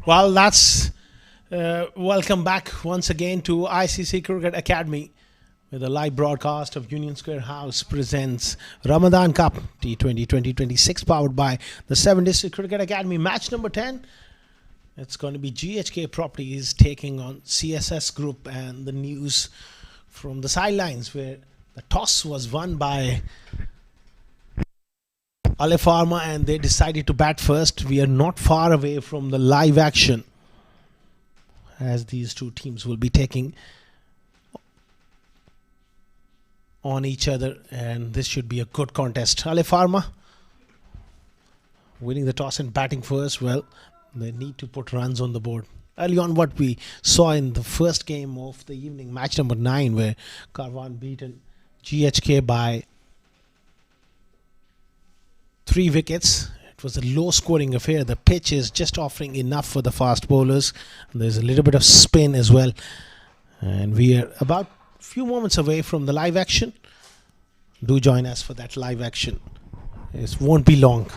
Well, that's welcome back once again to ICC Cricket Academy, with a live broadcast of Union Square House presents Ramadan Cup T20 2026, powered by the 7 District Cricket Academy. Match number 10. It's going to be GHK Properties taking on CSS Group, and the news from the sidelines where the toss was won by Alif Pharma and they decided to bat first. We are not far away from the live action as these two teams will be taking on each other, and this should be a good contest. Alif Pharma winning the toss and batting first. Well, they need to put runs on the board. Early on, what we saw in the first game of the evening, match number 9, where Karwan beaten GHK by 3 wickets. It was a low scoring affair. The pitch is just offering enough for the fast bowlers, and there's a little bit of spin as well. And we are about a few moments away from the live action. Do join us for that live action. It won't be long.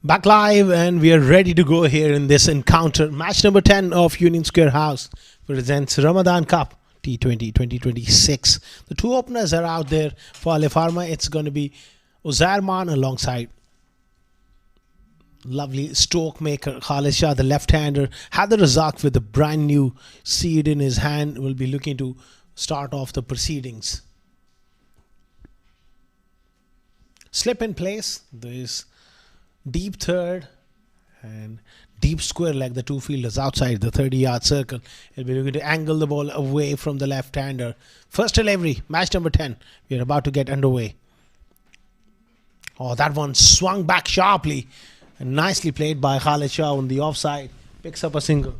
Back live, and we are ready to go here in this encounter. Match number 10 of Union Square House presents Ramadan Cup T20 2026. The two openers are out there for Alif Pharma. It's going to be Uzarman alongside lovely stroke maker Khalid Shah, the left-hander. Hadar Razak with a brand new seed in his hand will be looking to start off the proceedings. Slip in place. There is deep third and deep square leg, the two fielders outside the 30-yard circle. He'll be looking to angle the ball away from the left-hander. First delivery, match number 10. We're about to get underway. Oh, that one swung back sharply and nicely played by Khalid Shah on the offside. Picks up a single.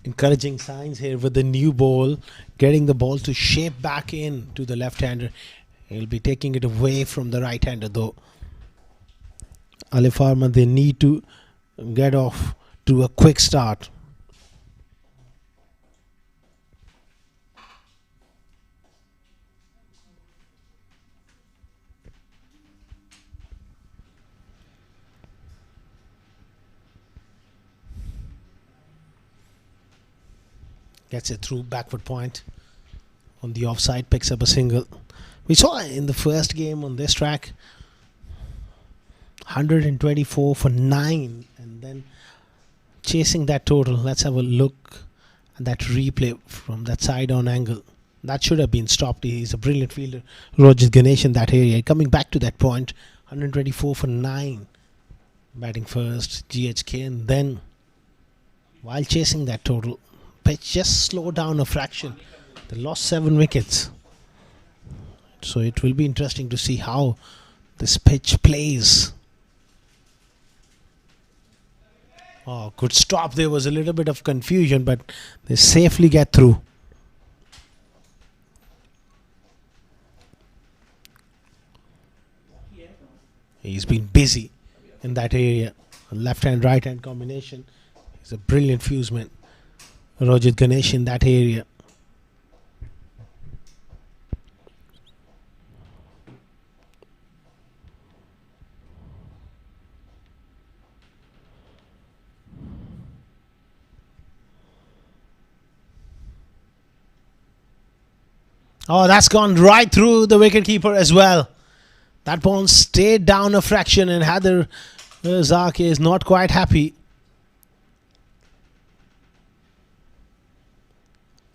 Encouraging signs here with the new ball, getting the ball to shape back in to the left-hander. He'll be taking it away from the right-hander though. Alif Pharma, they need to get off to a quick start. Gets it through backward point on the offside, picks up a single. We saw in the first game on this track 124 for 9, and then chasing that total. Let's have a look at that replay from that side on angle. That should have been stopped. He's a brilliant fielder, Roger Ganesh, in that area. Coming back to that point, 124 for 9. Batting first, GHK, and then while chasing that total, pitch just slowed down a fraction. They lost 7 wickets. So it will be interesting to see how this pitch plays. Oh, good stop. There was a little bit of confusion, but they safely get through. He's been busy in that area. Left-hand, right-hand combination. He's a brilliant fuseman. Roger Ganesh in that area. Oh, that's gone right through the wicketkeeper as well. That ball stayed down a fraction, and Haider Zaki is not quite happy.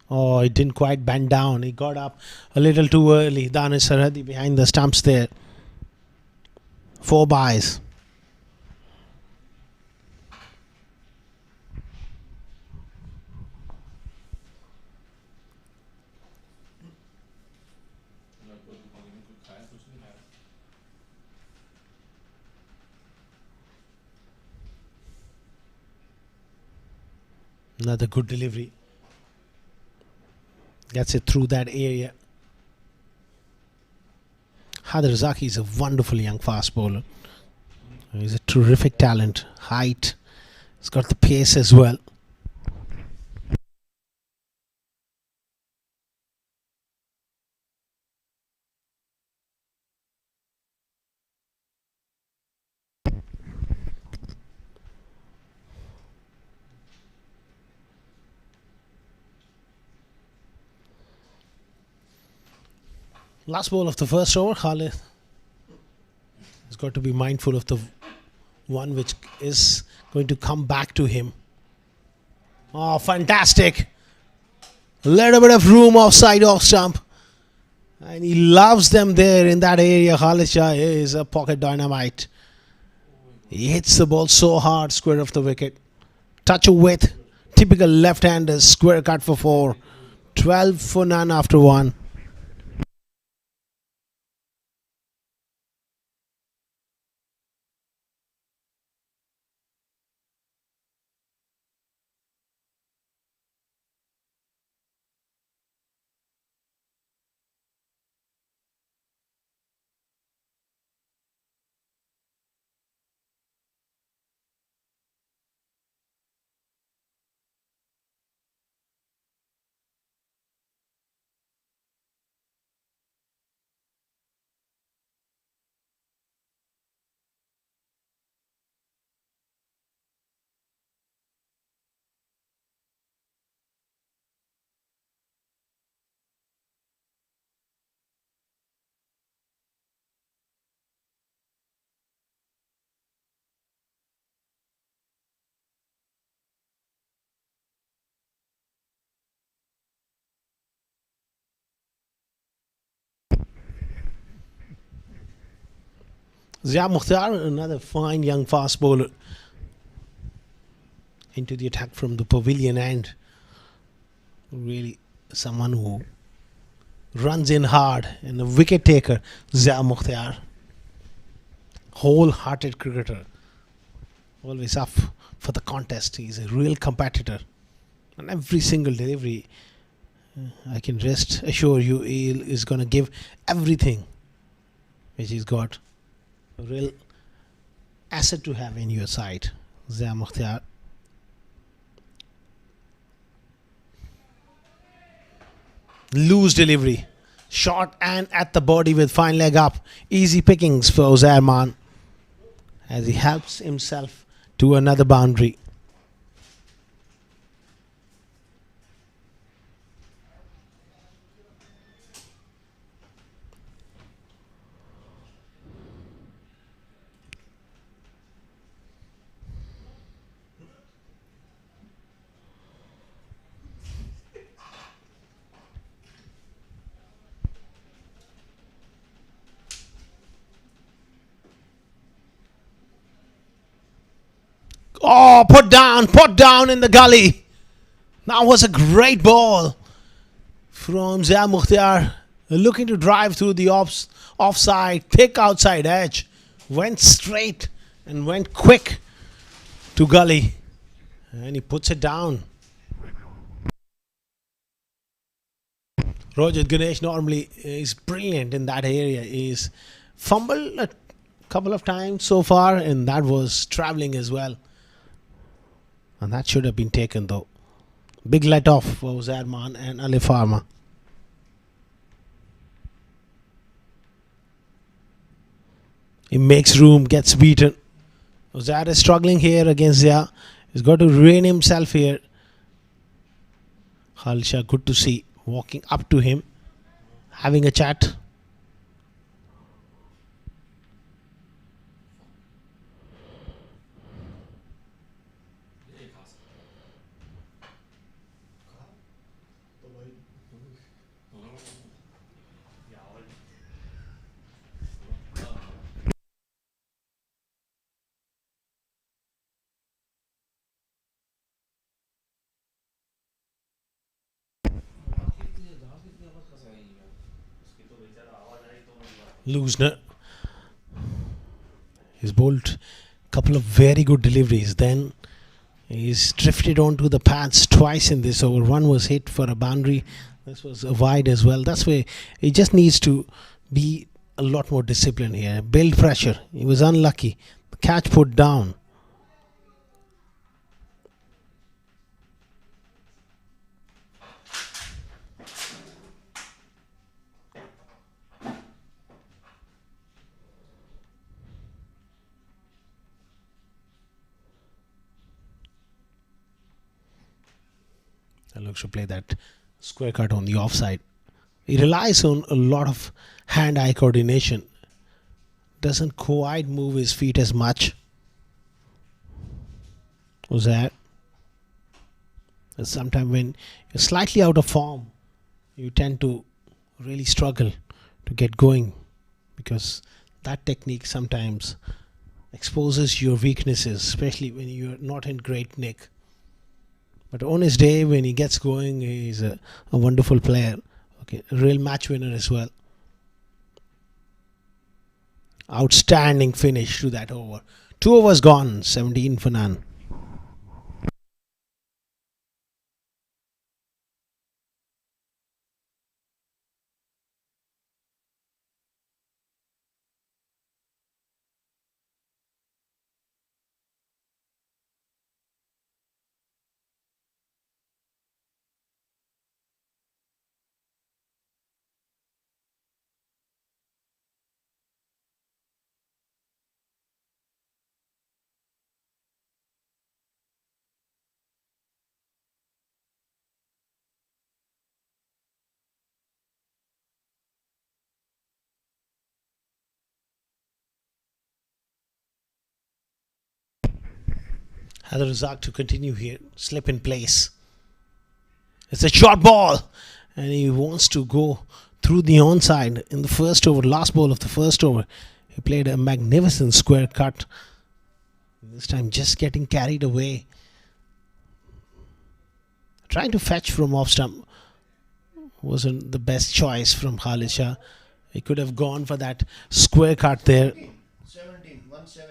Oh, it didn't quite bend down. He got up a little too early. Danish Sarhadi behind the stumps there. 4 byes. Another good delivery. Gets it through that area. Haider Zaki is a wonderful young fast bowler. He's a terrific talent. Height. He's got the pace as well. Last ball of the first over, Khalid has got to be mindful of the one which is going to come back to him. Oh, fantastic. A little bit of room offside off stump. And he loves them there in that area. Khalid Shah is a pocket dynamite. He hits the ball so hard, square of the wicket. Touch of width. Typical left-hander, square cut for 4. 12 for none after 1. Zia Mukhtar, another fine young fast bowler, into the attack from the pavilion end. Really someone who runs in hard, and a wicket taker, Zia Mukhtar. Wholehearted cricketer. Always up for the contest. He's a real competitor. And every single delivery, I can rest assure you, he is going to give everything which he's got. A real asset to have in your side, Zia Mukhtar. Loose delivery. Short and at the body with fine leg up. Easy pickings for Uzair as he helps himself to another boundary. Oh, put down in the gully. That was a great ball from Zia Mukhtar, looking to drive through the offside, thick outside edge. Went straight and went quick to gully. And he puts it down. Rojat Ganesh normally is brilliant in that area. He's fumbled a couple of times so far, and that was travelling as well. And that should have been taken though. Big let off for Zadman and Alif Pharma. He makes room, gets beaten. Zad is struggling here against Zia. He's got to rein himself here. Khalsha, good to see, walking up to him, having a chat. Loosner. He's bowled a couple of very good deliveries. Then he's drifted onto the pads twice in this over. One was hit for a boundary. This was a wide as well. That's where he just needs to be a lot more disciplined here. Build pressure. He was unlucky. The catch put down. Looks to play that square cut on the offside. He relies on a lot of hand-eye coordination. Doesn't quite move his feet as much. Was that? Sometimes when you're slightly out of form, you tend to really struggle to get going, because that technique sometimes exposes your weaknesses, especially when you're not in great nick. But on his day, when he gets going, he's a wonderful player. Okay, a real match winner as well. Outstanding finish to that over. 2 overs gone, 17 for none. Had the Razak to continue here, slip in place. It's a short ball, and he wants to go through the onside in the first over, last ball of the first over. He played a magnificent square cut. This time just getting carried away. Trying to fetch from off stump wasn't the best choice from Khalid Shah. He could have gone for that square cut there. 17, 1-7.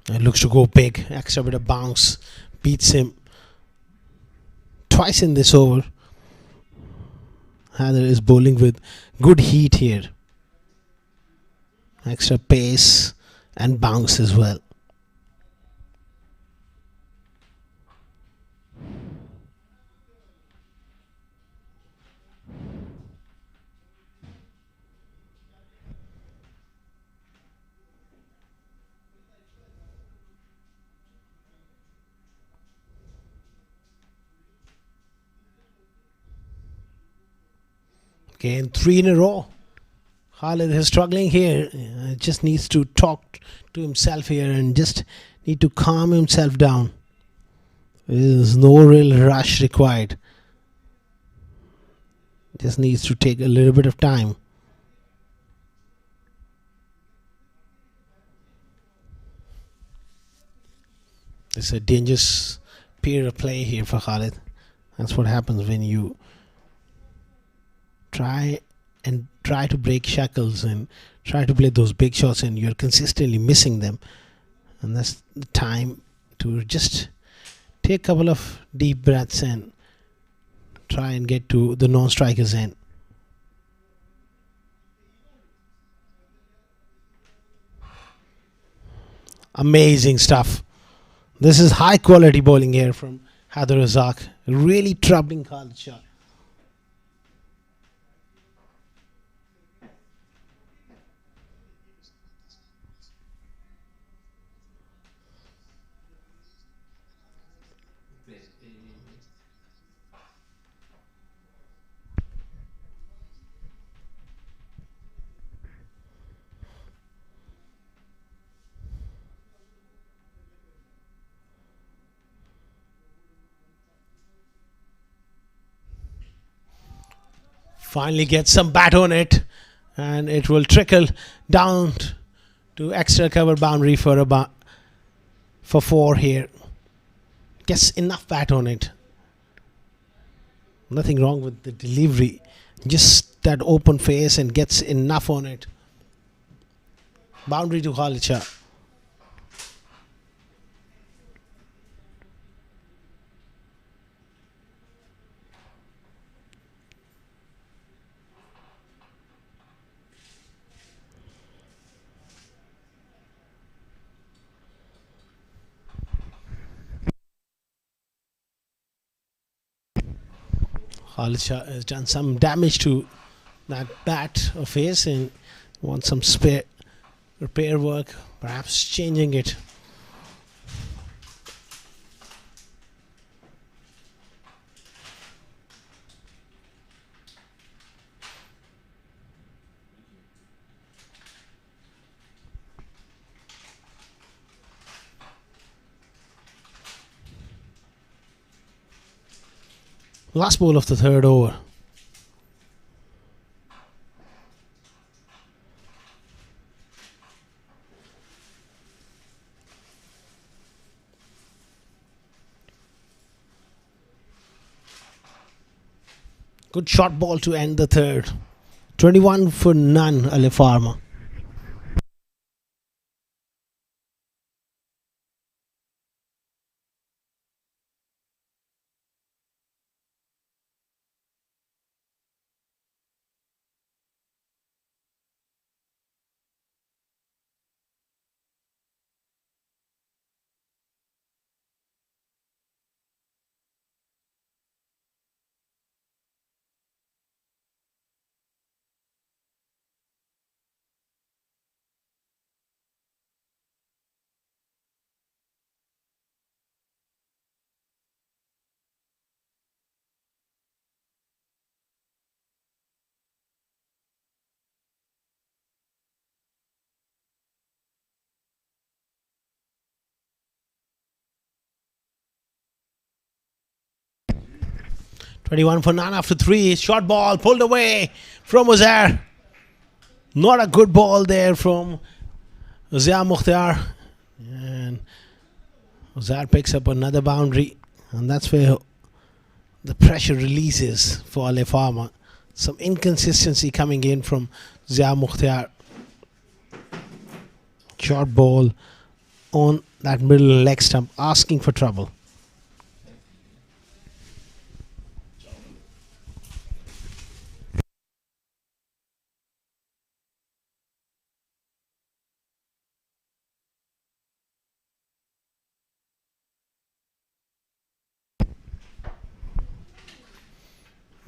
It looks to go big. Extra bit of bounce. Beats him twice in this over. Haider is bowling with good heat here. Extra pace and bounce as well. Again, 3 in a row. Khalid is struggling here. Just needs to talk to himself here and just need to calm himself down. There's no real rush required. Just needs to take a little bit of time. It's a dangerous period of play here for Khalid. That's what happens when you try to break shackles and try to play those big shots and you're consistently missing them. And that's the time to just take a couple of deep breaths and try and get to the non-strikers end. Amazing stuff. This is high quality bowling here from Haider Razak. Really troubling Khalid shot. Finally gets some bat on it, and it will trickle down to extra cover boundary for 4 here. Gets enough bat on it. Nothing wrong with the delivery. Just that open face and gets enough on it. Boundary to Khalid Shah. Khalid Shah has done some damage to that bat or face and wants some spare repair work, perhaps changing it. Last ball of the 3rd over. Good short ball to end the 3rd. 21 for none, Alif Pharma. Twenty-one for none after 3. Short ball pulled away from Uzair. Not a good ball there from Zia Mukhtar. And Uzair picks up another boundary. And that's where the pressure releases for Alif Pharma. Some inconsistency coming in from Zia Mukhtar. Short ball on that middle leg stump, asking for trouble.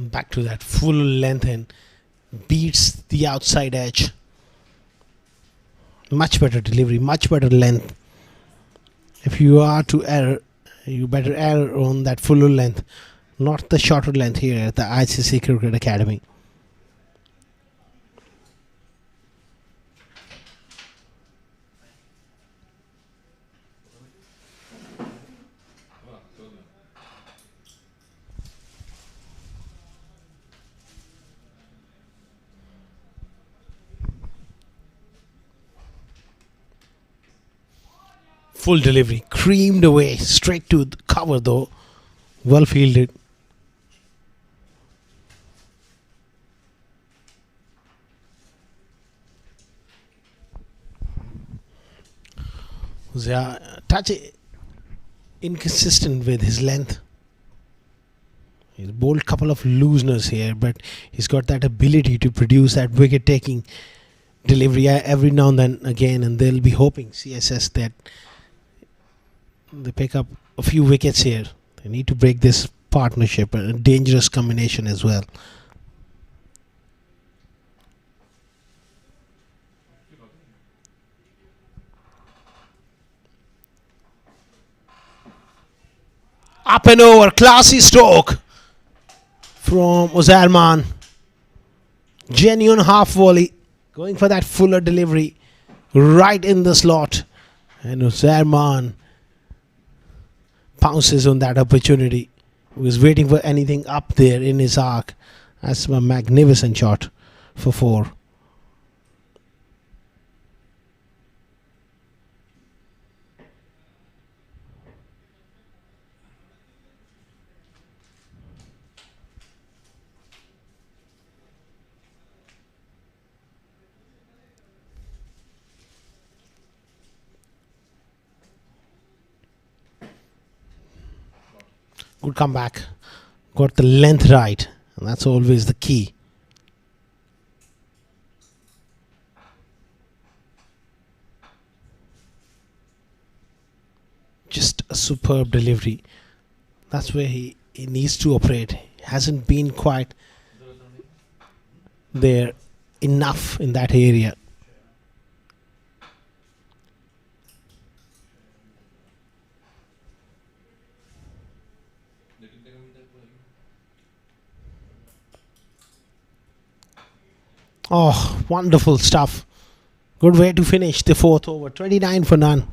Back to that full length and beats the outside edge. Much better delivery, much better length. If you are to err, you better err on that full length, not the shorter length here at the ICCA Cricket Academy. Full delivery, creamed away, straight to the cover though. Well fielded. Touch inconsistent with his length. He's bowled a couple of looseners here, but he's got that ability to produce that wicket taking delivery every now and then again, and they'll be hoping CSS that they pick up a few wickets here. They need to break this partnership, a dangerous combination as well. Up and over, classy stroke from Uzarman. Genuine half volley, going for that fuller delivery right in the slot, and Uzarman pounces on that opportunity. He was waiting for anything up there in his arc. That's a magnificent shot for 4. Good comeback. Got the length right, and that's always the key. Just a superb delivery. That's where he needs to operate. Hasn't been quite there enough in that area. Oh, wonderful stuff. Good way to finish the 4th over. 29 for none.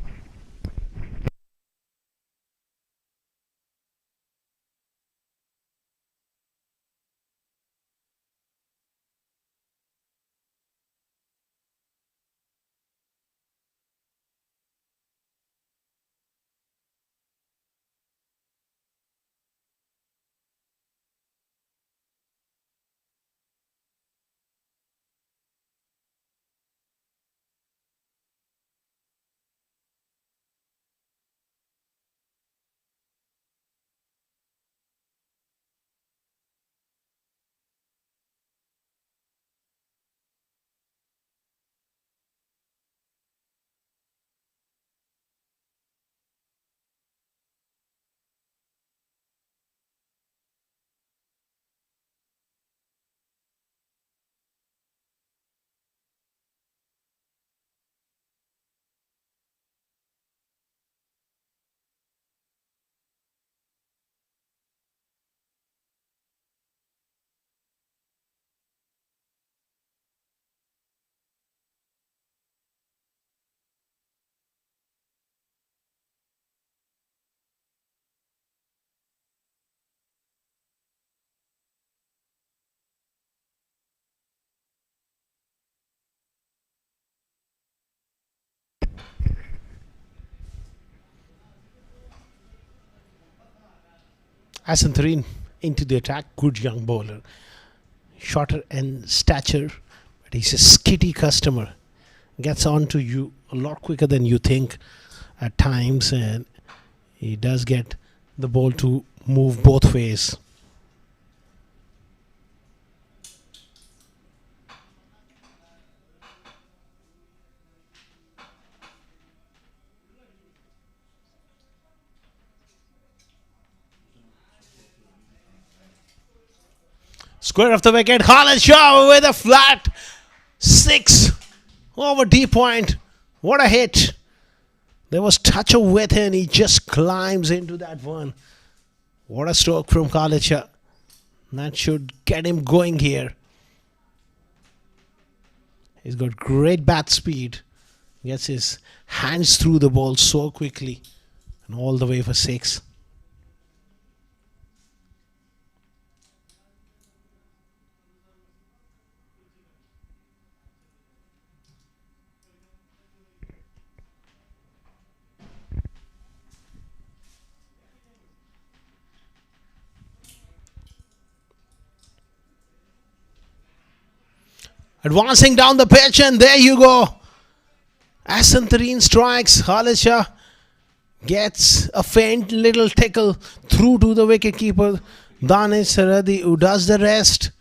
Asantharin into the attack. Good young bowler. Shorter in stature, but he's a skitty customer. Gets on to you a lot quicker than you think at times, and he does get the ball to move both ways. Square of the wicket. Khalid Shah with a flat 6 over D point. What a hit. There was touch of width and he just climbs into that one. What a stroke from Khalid Shah. That should get him going here. He's got great bat speed. Gets his hands through the ball so quickly. And all the way for 6. Advancing down the pitch, and there you go. Asantarine strikes. Halisha gets a faint little tickle through to the wicketkeeper Danish Saradi, who does the rest.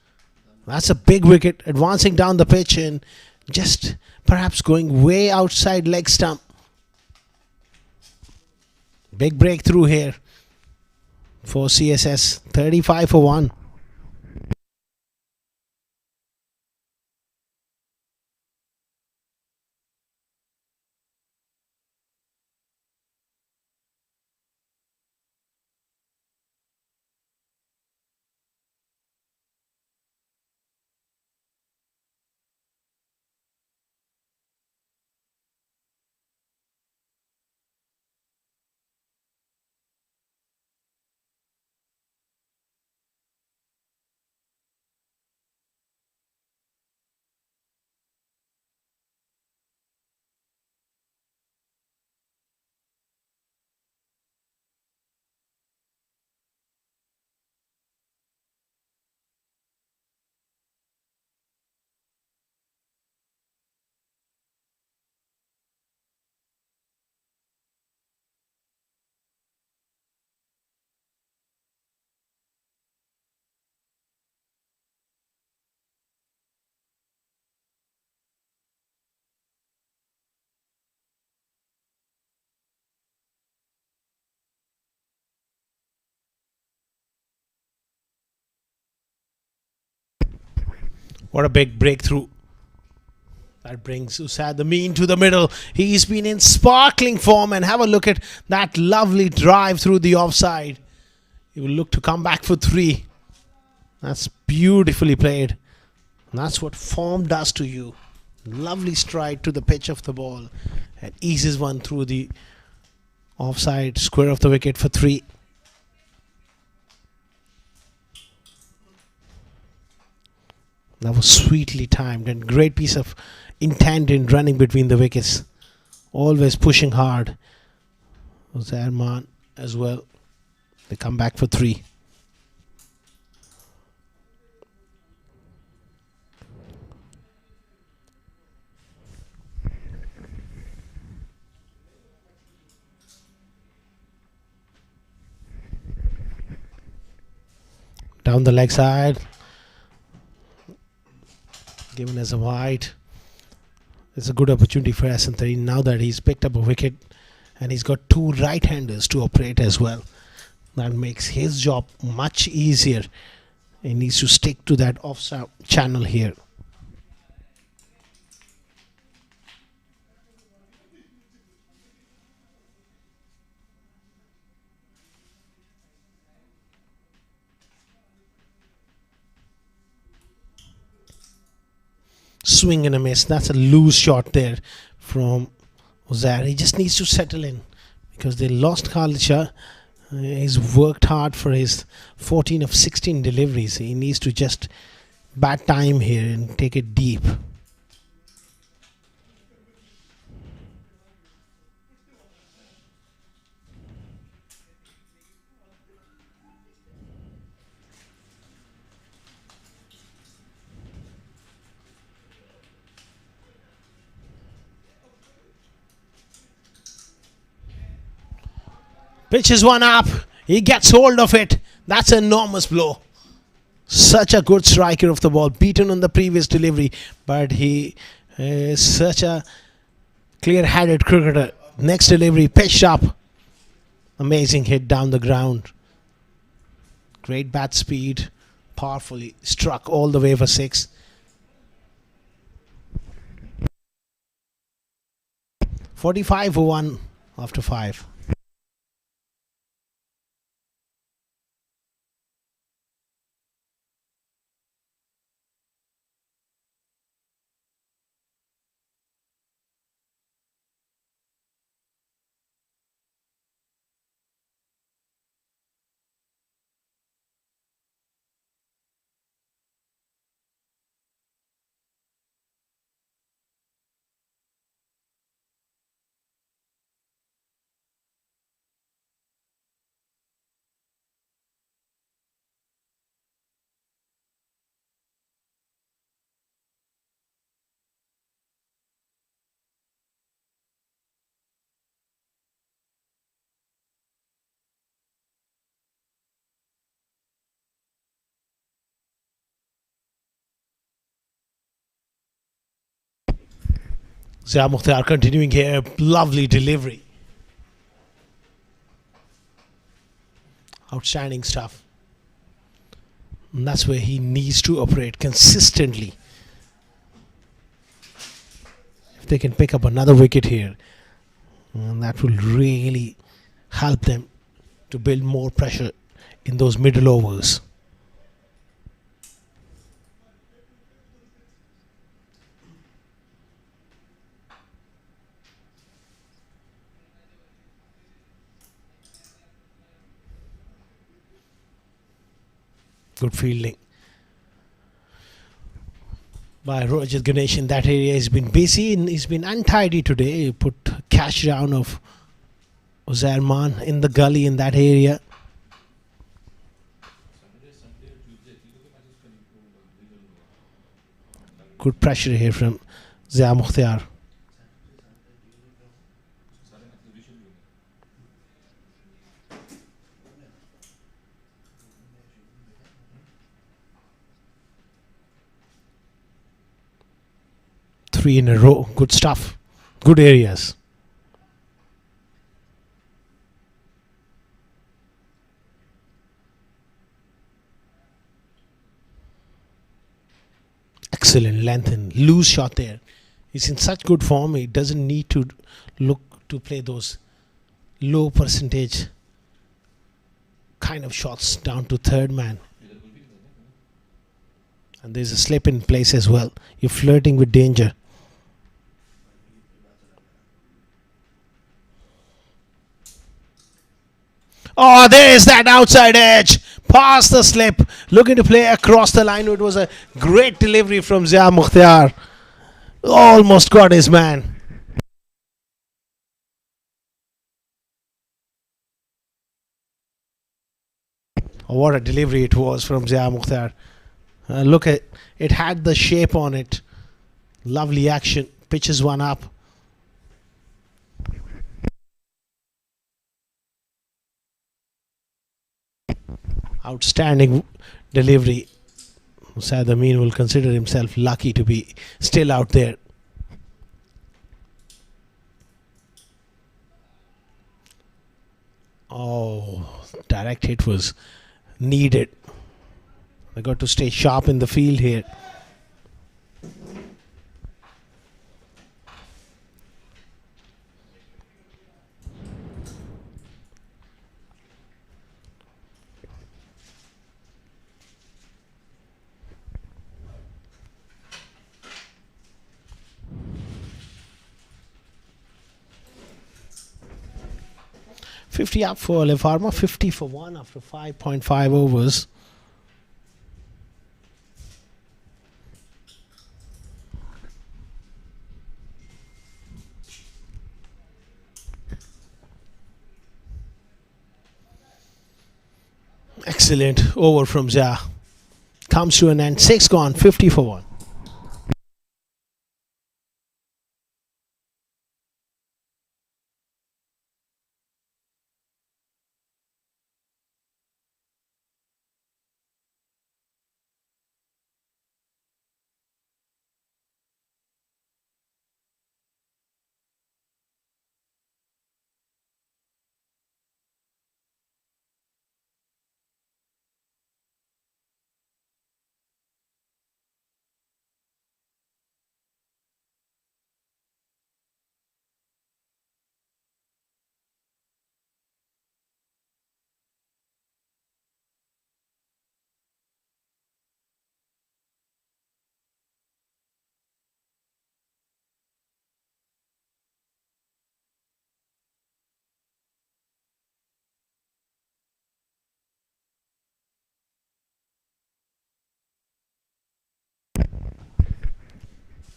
That's a big wicket, advancing down the pitch and just perhaps going way outside leg stump. Big breakthrough here for CSS. 35 for 1. What a big breakthrough. That brings Usad Amin to the middle. He's been in sparkling form, and have a look at that lovely drive through the offside. He will look to come back for 3. That's beautifully played. And that's what form does to you. Lovely stride to the pitch of the ball and eases one through the offside square of the wicket for 3. That was sweetly timed and great piece of intent in running between the wickets. Always pushing hard. Zerman as well. They come back for 3. Down the leg side. Given as a wide. It's a good opportunity for Asantari now that he's picked up a wicket and he's got 2 right-handers to operate as well. That makes his job much easier. He needs to stick to that off channel here. Swing and a miss. That's a loose shot there from Uzair. He just needs to settle in because they lost Khalid Shah. He's worked hard for his 14 of 16 deliveries. He needs to just bat time here and take it deep. Pitches one up. He gets hold of it. That's an enormous blow. Such a good striker of the ball. Beaten on the previous delivery. But he is such a clear-headed cricketer. Next delivery, pitched up. Amazing hit down the ground. Great bat speed. Powerfully struck all the way for 6. 45 for 1 after 5. Zia Mukhtar continuing here. Lovely delivery. Outstanding stuff. And that's where he needs to operate consistently. If they can pick up another wicket here, and that will really help them to build more pressure in those middle overs. Good fielding by Rohit Ganesh in that area. He's been busy and he's been untidy today. He put catch down of Uzzairman in the gully in that area. Good pressure here from Zia Mukhtar. Three in a row. Good stuff. Good areas. Excellent length and loose shot there. He's in such good form. He doesn't need to look to play those low percentage kind of shots down to third man. And there's a slip in place as well. You're flirting with danger. Oh, there's that outside edge. Past the slip. Looking to play across the line. It was a great delivery from Zia Mukhtar. Almost got his man. Oh, what a delivery it was from Zia Mukhtar. Look at it. Had the shape on it. Lovely action. Pitches one up. Outstanding delivery. Saad Amin will consider himself lucky to be still out there. Oh, direct hit was needed. They got to stay sharp in the field here. $50 up for Alif Pharma, 50 for 1 after 5.5 overs. Excellent over from Zia. Comes to an end. 6 gone, 50 for 1.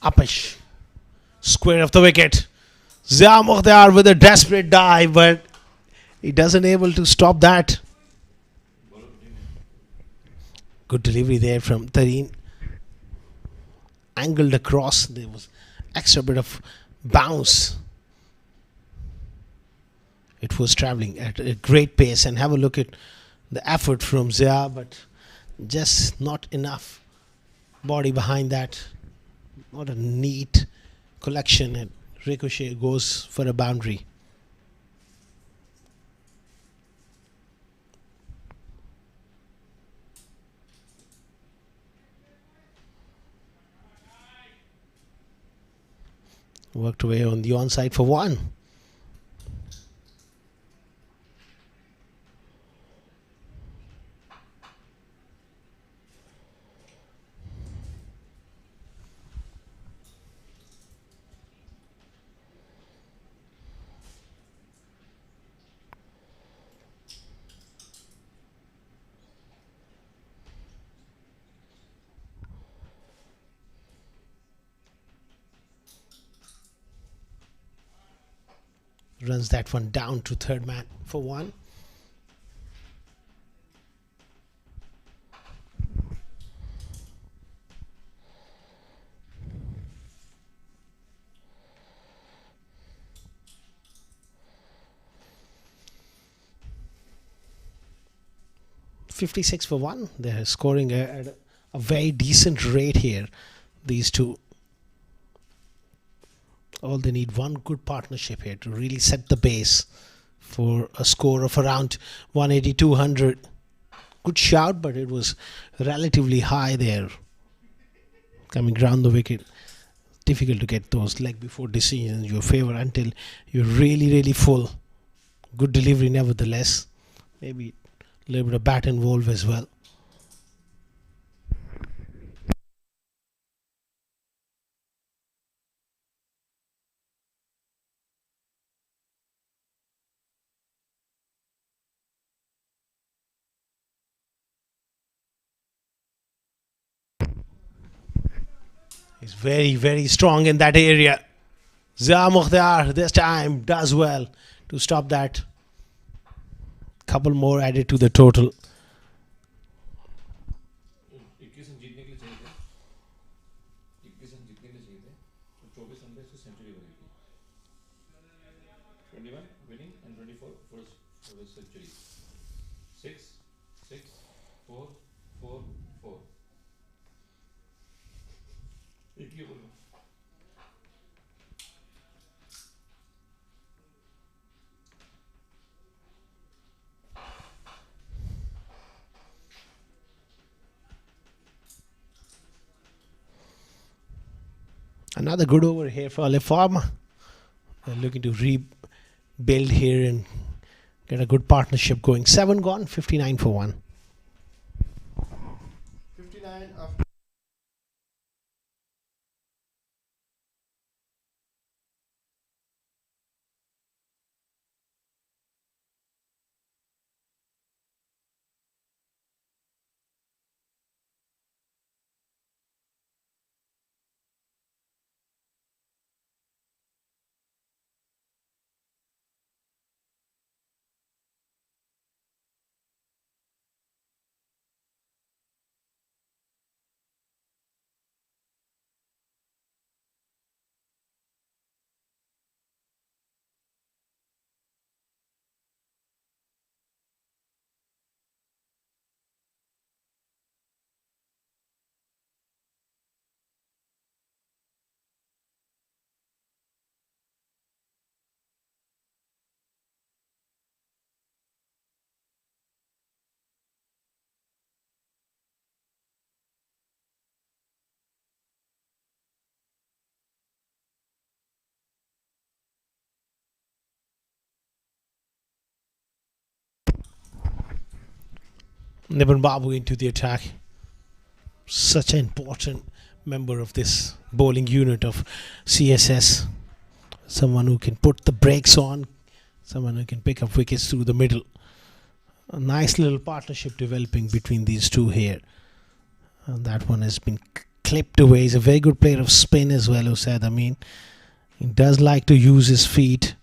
Upish. Square of the wicket. Zia Mukhtar with a desperate dive, but he doesn't able to stop that. Good delivery there from Tareen. Angled across. There was extra bit of bounce. It was travelling at a great pace, and have a look at the effort from Zia, but just not enough body behind that. What a neat collection. It Ricochet goes for a boundary. Worked away on the onside for one. Runs that one down to third man for one. .56 for one. They're scoring at a very decent rate here. These two. All they need one good partnership here to really set the base for a score of around 180, 200. Good shout, but it was relatively high there. Coming round the wicket. Difficult to get those leg before decisions in your favor until you're really full. Good delivery nevertheless. Maybe a little bit of bat involved as well. He's very strong in that area. Zia Mukhtar this time does well to stop that. Couple more added to the total. 21 जीतने के लिए चाहिए थे 21 run जीतने के लिए चाहिए थे तो 24 रन पे इसको सेंचुरी बनेगी 21 winning and 24 for the century 6 6 4 4 4 एक ही बोलो Another good over here for Alif Pharma. They're looking to rebuild here and get a good partnership going. 7 gone, 59 for 1. 59 after. Niban Babu into the attack. Such an important member of this bowling unit of CSS. Someone who can put the brakes on, someone who can pick up wickets through the middle. A nice little partnership developing between these two here. And that one has been clipped away. He's a very good player of spin as well, Usaid. I mean, he does like to use his feet.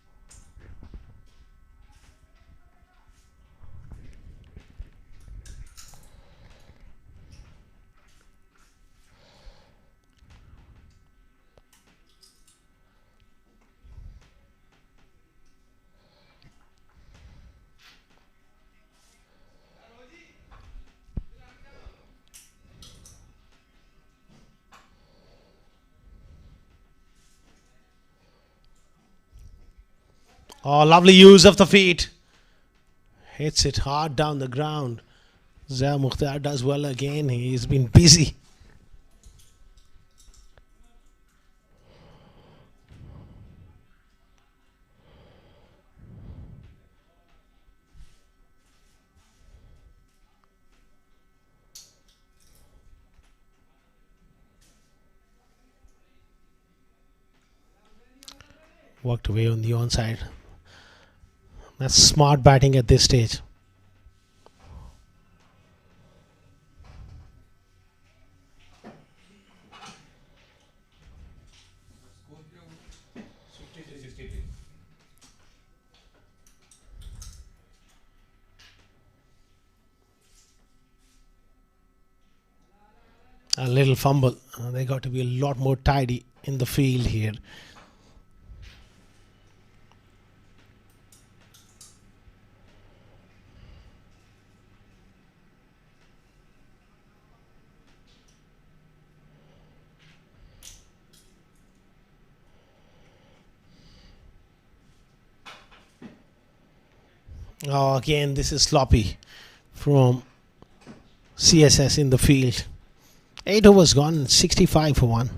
Oh, lovely use of the feet. Hits it hard down the ground. Zia Mukhtar does well again. He's been busy. Worked away on the onside. That's smart batting at this stage. Score क्या हुआ? 63. A little fumble. They got to be a lot more tidy in the field here. Oh, again, this is sloppy from CSS in the field. 8 overs gone, 65 for 1.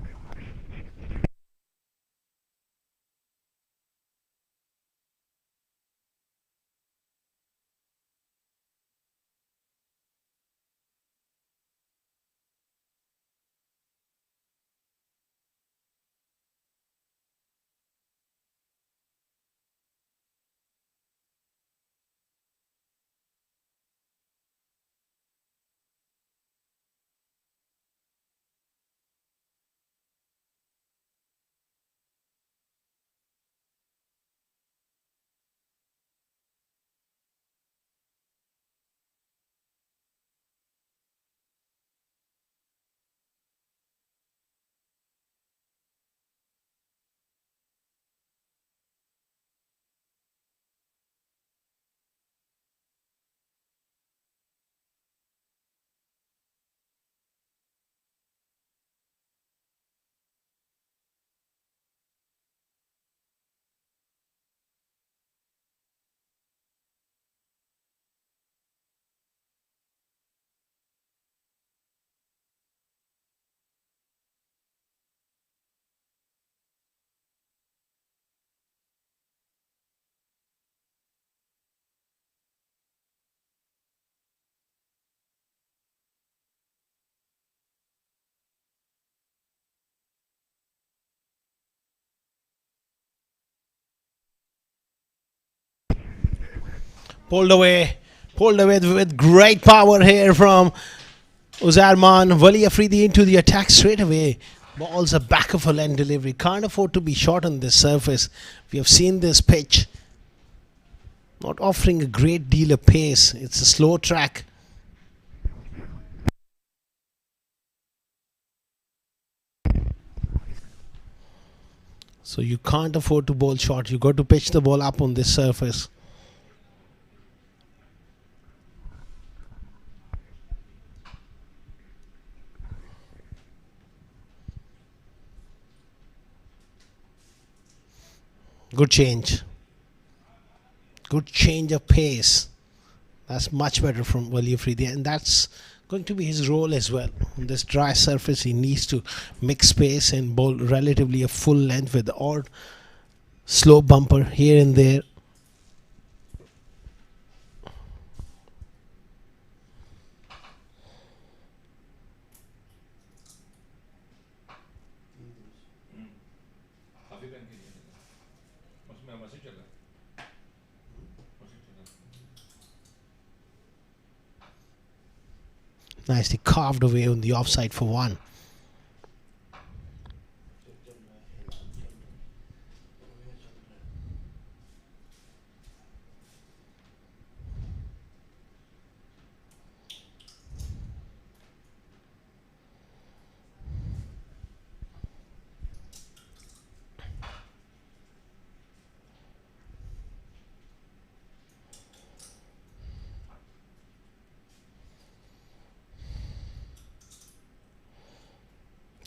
Pulled away with great power here from Uzarman. Wali Afridi into the attack straight away. Ball's a back of a length delivery. Can't afford to be short on this surface. We have seen this pitch not offering a great deal of pace. It's a slow track. So you can't afford to bowl short. You got to pitch the ball up on this surface. Good change. Good change of pace. That's much better from Wali Afridi, and that's going to be his role as well. On this dry surface, he needs to mix pace and bowl relatively a full length with the odd slow bumper here and there. काफी ban किया जाएगा उसमें मसीह चला मसीह चला Nicely carved away on the offside for 1.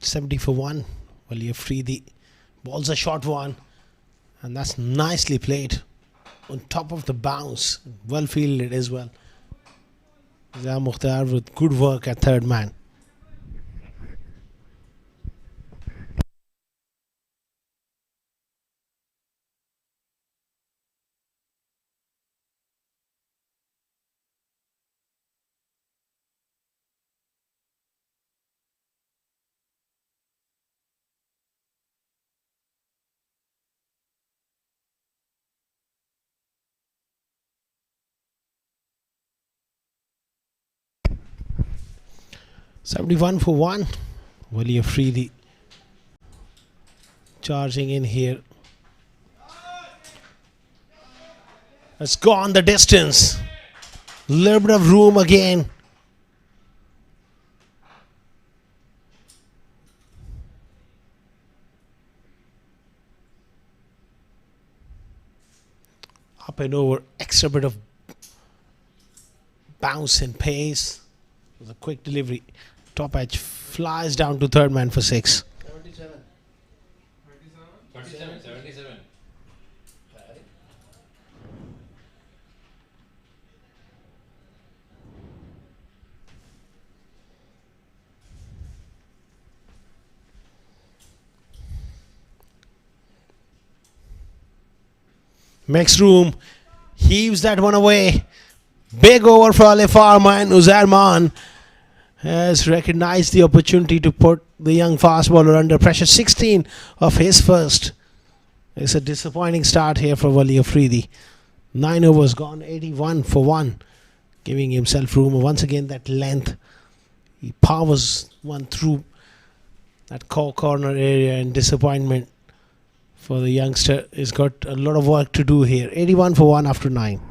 $70 for 1. Wali Afridi bowls a short one, and that's nicely played. on top of the bounce. Well fielded as well. Zia Mukhtar with good work at third man. #71 for 1. Wali Afridi charging in here. It's gone the distance. Little bit of room again. Up and over. Extra bit of bounce and pace. It was a quick delivery. Top edge flies down to third man for 6. 77. 37, 77. Sorry. Makes room. Heaves that one away. Big over for Alif Pharma, and Uzarman has recognized the opportunity to put the young fast bowler under pressure. 16 of his first. It's a disappointing start here for Wali Afridi. 9 overs gone, 81 for 1. Giving himself room. Once again, that length. He powers one through that corner area, and disappointment for the youngster. He's got a lot of work to do here. 81 for 1 after 9.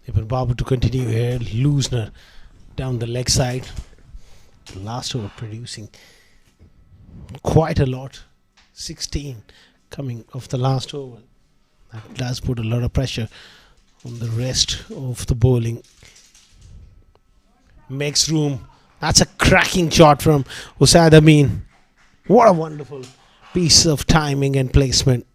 Ibn Babu to continue here. Loosner down the leg side. Last over producing quite a lot. 16 coming off the last over. That does put a lot of pressure on the rest of the bowling. Makes room. That's a cracking shot from Usaid Amin. What a wonderful piece of timing and placement.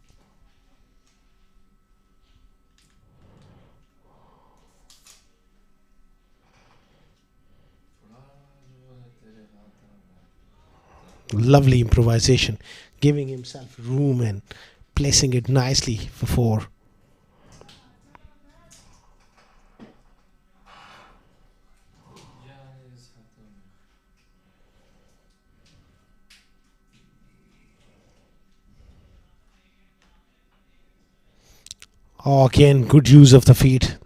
Lovely improvisation, giving himself room and placing it nicely for 4. Oh, again, good use of the feet.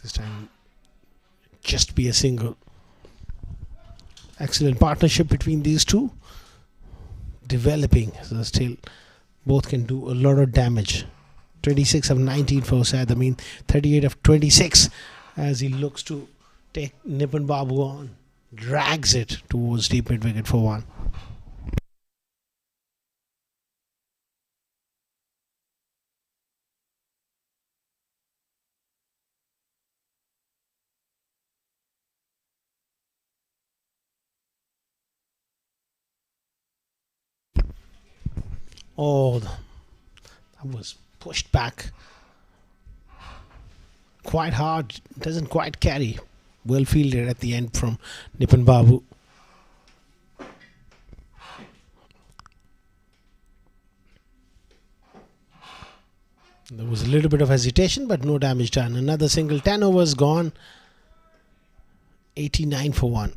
This time, just be a single. Excellent partnership between these two. Developing, so still both can do a lot of damage. 26 of 19 for Usaid Amin, 38 of 26 as he looks to take Nipun Babu on. Drags it towards deep mid wicket for 1. Oh, that was pushed back quite hard. Doesn't quite carry. Well fielded at the end from Nipun Babu. There was a little bit of hesitation, but no damage done. Another single. 10 overs gone. 89 for 1.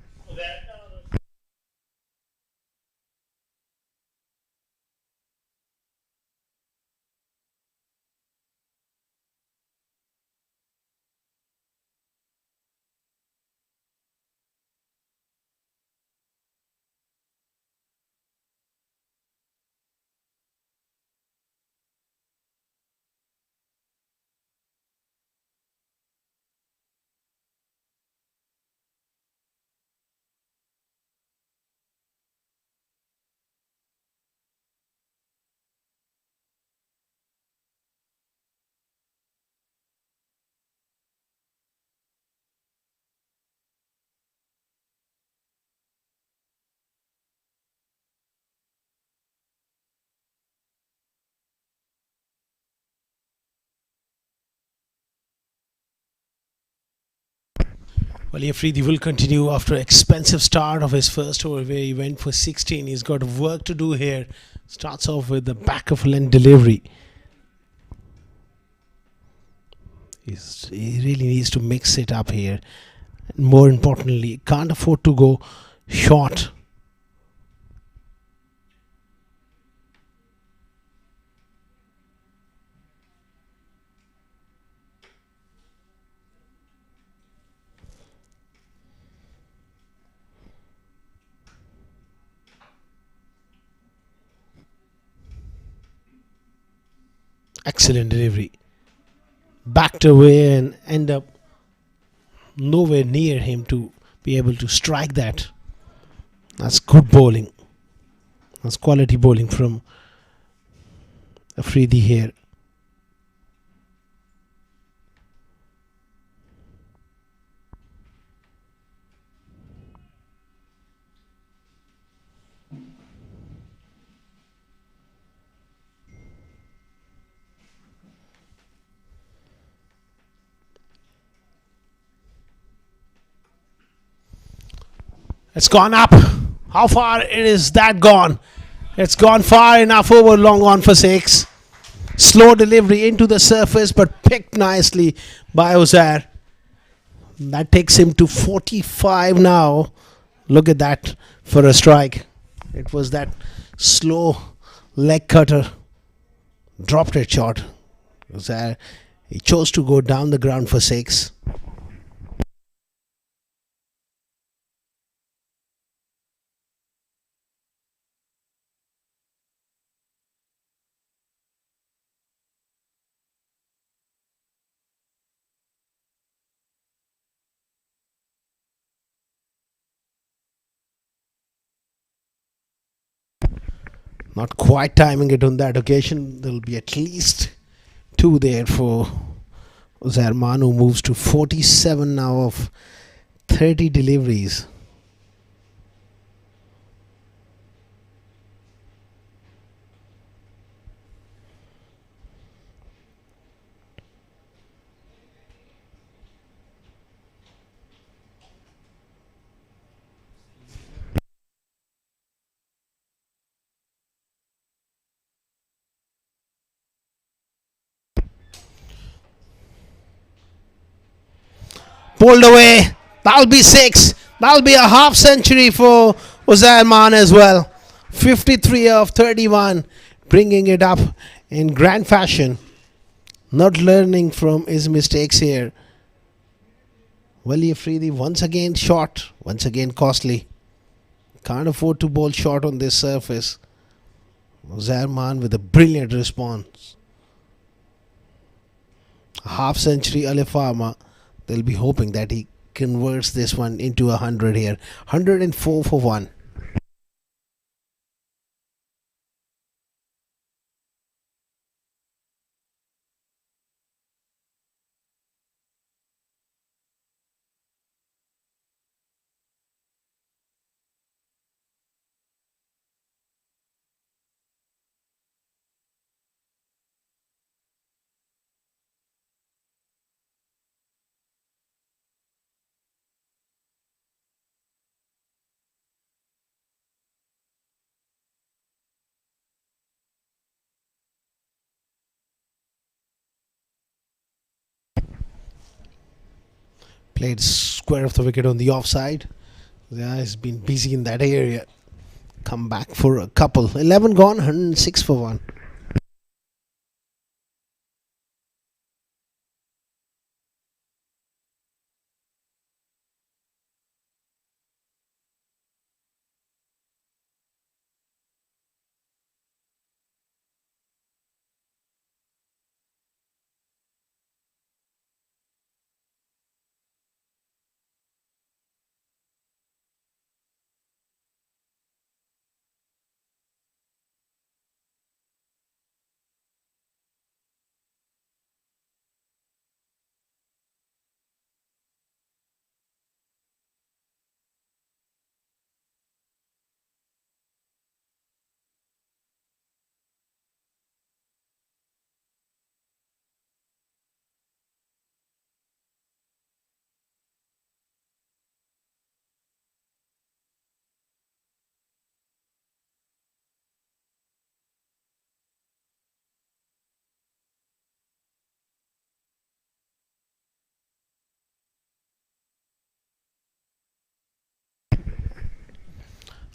Well, Afridi will continue after expensive start of his first over where he went for 16. He's got work to do here. Starts off with the back of length delivery. He really needs to mix it up here. And more importantly, can't afford to go short. Excellent delivery. Backed away and end up nowhere near him to be able to strike that. That's good bowling. That's quality bowling from Afridi here. It's gone up. How far is that gone? It's gone far enough over, long on for 6. Slow delivery into the surface but picked nicely by Uzair. That takes him to 45 now. Look at that for a strike. It was that slow leg cutter. Dropped it short. Uzair, he chose to go down the ground for 6. Not quite timing it on that occasion. There'll be at least 2 there for Zarman, who moves to 47 now of 30 deliveries. Pulled away. That'll be 6. That'll be a half century for Zarman as well. 53 of 31, bringing it up in grand fashion. Not learning from his mistakes here. Wali Afridi once again short, once again costly. Can't afford to bowl short on this surface. Zarman with a brilliant response. A half century Alif Pharma. They'll be hoping that he converts this one into 100 here. 104 for 1. Played square of the wicket on the offside. Yeah, he's been busy in that area. Come back for a couple. 11 gone, 106 for 1.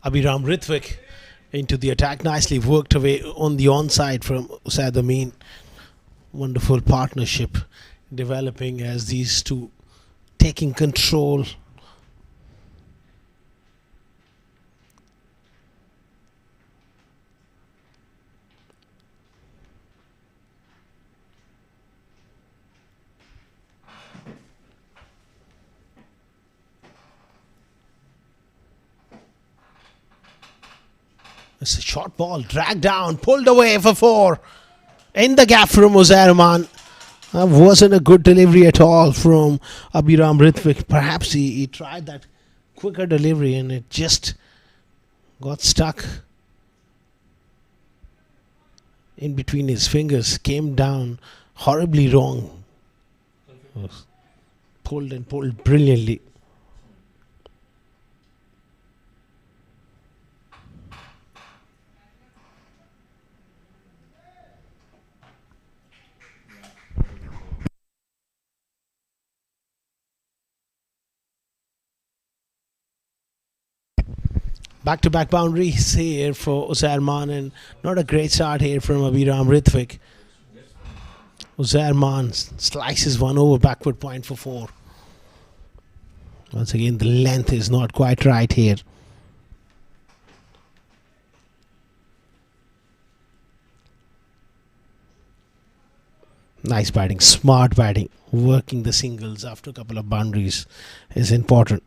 Abhiram Ritwik into the attack. Nicely worked away on the onside from Usaid Amin. Wonderful partnership developing as these two taking control. It's a short ball, dragged down, pulled away for 4. In the gap from Uzair Rahman. That wasn't a good delivery at all from Abhiram Ritwik. Perhaps he tried that quicker delivery and it just got stuck in between his fingers. Came down horribly wrong. Pulled and pulled brilliantly. Back-to-back boundaries here for Uzair Rahman, and not a great start here from Abhiram Ritwik. Uzair Rahman slices one over, backward point for 4. Once again, the length is not quite right here. Nice batting, smart batting. Working the singles after a couple of boundaries is important.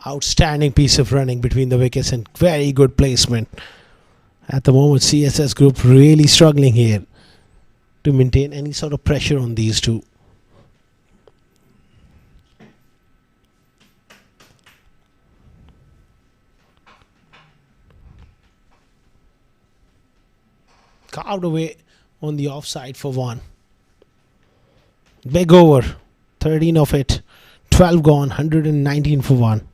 Outstanding piece of running between the wickets and very good placement. At the moment, CSS group really struggling here to maintain any sort of pressure on these two. Carved away on the offside for 1. Big over, 13 of it, 12 gone, 119 for 1.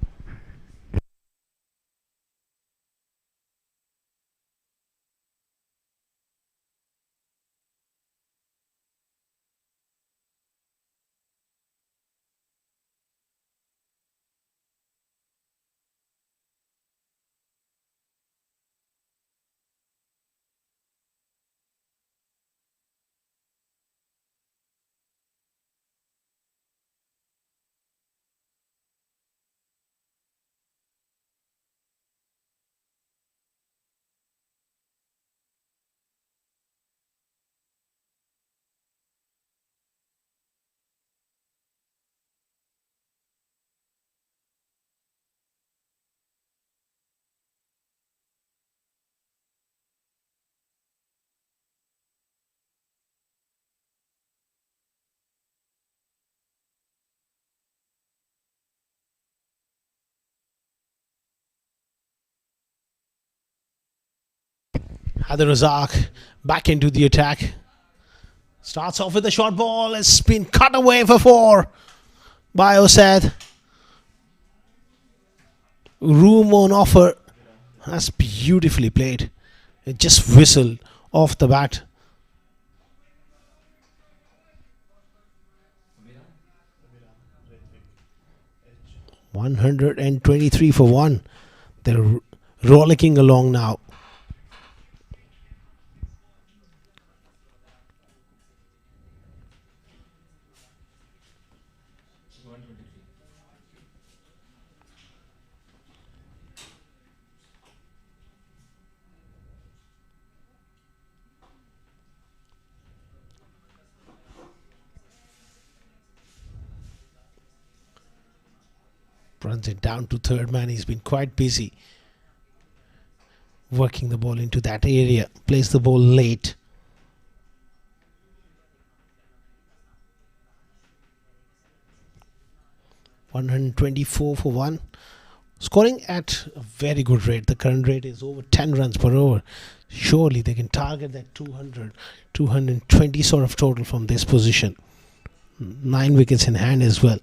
Adil Razak back into the attack. Starts off with a short ball. It's been cut away for 4 by Usaid. Room on offer. That's beautifully played. It just whistled off the bat. 123 for 1. They're rollicking along now. Runs it down to third man. He's been quite busy working the ball into that area. Plays the ball late. $124 for 1. Scoring at a very good rate. The current rate is over 10 runs per over. Surely they can target that 200, 220 sort of total from this position. 9 wickets in hand as well.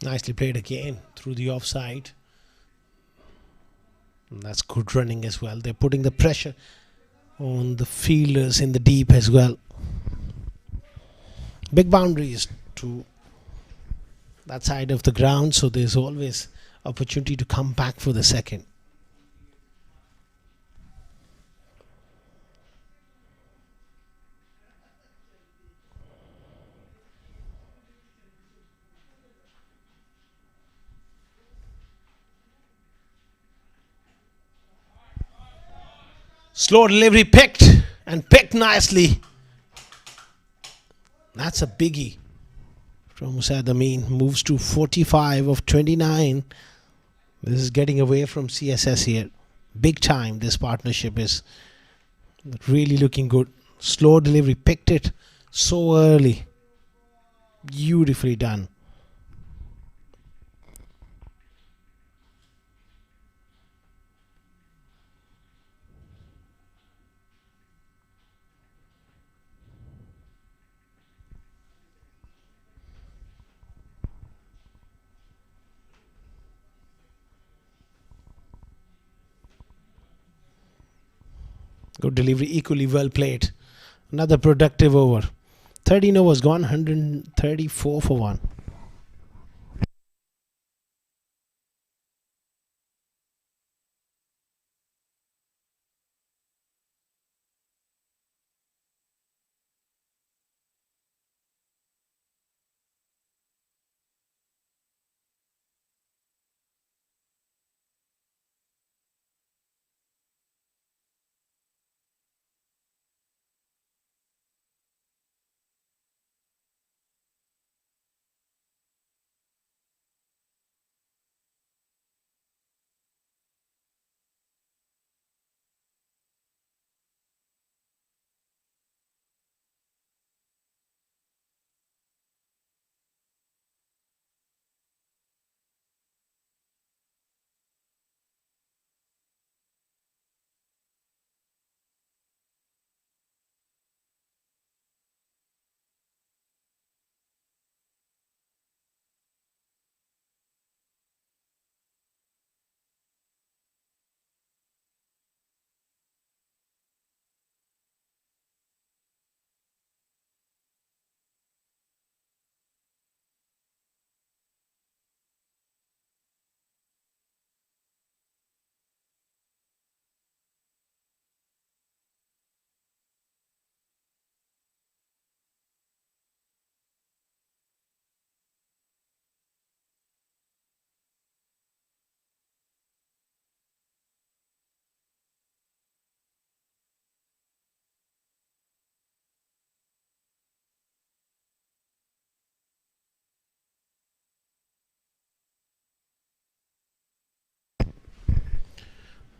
Nicely played again through the offside. And that's good running as well. They're putting the pressure on the fielders in the deep as well. Big boundaries to that side of the ground, so there's always opportunity to come back for the second. Slow delivery picked and picked nicely. That's a biggie from Musaid Amin. Moves to 45 of 29. This is getting away from CSS here. Big time. This partnership is really looking good. Slow delivery. Picked it so early. Beautifully done. Good delivery, equally well played. Another productive over. 13 overs gone, 134 for 1.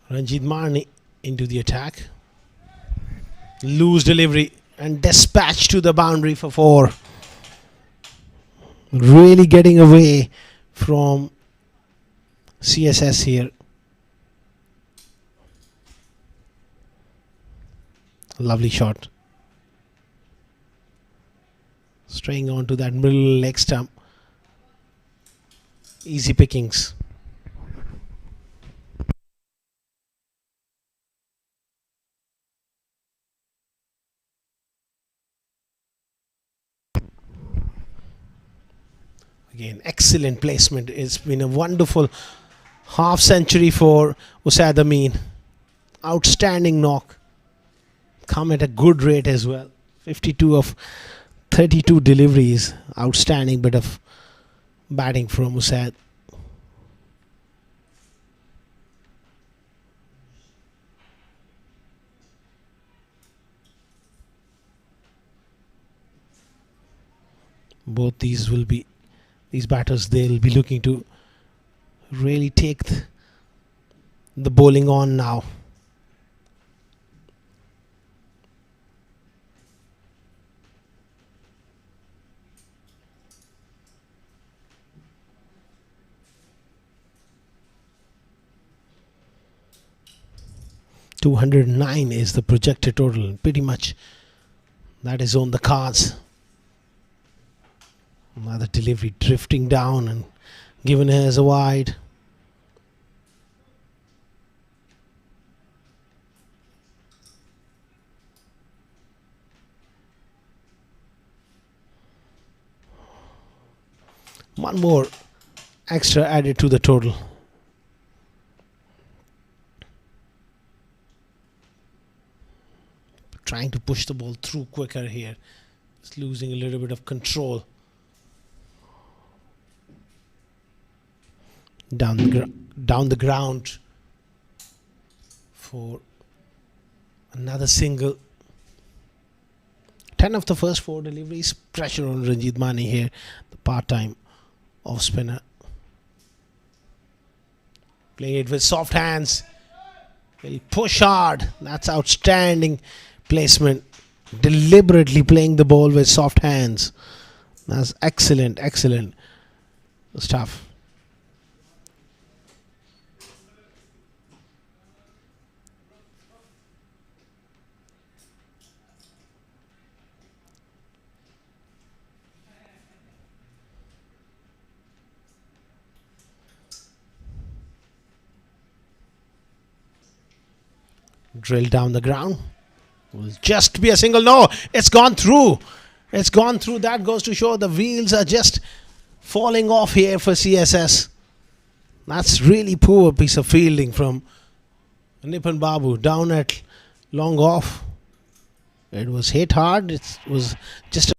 Ranjit Marni into the attack. Loose delivery and dispatch to the boundary for 4. Really getting away from CSS here. Lovely shot. Straying onto that middle leg stump. Easy pickings. Again, excellent placement. It's been a wonderful half century for Usaid Amin. Outstanding knock. Come at a good rate as well. 52 of 32 deliveries. Outstanding bit of batting from Usaid. Both these batters, they'll be looking to really take the bowling on now. .209 is the projected total. Pretty much that is on the cards. Another delivery drifting down and given as a wide. One more extra added to the total. Trying to push the ball through quicker here. It's losing a little bit of control. Down the ground for another single. 10 of the first 4 deliveries. Pressure on Ranjit Mani here, the part-time off spinner. Playing it with soft hands. He'll push hard. That's outstanding placement. Deliberately playing the ball with soft hands. That's excellent stuff. Drill down the ground. Will just be a single. No, it's gone through. It's gone through. That goes to show the wheels are just falling off here for CSS. That's really poor piece of fielding from Nipun Babu. Down at long off. It was hit hard. It was just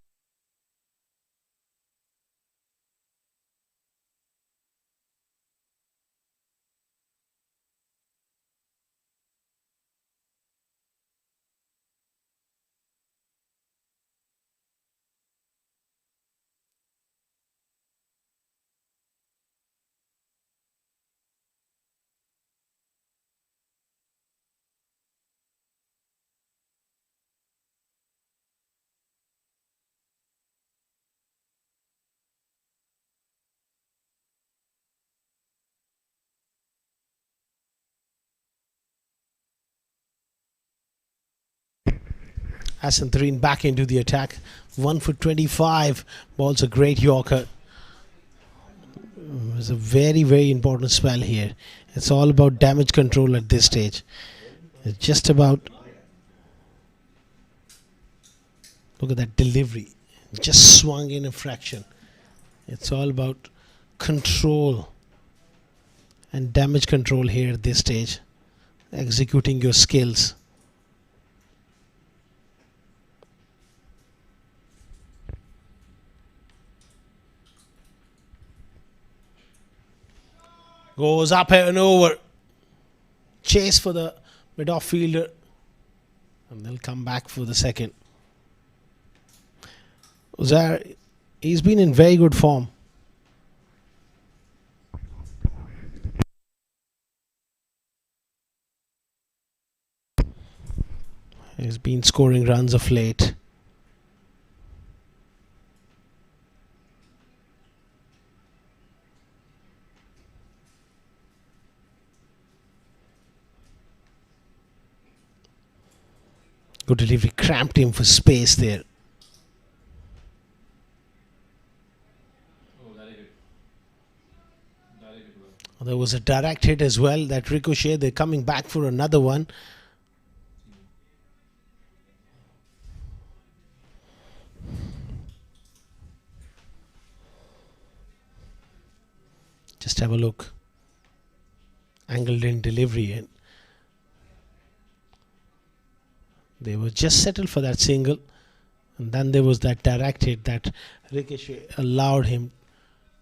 Asantharine back into the attack. 1 for 25. Ball's a great Yorker. It was a very important spell here. It's all about damage control at this stage. It's just about. Look at that delivery. Just swung in a fraction. It's all about control and damage control here at this stage. Executing your skills. Goes up and over. Chase for the mid-off fielder. And they'll come back for the second. Uzair, he's been in very good form. He's been scoring runs of late. Good delivery, cramped him for space there. Oh, very good. Very good work. There was a direct hit as well. That ricochet, they're coming back for another one. Just have a look. Angled in delivery. And they were just settled for that single. And then there was that direct hit. That ricochet allowed him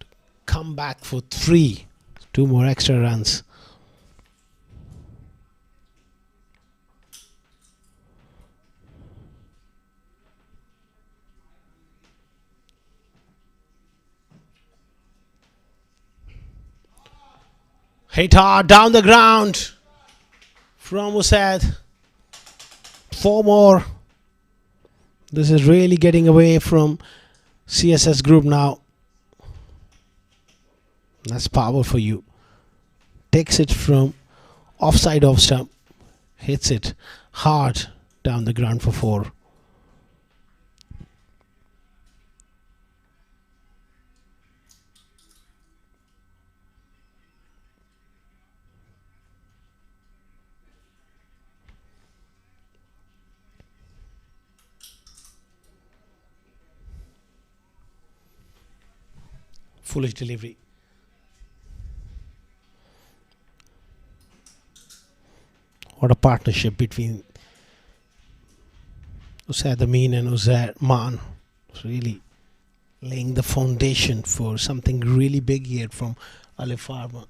to come back for 3. 2 more extra runs. Hit hard down the ground from Usaid. 4 more. This is really getting away from CSS group now. That's power for you. Takes it from offside off stump. Hits it hard down the ground for 4. Foolish delivery. What a partnership between Usaid Amin and Usaid Man. It's really laying the foundation for something really big here from Alif Pharma.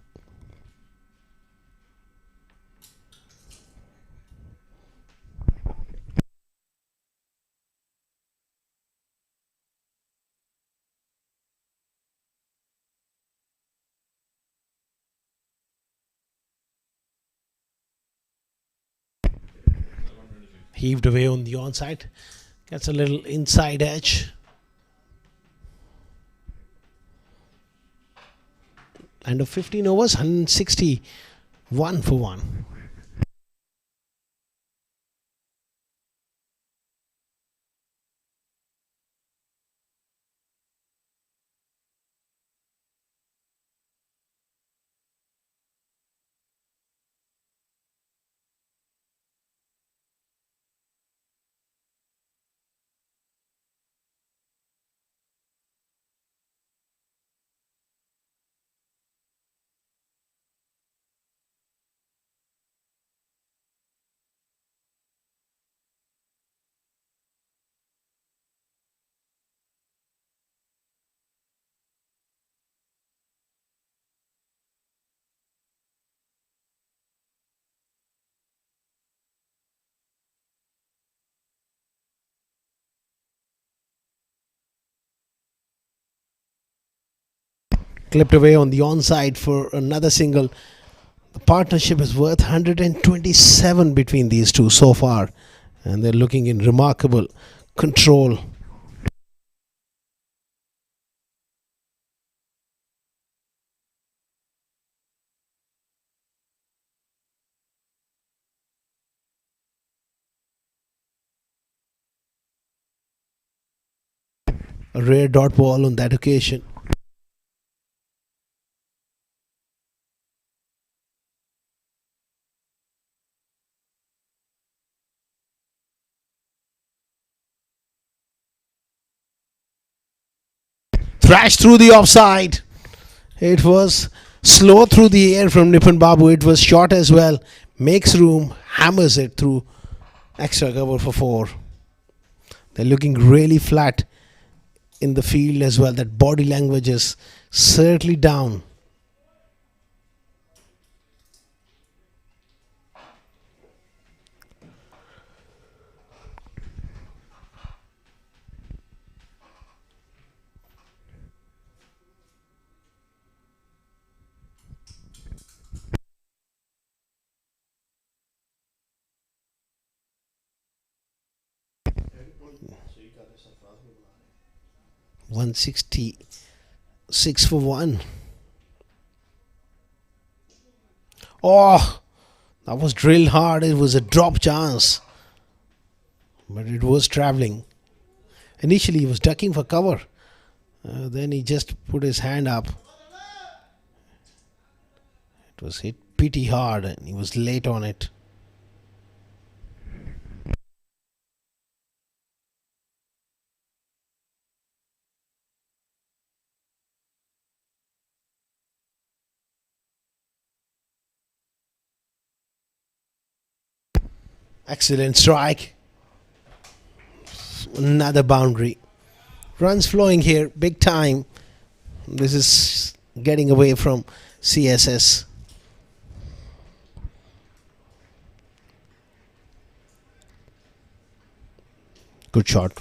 Heaved away on the onside. Gets a little inside edge. End of 15 overs, 161 for 1. Clipped away on the onside for another single. The partnership is worth 127 between these two so far, and they're looking in remarkable control. A rare dot ball on that occasion. Thrashed through the offside. It was slow through the air from Nipun Babu. It was short as well. Makes room, hammers it through extra cover for 4. They're looking really flat in the field as well. That body language is certainly down. So you got this Alfarma Dominates. 166 for 1. Oh, that was drilled hard. It was a drop chance, but it was traveling. Initially he was ducking for cover, then he just put his hand up. It was hit pretty hard and he was late on it. Excellent strike. Another boundary. Runs flowing here, big time. This is getting away from CSS. Good shot.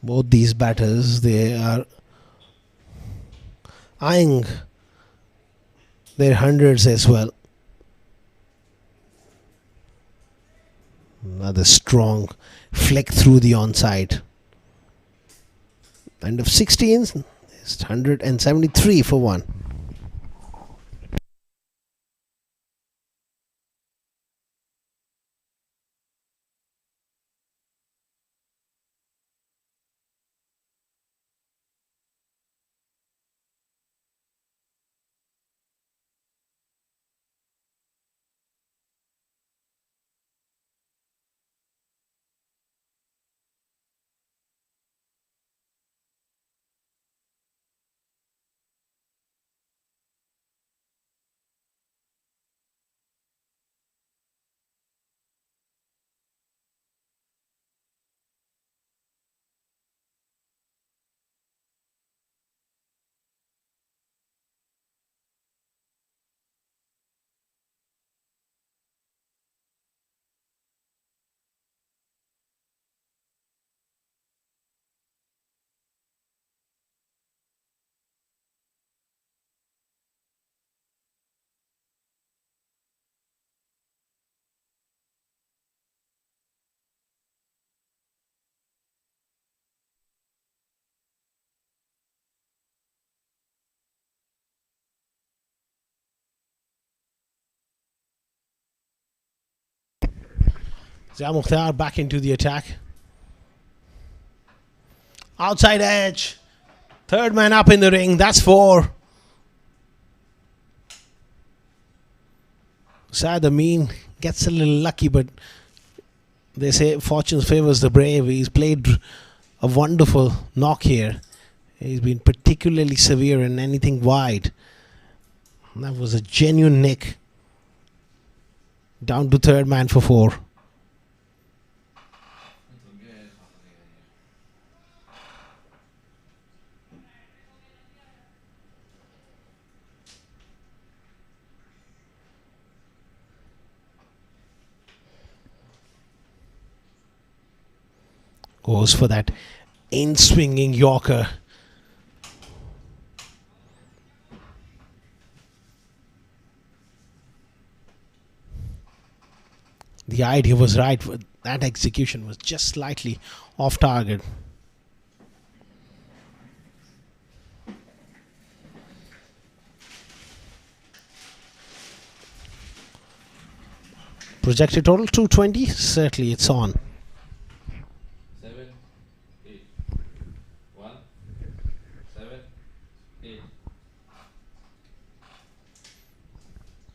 Both these batters, they are eyeing their hundreds as well. Another strong flick through the onside. End of 16s. It's 173 for 1. Zia Mukhtar back into the attack. Outside edge. Third man up in the ring. That's 4. Saad Amin gets a little lucky, but they say fortune favors the brave. He's played a wonderful knock here. He's been particularly severe in anything wide. That was a genuine nick. Down to third man for 4. Goes for that in-swinging Yorker. The idea was right, but that execution was just slightly off target. Projected total 220. Certainly it's on. 7, 8. 1, 7, 8.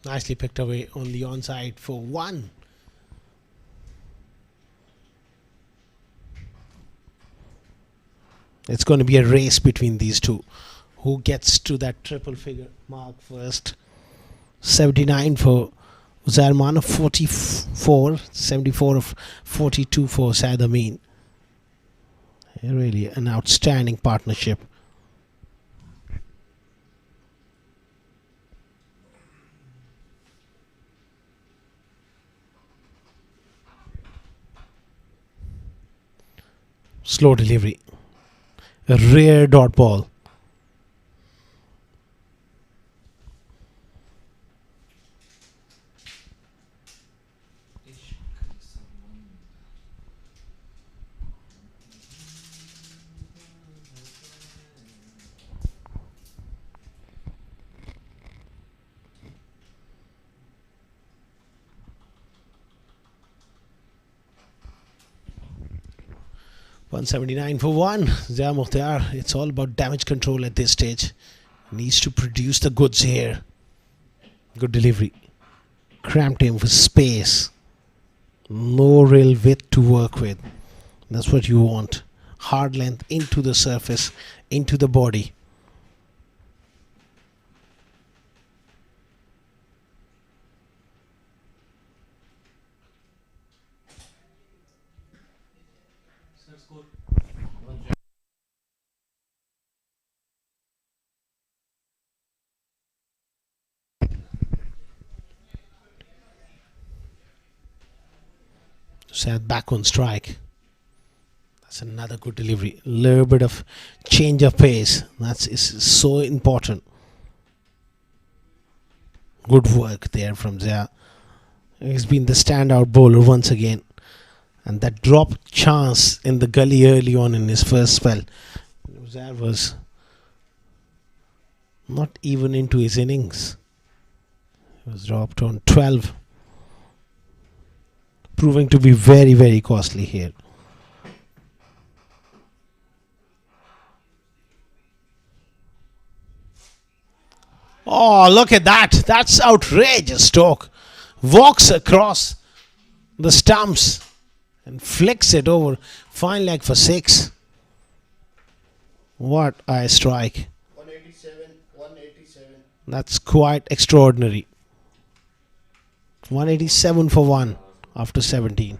Nicely picked away on the onside for 1. It's going to be a race between these two. Who gets to that triple figure mark first? 79 for Zarman of 44, 74 of 42 for Saad Amin. Really an outstanding partnership. Slow delivery. A rare dot ball. $179 for 1. Zia Mukhtar, it's all about damage control at this stage. Needs to produce the goods here. Good delivery. Cramped him for space. No real width to work with. That's what you want. Hard length into the surface, into the body. Said back on strike. That's another good delivery. A little bit of change of pace. That's is so important. Good work there from Zia. He's been the standout bowler once again. And that drop chance in the gully early on in his first spell, Zia was not even into his innings. He was dropped on 12, proving to be very, very costly here. Oh, look at that. That's outrageous, Stoke. Walks across the stumps and flicks it over. Fine leg for 6. What a strike. 187, 187. That's quite extraordinary. 187 for 1 after 17.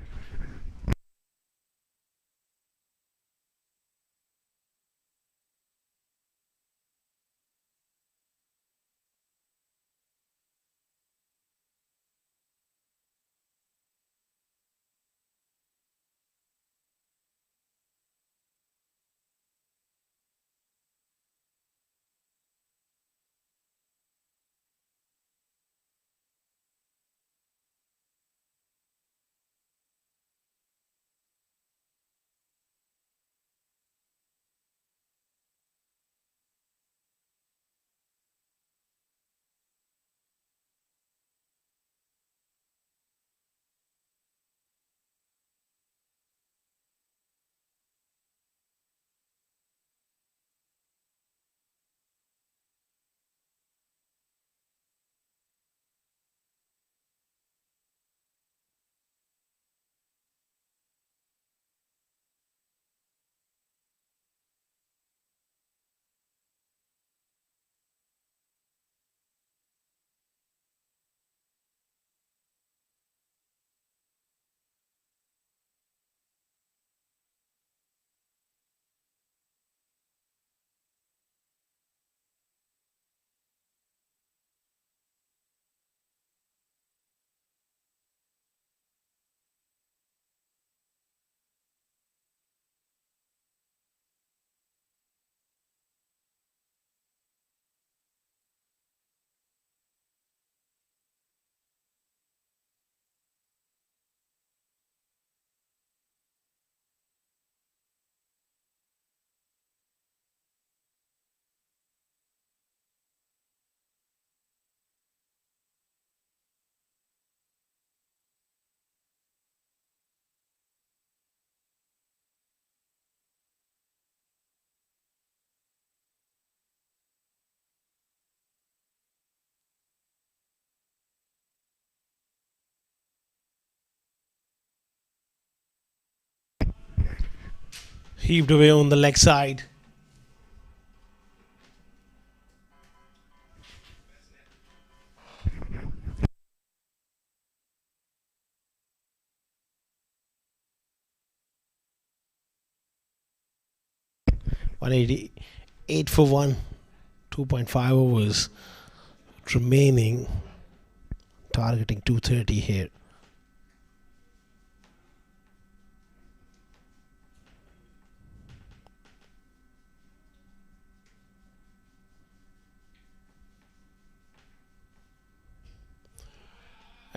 Heaved away on the leg side. $188 for 1. 2.5 overs remaining. Targeting 230 here.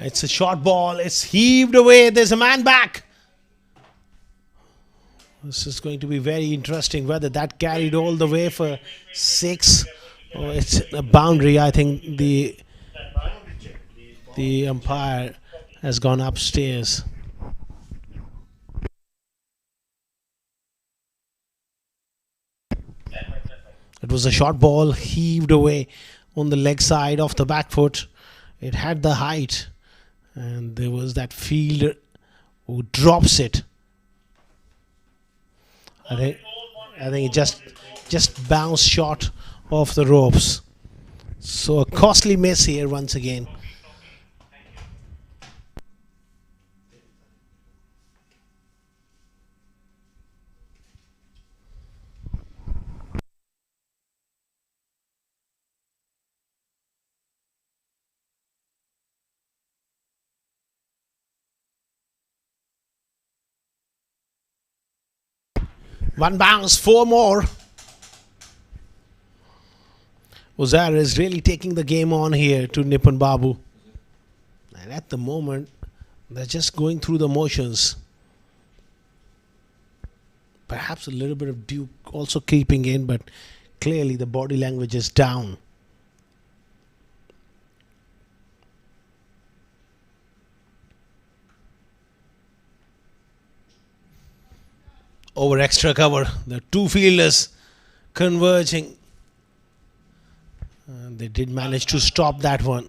It's a short ball. It's heaved away. There's a man back. This is going to be very interesting whether that carried all the way for 6 or it's a boundary. I think the umpire has gone upstairs. It was a short ball heaved away on the leg side of the back foot. It had the height, and there was that fielder who drops it. I think it just bounced short off the ropes. So a costly miss here once again. One bounce, 4 more. Uzair is really taking the game on here to Nipun Babu. And at the moment, they're just going through the motions. Perhaps a little bit of Duke also creeping in, but clearly the body language is down. Over extra cover, the two fielders converging. They did manage to stop that one.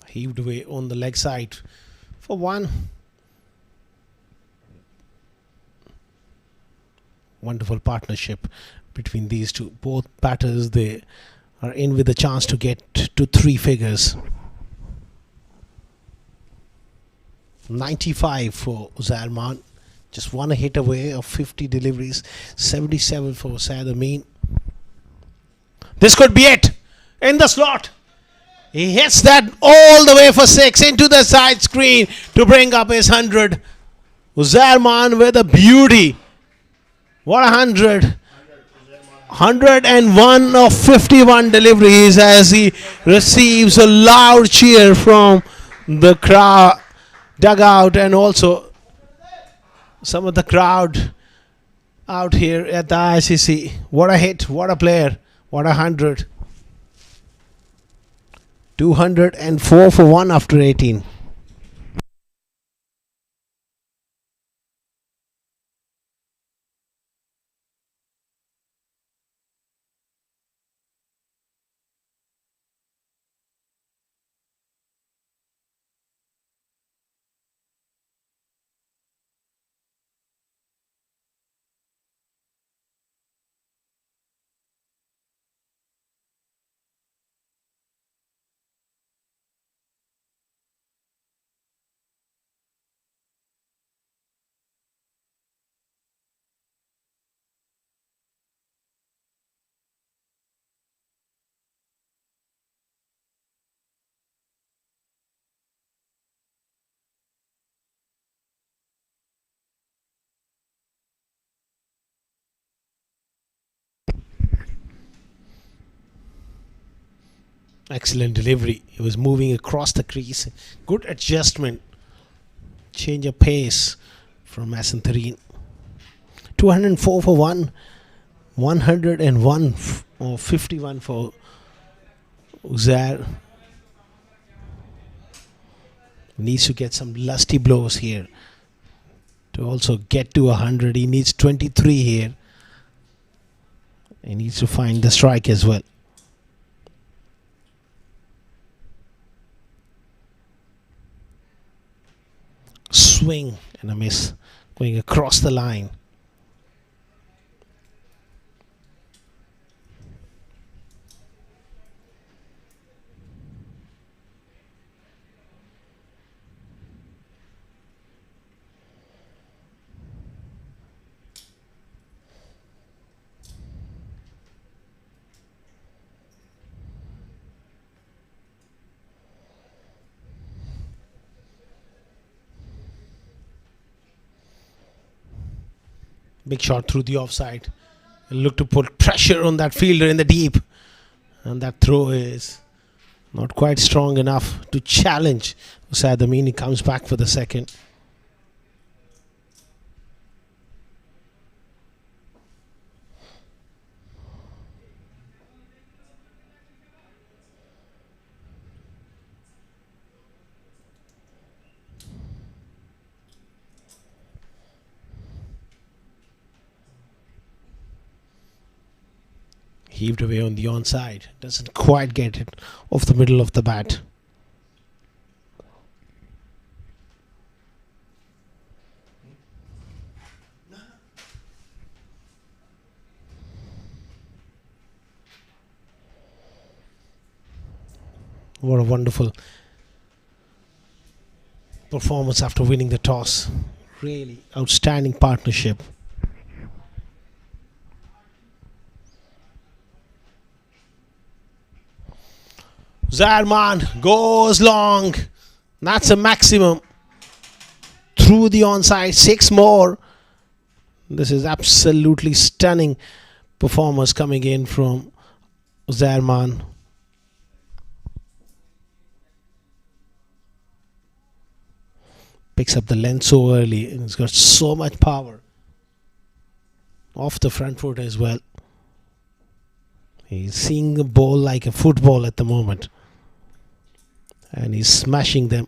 Heaved away on the leg side for one. Wonderful partnership between these two. Both batters, they are in with a chance to get to three figures. 95 for Uzair Maan. Just one hit away of 50 deliveries. 77 for Syed Amin. This could be it. In the slot. He hits that all the way for 6 into the side screen to bring up his 100. Uzair Maan with a beauty. What a 100. 101 of 51 deliveries as he receives a loud cheer from the crowd dugout and also some of the crowd out here at the ICC. What a hit, what a player, what a 100. 204 for 1 after 18. Excellent delivery. He was moving across the crease. Good adjustment. Change of pace from Asanthareen. 204 for 1. 101 or 51 for Uzair. Needs to get some lusty blows here to also get to 100. He needs 23 here. He needs to find the strike as well. Swing and a miss going across the line. Big shot through the offside. Look to put pressure on that fielder in the deep. And that throw is not quite strong enough to challenge Syed Amin. He comes back for the second. Heaved away on the onside. Doesn't quite get it off the middle of the bat. What a wonderful performance after winning the toss. Really outstanding partnership. Zarman goes long. That's a maximum. Through the onside, 6 more. This is absolutely stunning performance coming in from Zarman. Picks up the length so early and he's got so much power. Off the front foot as well. He's seeing the ball like a football at the moment. And he's smashing them.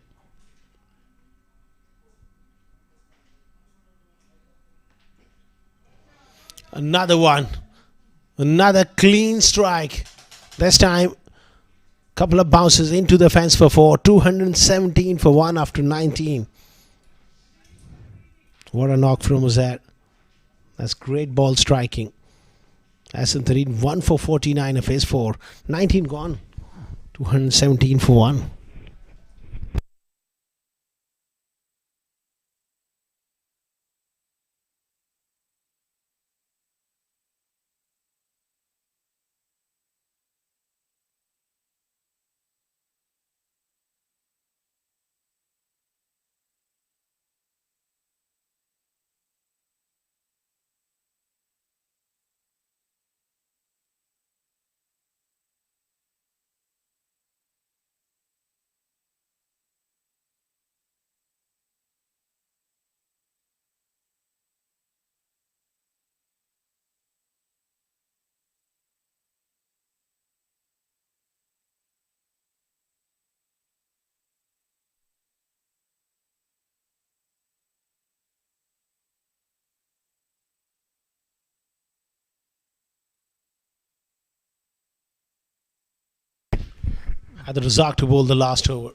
Another one. Another clean strike. This time, couple of bounces into the fence for 4. 217 for 1 after 19. What a knock from Uzair. That's great ball striking. Hassan Tareen 1 for 49 of his 4. 19 gone. 217 for 1. Had the Razak to bowl the last over.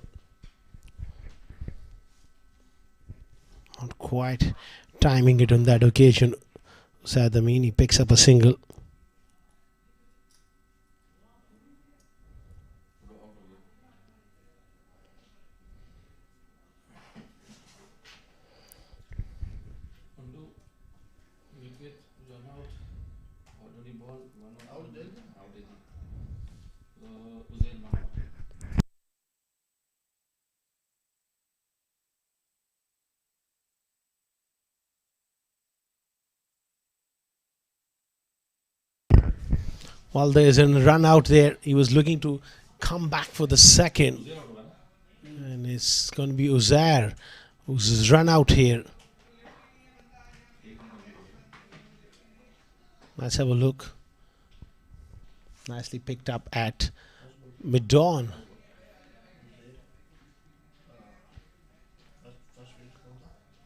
Not quite timing it on that occasion. Saad Amin, he picks up a single. Undo, wicket, run out, ordinary ball, 1 out, Out there. out is Uzair now. While there's a run out there, he was looking to come back for the second. Uzair out होगा ना? And it's going to be Uzair who's run out here. Let's have a look. Nicely picked up at mid-dawn.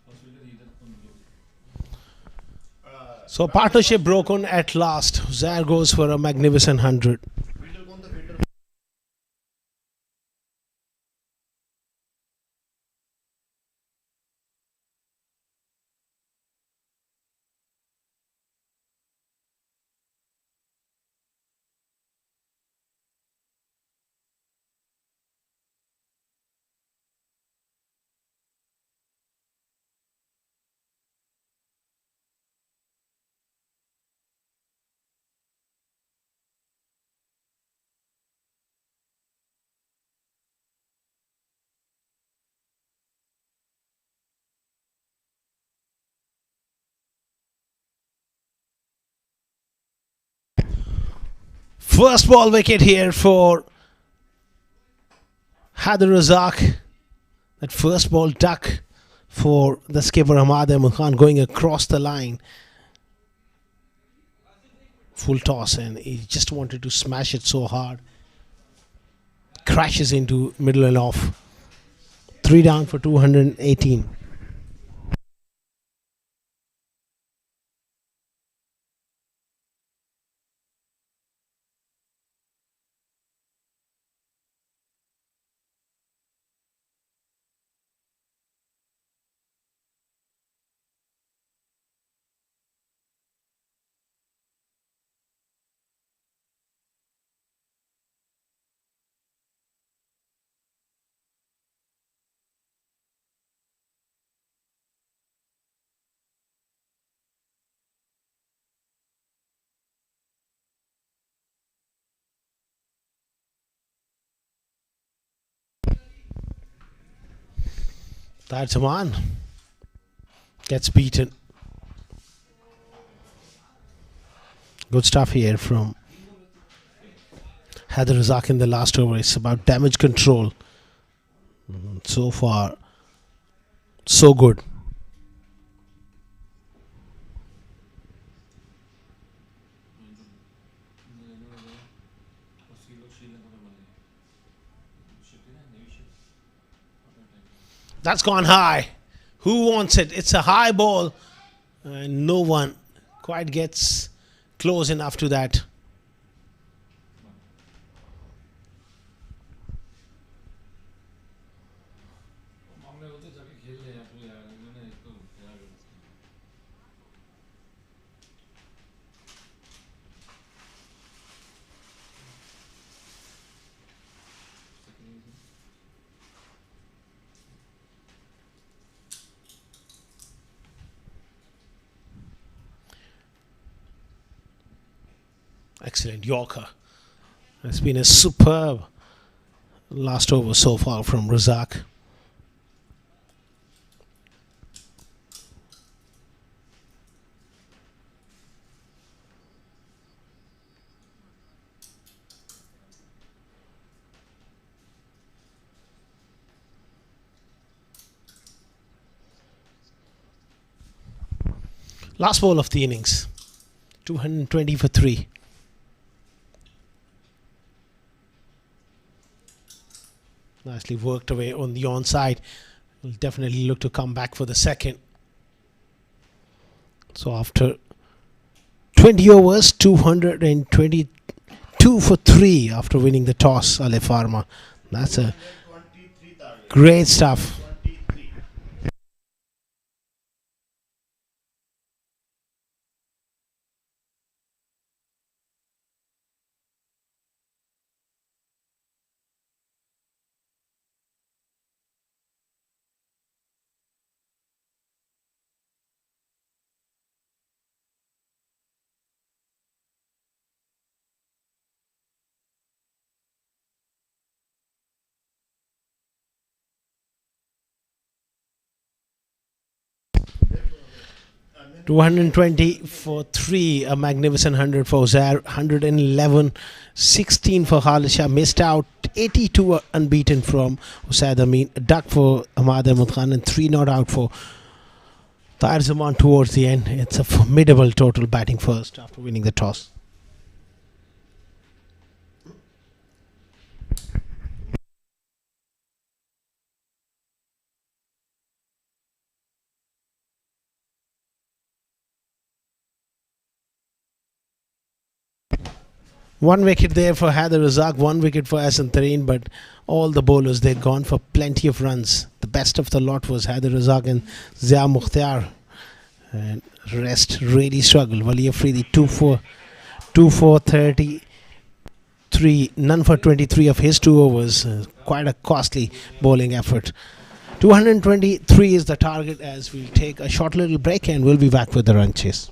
First wicket इधर उndo. So partnership broken at last. Uzair goes for a magnificent 100. Fielder कौन था fielder? First ball wicket here for Haider Razak. That first ball duck for the skipper Ahmad Ahmed Khan going across the line. Full toss and he just wanted to smash it so hard. Crashes into middle and off. 3 down for 218. That's a man. Gets beaten. Good stuff here from Heather Razak in the last over. It's about damage control. So far, so good. That's gone high. Who wants it? It's a high ball, and no one quite gets close enough to that. Excellent Yorker. It's been a superb last over so far from Razak. Last ball of the innings. 220 for 3. Nicely worked away on the onside. Will definitely look to come back for the second. So after 20 overs, 222 for 3 after winning the toss, Alif Pharma. That's a 23 target. great stuff. 23. I mean, 220 for 3, a magnificent 100 for Zair, 111, 16 for Halisha, missed out, 82 unbeaten from Usaid Amin, a duck for Ahmad Ahmed Khan, and 3 not out for Tahir Zaman towards the end. It's a formidable total batting first after winning the toss. One wicket there for Haider Razak, 1 wicket for Hassan Tareen, but all the bowlers, they'd gone for plenty of runs. The best of the lot was Haider Razak and Zia Mukhtar. And rest really struggled. Wali Afridi 2 for 33, none for 23 of his 2 overs. Quite a costly bowling effort. 223 is the target as we'll take a short little break and we'll be back with the run chase.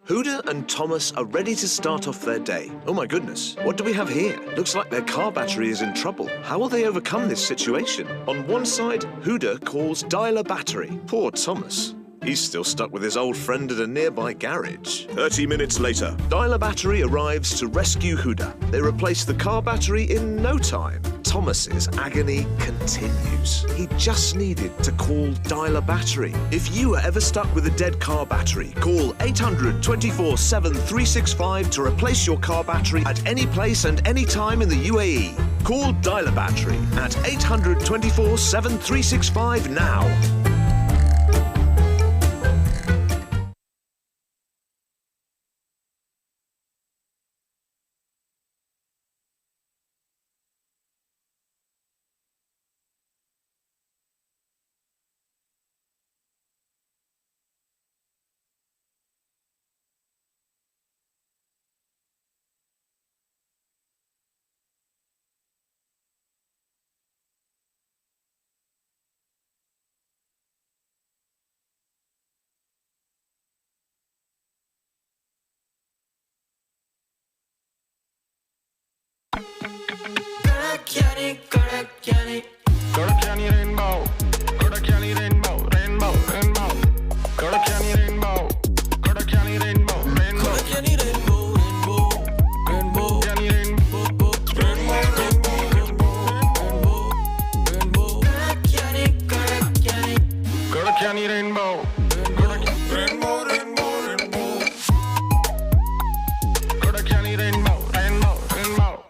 Huda and Thomas are ready to start off their day. Oh my goodness, what do we have here? Looks like their car battery is in trouble. How will they overcome this situation? On one side, Huda calls dialer battery. Poor Thomas. He's still stuck with his old friend at a nearby garage. 30 minutes later, dialer battery arrives to rescue Huda. They replace the car battery in no time. Thomas's agony continues. He just needed to call dialer battery. If you are ever stuck with a dead car battery, call 800 24/7 365 to replace your car battery at any place and any time in the UAE. Call dialer battery at 800 24/7 365 now. Kodakani rainbow, Kodakani rainbow, rainbow, rainbow. Kodakani rainbow, Kodakani rainbow, rainbow. Kodakani rainbow, rainbow, rainbow. Kodakani rainbow, rainbow, rainbow, rainbow, rainbow. Kodakani rainbow, rainbow, rainbow, rainbow. Kodakani rainbow, rainbow, rainbow.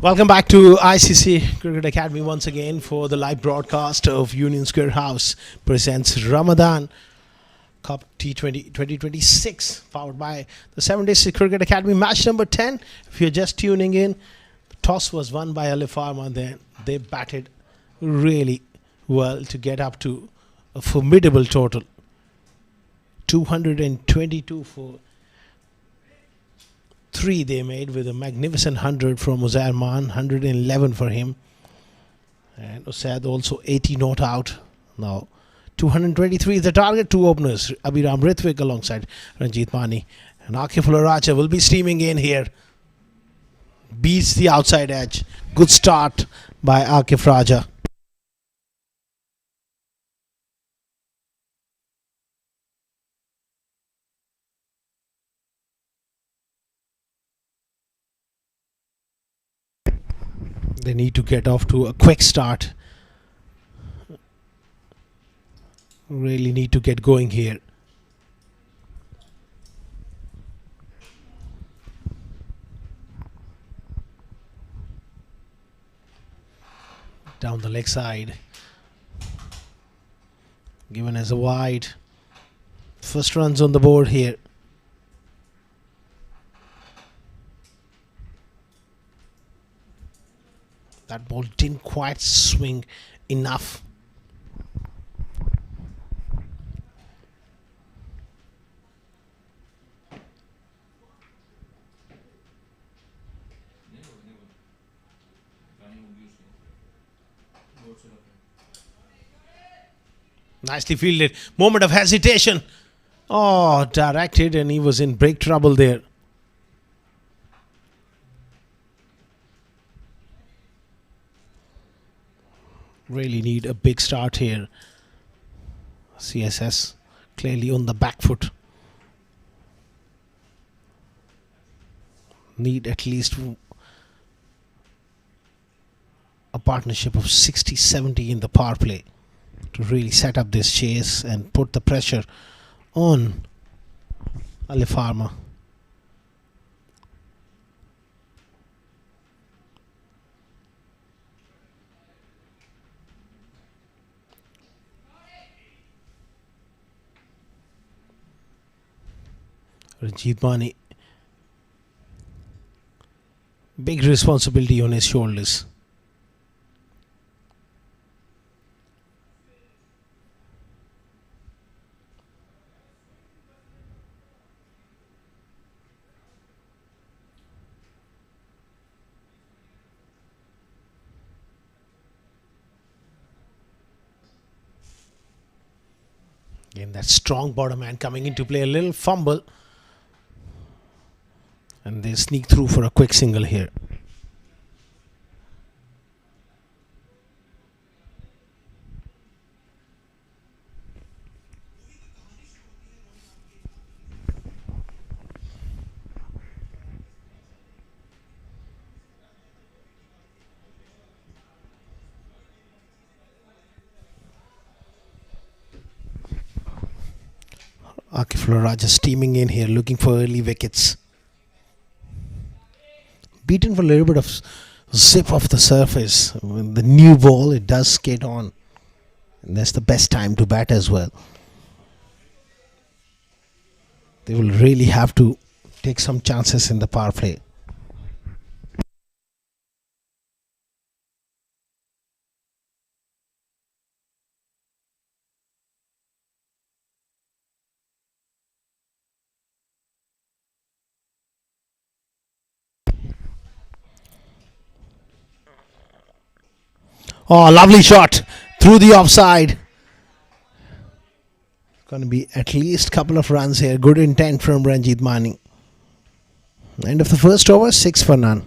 Welcome back to ICC Cricket Academy once again for the live broadcast of Union Square House presents Ramadan Cup T20 2026 powered by the 7 Days Cricket Academy match number 10. If you're just tuning in, the toss was won by Alif Pharma. Then they batted really well to get up to a formidable total 222 for 3 they made with a magnificent 100 from Uzair Man, 111 for him, and Usaid also 80 not out. Now 223 is the target. Two openers, Abhiram Rithwik alongside Ranjit Mani, and Akif Raja will be streaming in here. Beats the outside edge. Good start by Akif Raja. They need to get off to a quick start. Really need to get going here. Down the leg side. Given as a wide. First runs on the board here. That ball didn't quite swing enough. Nicely fielded. Moment of hesitation. Oh, directed, and he was in break trouble there. Really need a big start here. CSS clearly on the back foot. Need at least a partnership of 60-70 in the power play to really set up this chase and put the pressure on Alif Pharma. Ranjit Mani, big responsibility on his shoulders. Again, that strong bottom hand coming into play, a little fumble. And they sneak through for a quick single here. Akif Raja steaming in here, looking for early wickets. Beaten for a little bit of zip off the surface. With the new ball, it does skate on. And that's the best time to bat as well. They will really have to take some chances in the power play. Oh, lovely shot through the offside. Going to be at least a couple of runs here. Good intent from Ranjit Mani. End of the first over, 6 for none.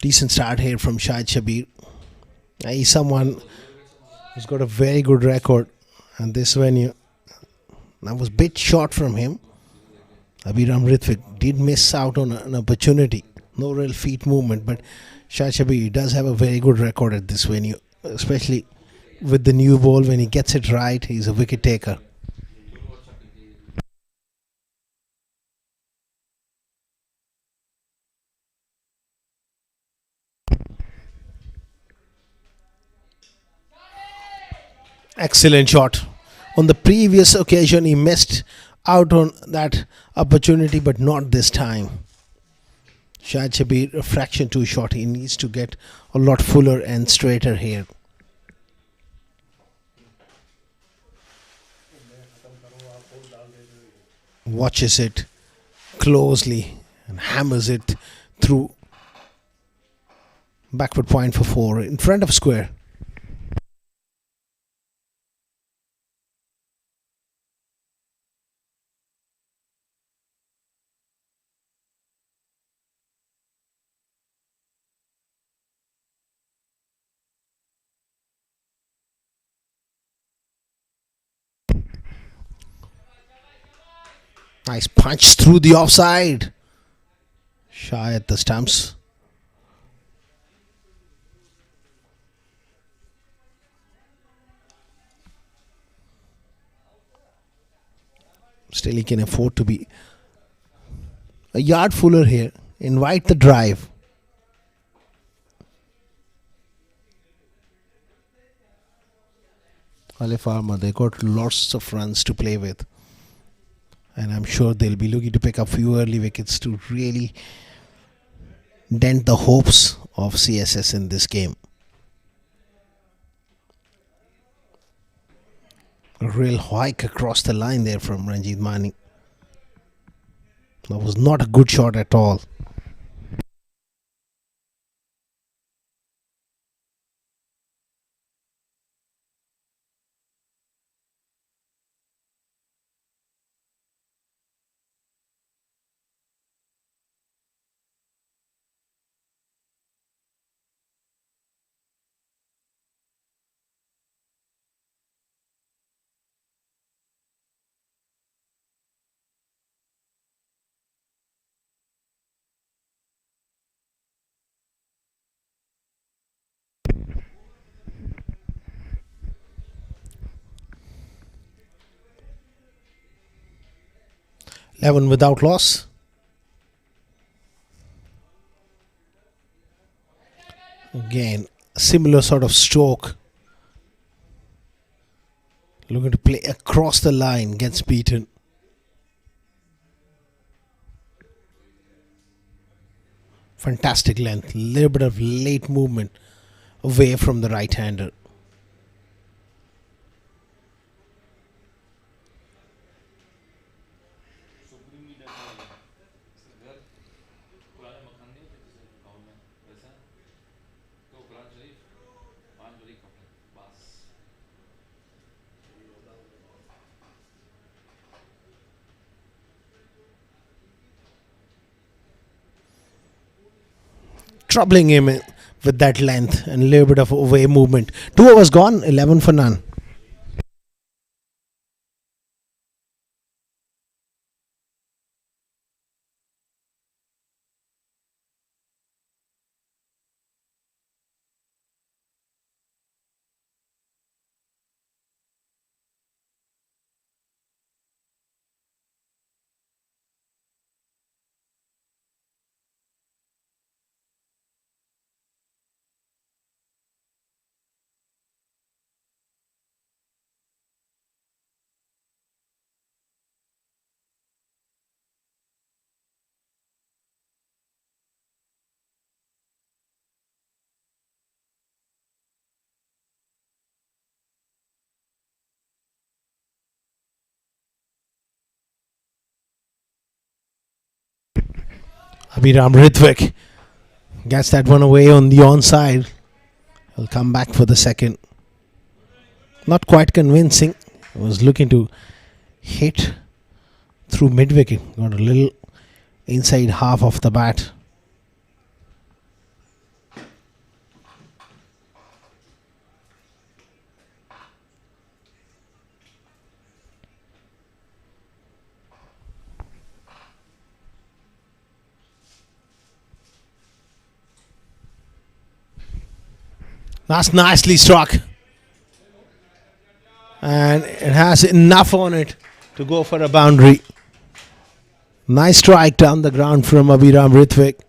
Decent start here from Shahid Shabir. He's someone who's got a very good record, and this venue, that was a bit short from him. Abhiram Ritwik did miss out on an opportunity. No real feet movement, but Shahid Shabir does have a very good record at this venue, especially with the new ball. When he gets it right, he's a wicket taker. Excellent shot. On the previous occasion, he missed out on that opportunity, but not this time. Shahid Shabir, a fraction too short. He needs to get a lot fuller and straighter here. Watches it closely and hammers it through. Backward point for 4 in front of square. Nice punch through the offside. Shy at the stumps. Still, he can afford to be a yard fuller here. Invite the drive. Alif Pharma, they got lots of runs to play with. And I'm sure they'll be looking to pick up few early wickets to really dent the hopes of CSS in this game. A real hike across the line there from Ranjit Mani. That was not a good shot at all. Eleven without loss. Again, similar sort of stroke. Looking to play across the line, gets beaten. Fantastic length, little bit of late movement away from the right-hander. Troubling him with that length and a little bit of away movement. 2 overs gone, 11 for none. Abhiram Ritwik gets that one away on the onside. He'll come back for the second. Not quite convincing. He was looking to hit through mid-wicket. Got a little inside half of the bat. That's nicely struck. And it has enough on it to go for a boundary. Nice strike down the ground from Abhiram Ritwik.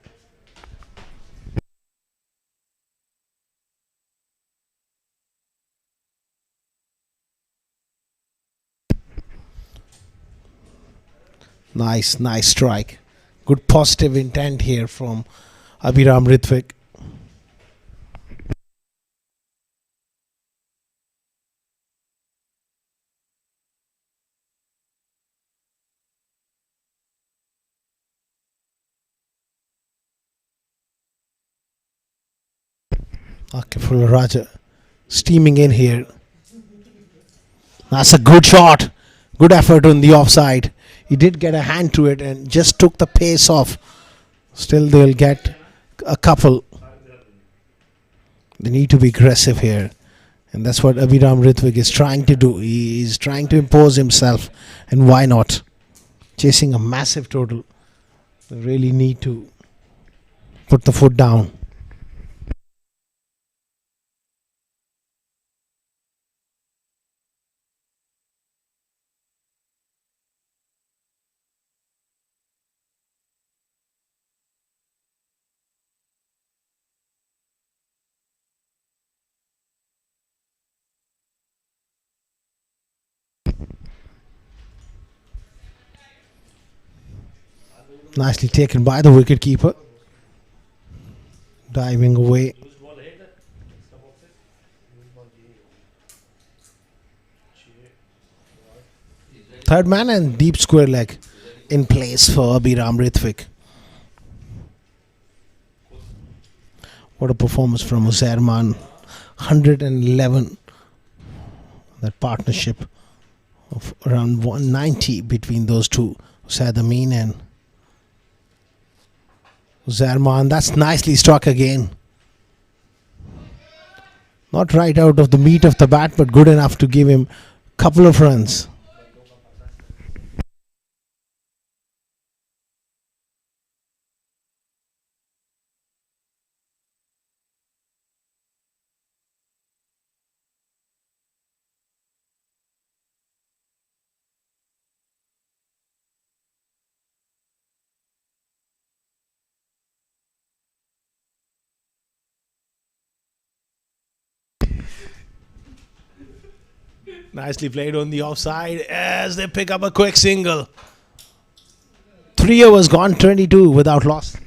Nice strike. Good positive intent here from Abhiram Ritwik. Okay, for Raja. Steaming in here. That's a good shot. Good effort on the offside. He did get a hand to it and just took the pace off. Still, they'll get a couple. They need to be aggressive here. And that's what Abhiram Ritwik is trying to do. He is trying to impose himself. And why not? Chasing a massive total. They really need to put the foot down. Nicely taken by the wicketkeeper. Diving away. Third man and deep square leg in place for Abhiram Ritwik. What a performance from Uzairman. 111. That partnership of around 190 between those two. Usaid Amin and Uzairman. That's nicely struck again. Not right out of the meat of the bat, but good enough to give him a couple of runs. Nicely played on the offside as they pick up a quick single. 3 overs gone, 22 without loss.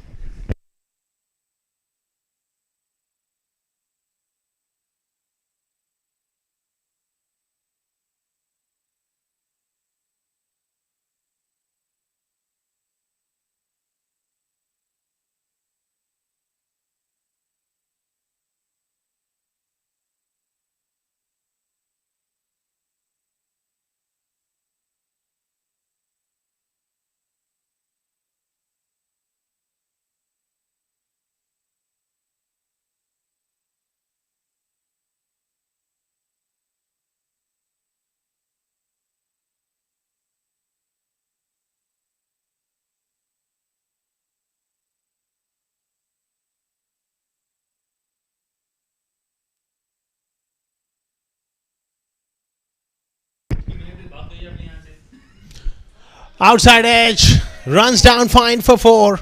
Outside edge, runs down fine for 4.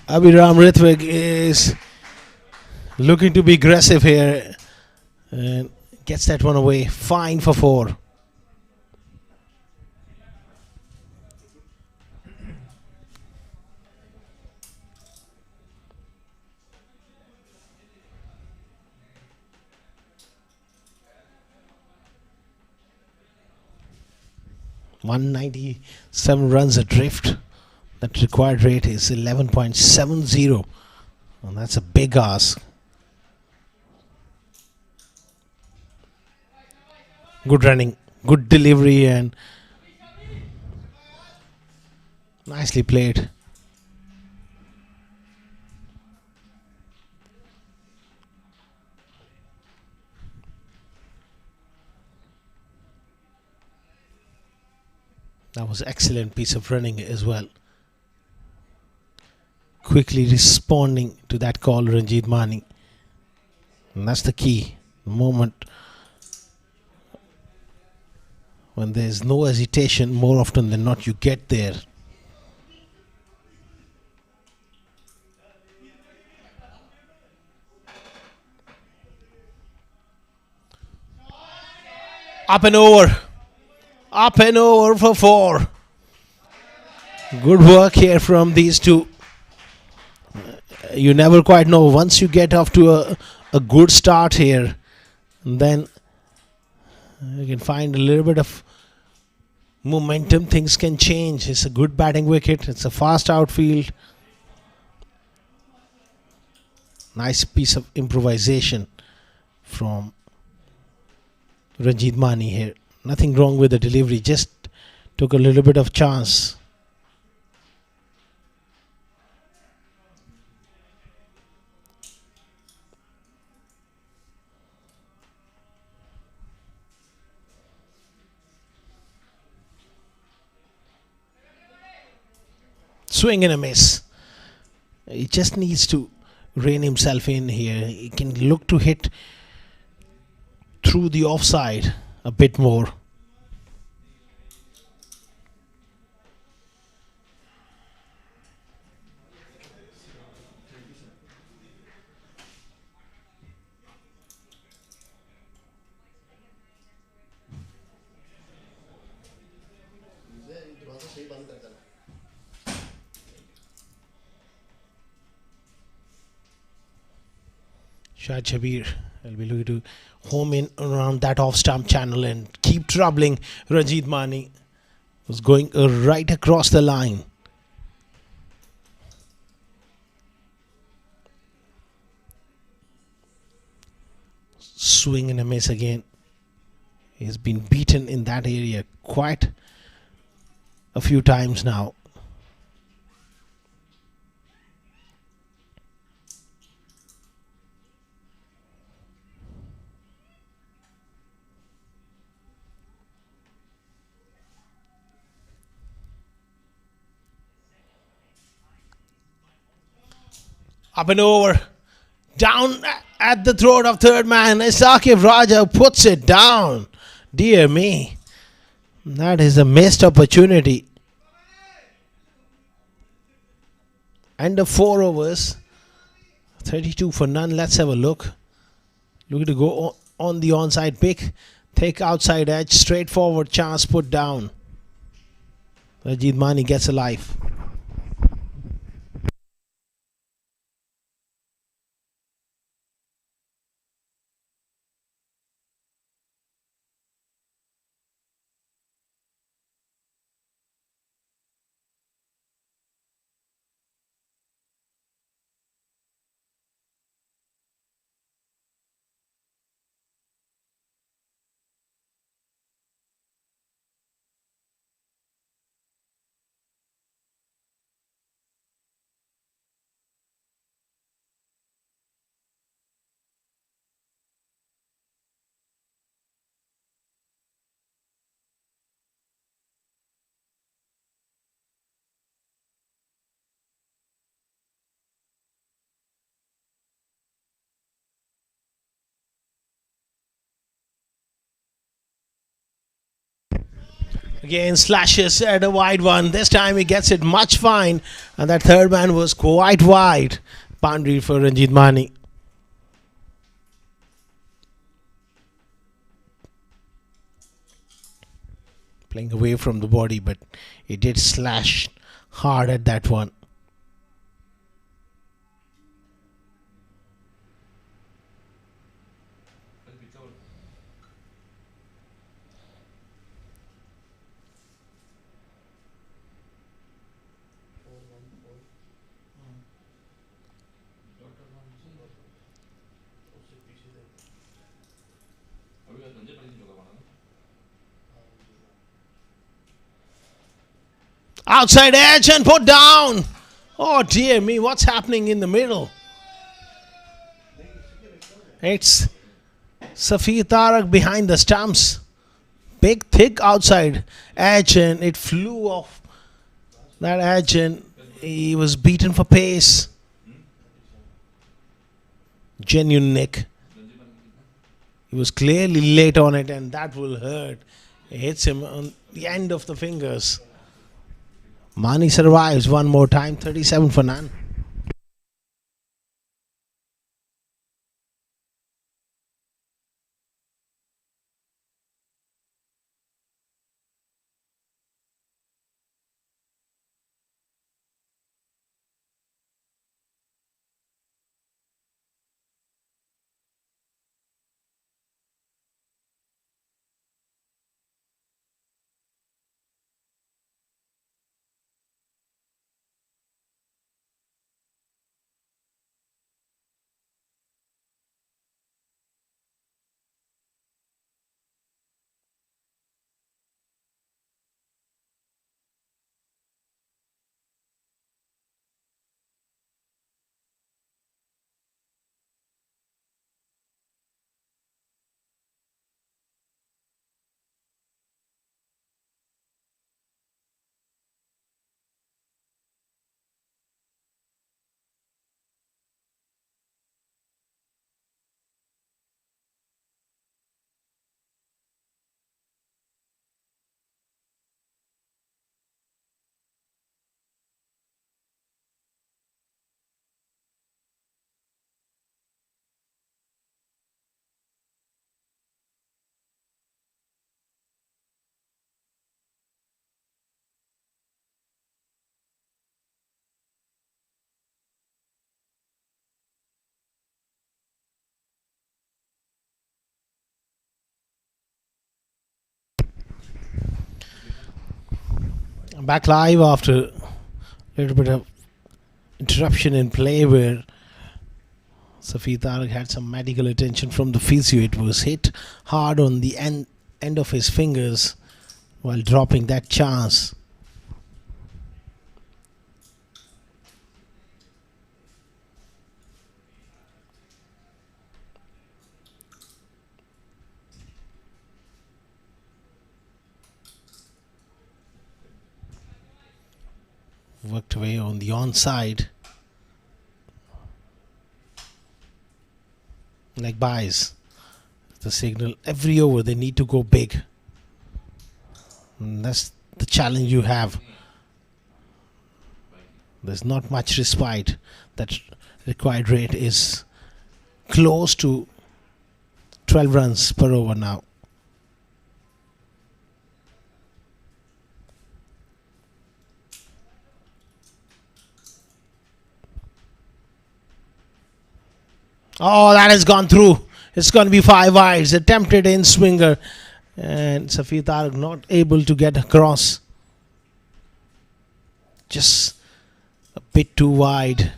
Abhiram Ritwik is looking to be aggressive here and gets that one away. Fine for 4. (197 runs adrift. That required rate is 11.70, and that's a big ask. Good running, good delivery, and nicely played. That was excellent piece of running as well. Quickly responding to that call, Ranjit Mani. And that's the key. The moment when there's no hesitation, more often than not, you get there. Up and over. Up and over for 4. Good work here from these two. You never quite know. Once you get off to a good start here, then you can find a little bit of momentum. Things can change. It's a good batting wicket. It's a fast outfield. Nice piece of improvisation from Ranjit Mani here. Nothing wrong with the delivery. Just took a little bit of chance. Swing and a miss. He just needs to rein himself in here. He can look to hit through the offside a bit more. Shah Shabir will be looking to home in around that off stump channel and keep troubling Ranjit Mani. Was going right across the line. Swing and a miss again. He's been beaten in that area quite a few times now. Up and over. Down at the throat of third man. Sakib Raja puts it down. Dear me. That is a missed opportunity. End of 4 overs. 32 for none. Let's have a look. Looking to go on the onside pick. Take outside edge. Straightforward chance put down. Ranjit Mani gets a life. Again slashes at a wide one. This time he gets it much fine. And that third man was quite wide. Boundary for Ranjit Mani. Playing away from the body, but he did slash hard at that one. Outside edge and put down. Oh dear me, what's happening in the middle? It's Safir Tarak behind the stumps. Big thick outside edge and it flew off that edge and he was beaten for pace. Genuine nick. He was clearly late on it, and that will hurt. It hits him on the end of the fingers. Mani survives one more time, 37 for none. Back live after a little bit of interruption in play where Safi Tariq had some medical attention from the physio. It was hit hard on the end of his fingers while dropping that chance. Worked away on the onside. Like buys. The signal every over they need to go big. And that's the challenge you have. There's not much respite. That required rate is close to 12 runs per over now. Oh, that has gone through. It's going to be 5 wides. Attempted in swinger. And Safi Tariq not able to get across. Just a bit too wide.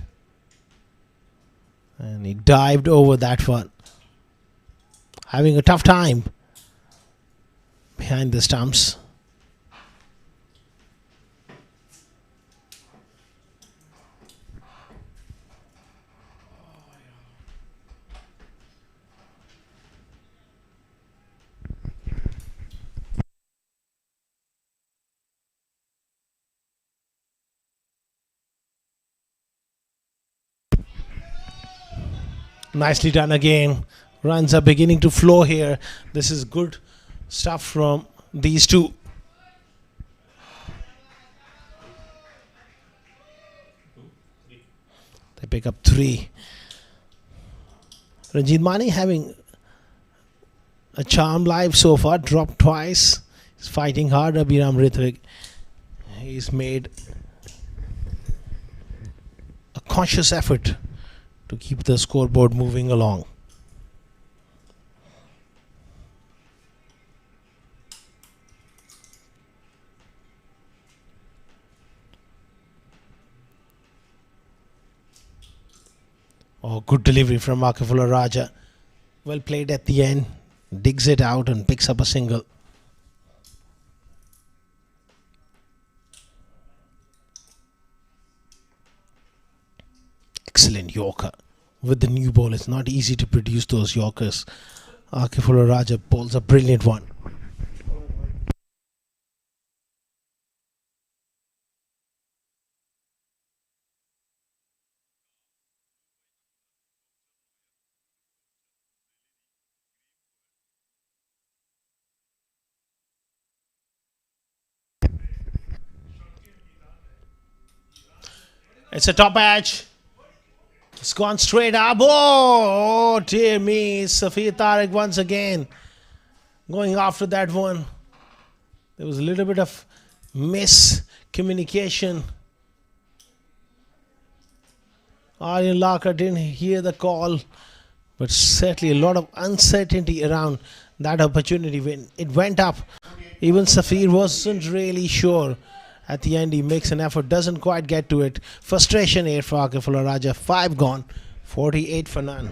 And he dived over that one. Having a tough time behind the stumps. Nicely done again. Runs are beginning to flow here. This is good stuff from these two. They pick up 3. Ranjit Mani having a charm live so far. Dropped twice. He's fighting hard. Abhiram Rithwik. He's made a conscious effort to keep the scoreboard moving along. Oh, good delivery from Akifullah Raja. Well played at the end. Digs it out and picks up a single. Excellent Yorker. With the new ball, it's not easy to produce those Yorkers. Akifullah Raja bowls a brilliant one. It's a top edge. It's gone straight up. Oh, dear me. Safir Tariq once again going after that one. There was a little bit of miscommunication. Aryan Laka didn't hear the call, but certainly a lot of uncertainty around that opportunity when it went up. Even Safir wasn't really sure. At the end, he makes an effort, doesn't quite get to it. Frustration here for Akif Raja. 5 gone, 48 for none.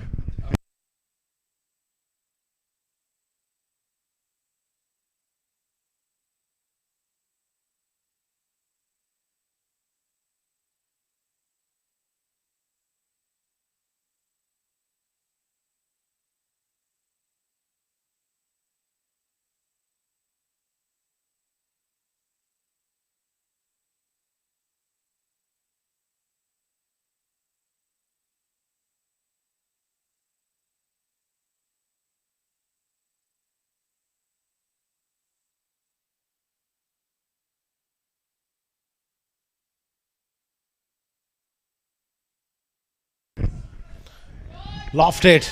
Lofted.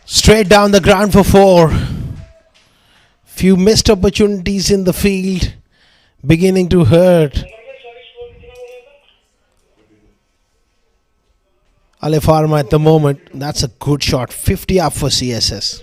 Straight down the ground for 4. Few missed opportunities in the field beginning to hurt. Alif Pharma at the moment. That's a good shot. 50 up for CSS.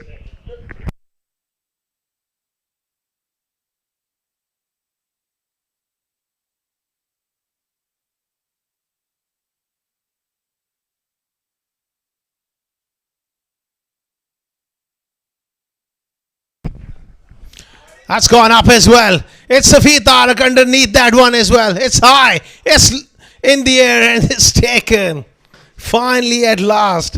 That's gone up as well. It's Safir Tariq underneath that one as well. It's high. It's in the air and it's taken. Finally, at last.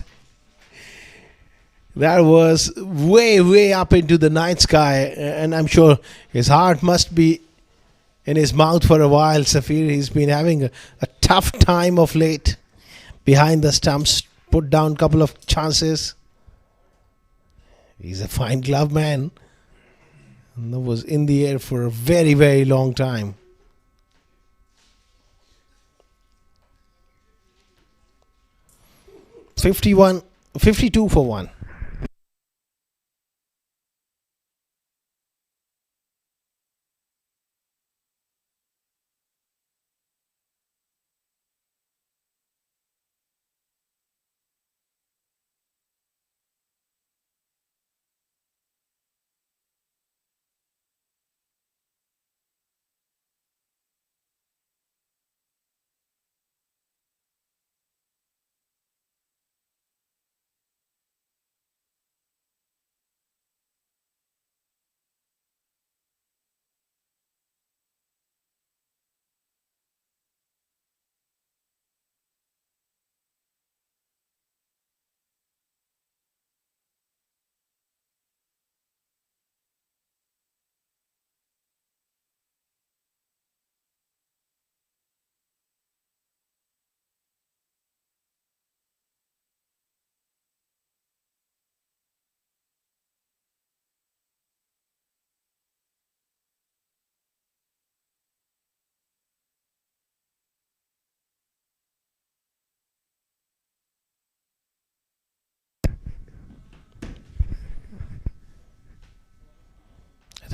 That was way, way up into the night sky. And I'm sure his heart must be in his mouth for a while. Safir, he's been having a tough time of late. Behind the stumps, put down a couple of chances. He's a fine glove man. And that was in the air for a very, very long time. $52 for 1.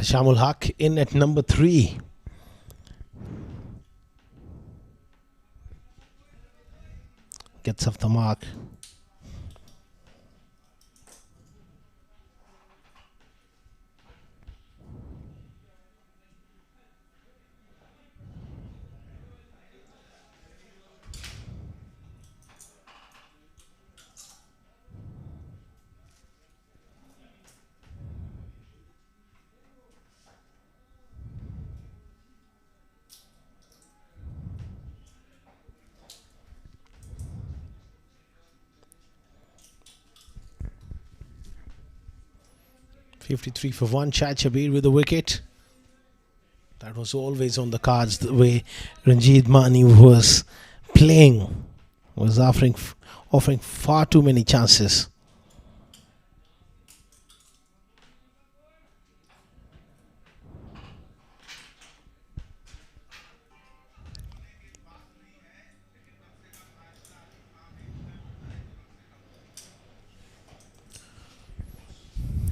Shamul Haq in at number 3. Gets off the mark. $53 for 1. Shahid Shabir with a wicket. That was always on the cards. The way Ranjit Mani was playing was offering far too many chances.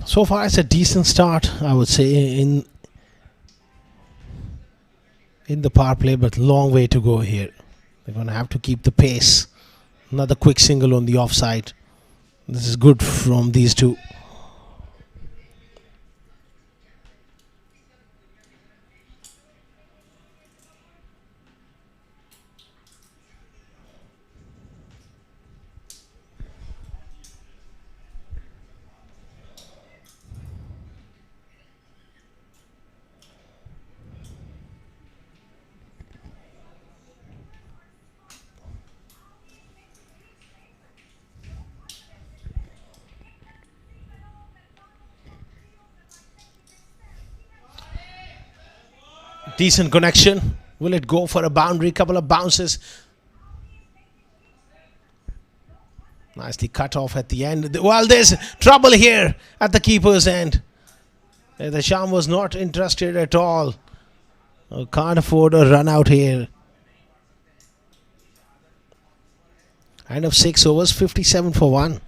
So far, it's a decent start, I would say, in the power play, but long way to go here. They're going to have to keep the pace. Another quick single on the offside. This is good from these two. Decent connection. Will it go for a boundary? Couple of bounces. Nicely cut off at the end. Well, there's trouble here at the keeper's end. The Sham was not interested at all. Can't afford a run out here. End of 6 overs, 57 for 1.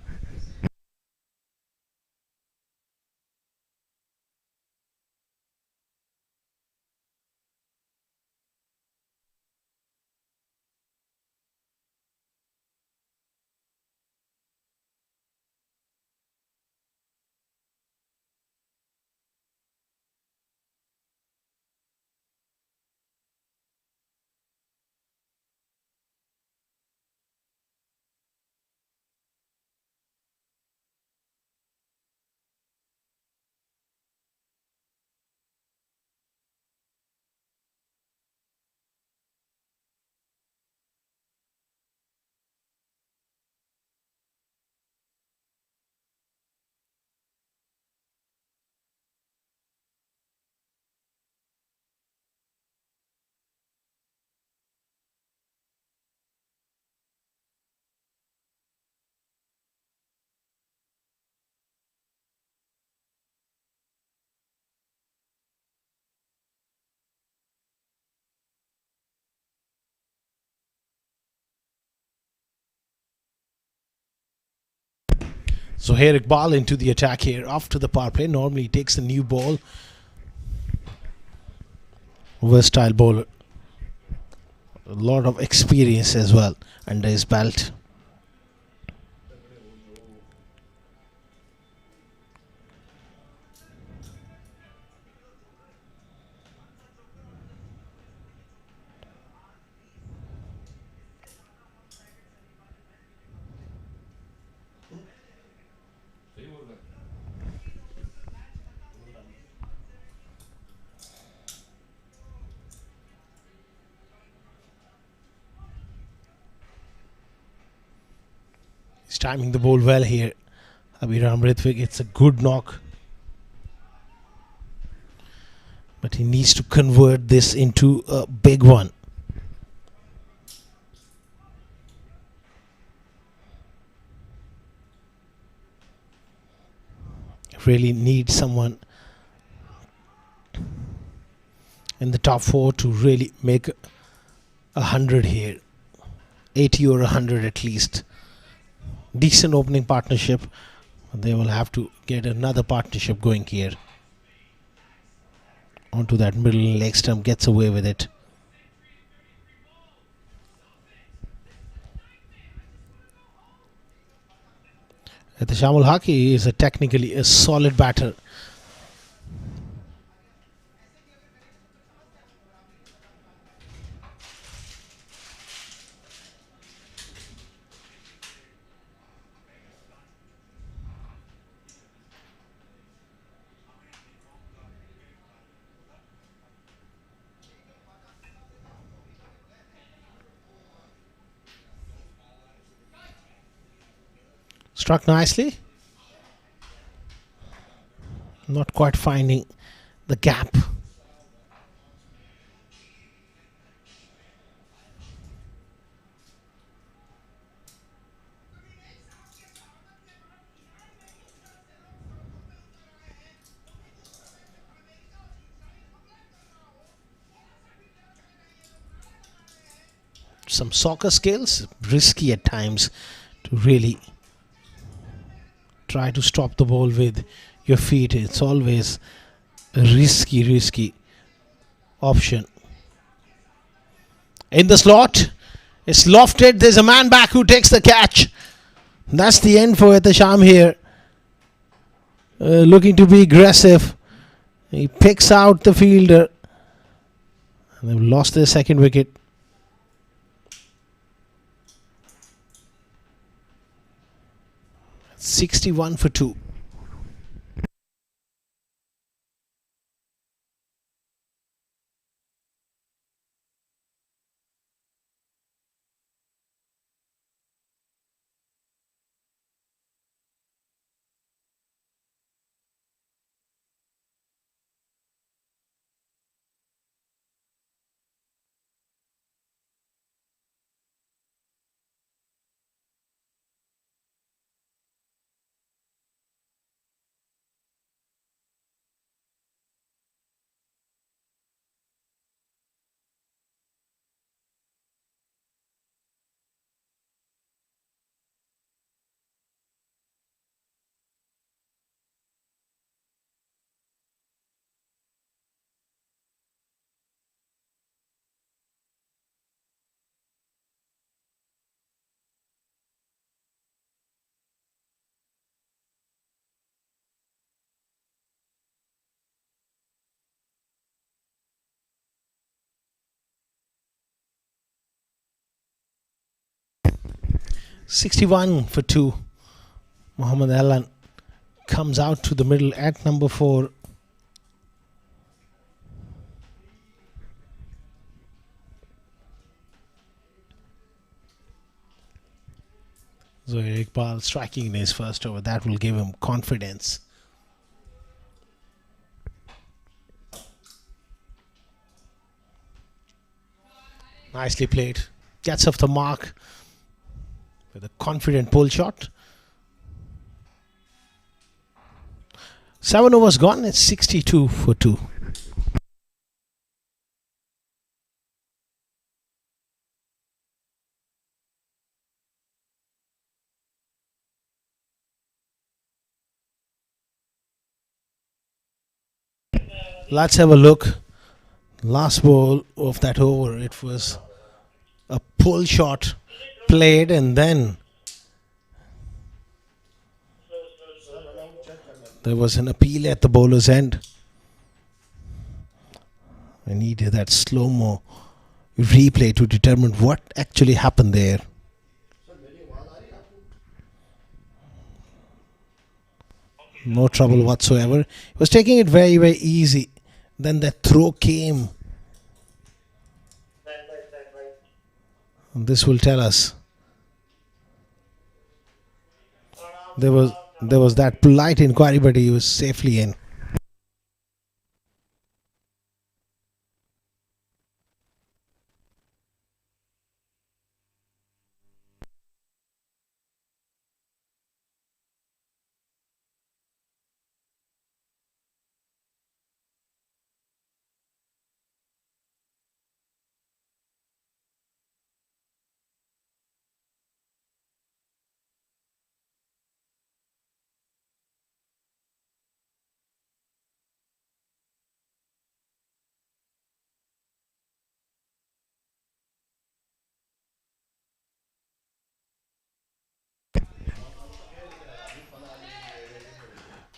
So here Iqbal into the attack here after the power play. Normally he takes the new ball. Versatile bowler. A lot of experience as well under his belt. सही बोल रहा है He's timing the ball well here. Abhiram Rithwik, it's a good knock. But he needs to convert this into a big one. Really need someone in the top 4 to really make 100 here. 80 or 100 at least. Decent opening partnership. They will have to get another partnership going here. Onto that middle leg stump, gets away with it. The Shamul Haki is technically a solid batter. Struck nicely. Not quite finding the gap. Some soccer skills, risky at times to really try to stop the ball with your feet. It's always a risky option. In the slot, it's lofted. There's a man back who takes the catch. That's the end for Etasham here. Looking to be aggressive. He picks out the fielder. And they've lost their second wicket. $61 for 2. $61 for 2. Muhammad Alan comes out to the middle at number 4. Zohair Iqbal striking in his first over. That will give him confidence. Nicely played. Gets off the mark with a confident pull shot. 7 overs gone. It's 62 for 2. Let's have a look. Last ball of that over, it was a pull shot played, and then there was an appeal at the bowler's end. I needed that slow-mo replay to determine what actually happened there. No trouble whatsoever. He was taking it very easy. Then that throw came. And this will tell us. There was that polite inquiry, but he was safely in.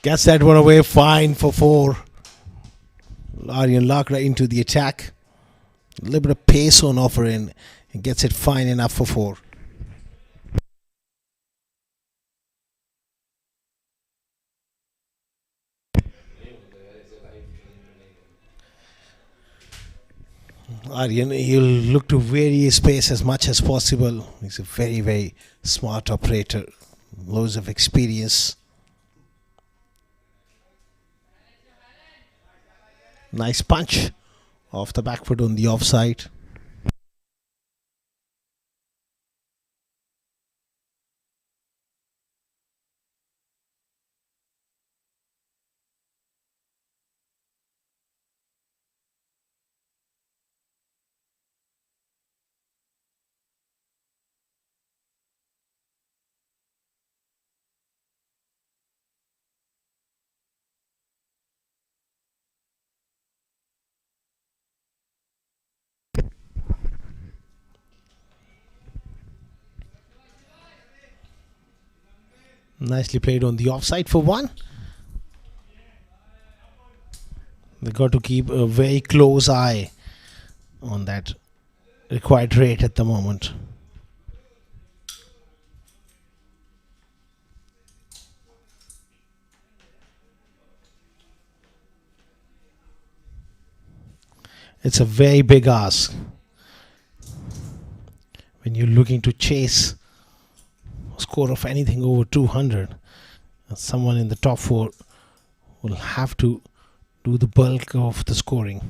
Gets that one away fine for 4. Aryan Lakra into the attack. A little bit of pace on offer and gets it fine enough for 4. Aryan, he'll look to vary his pace as much as possible. He's a very smart operator. Loads of experience. Nice punch off the back foot on the offside. Nicely played on the offside for 1. They got to keep a very close eye on that required rate at the moment. It's a very big ask when you're looking to chase a score of anything over 200. Someone in the top 4 will have to do the bulk of the scoring.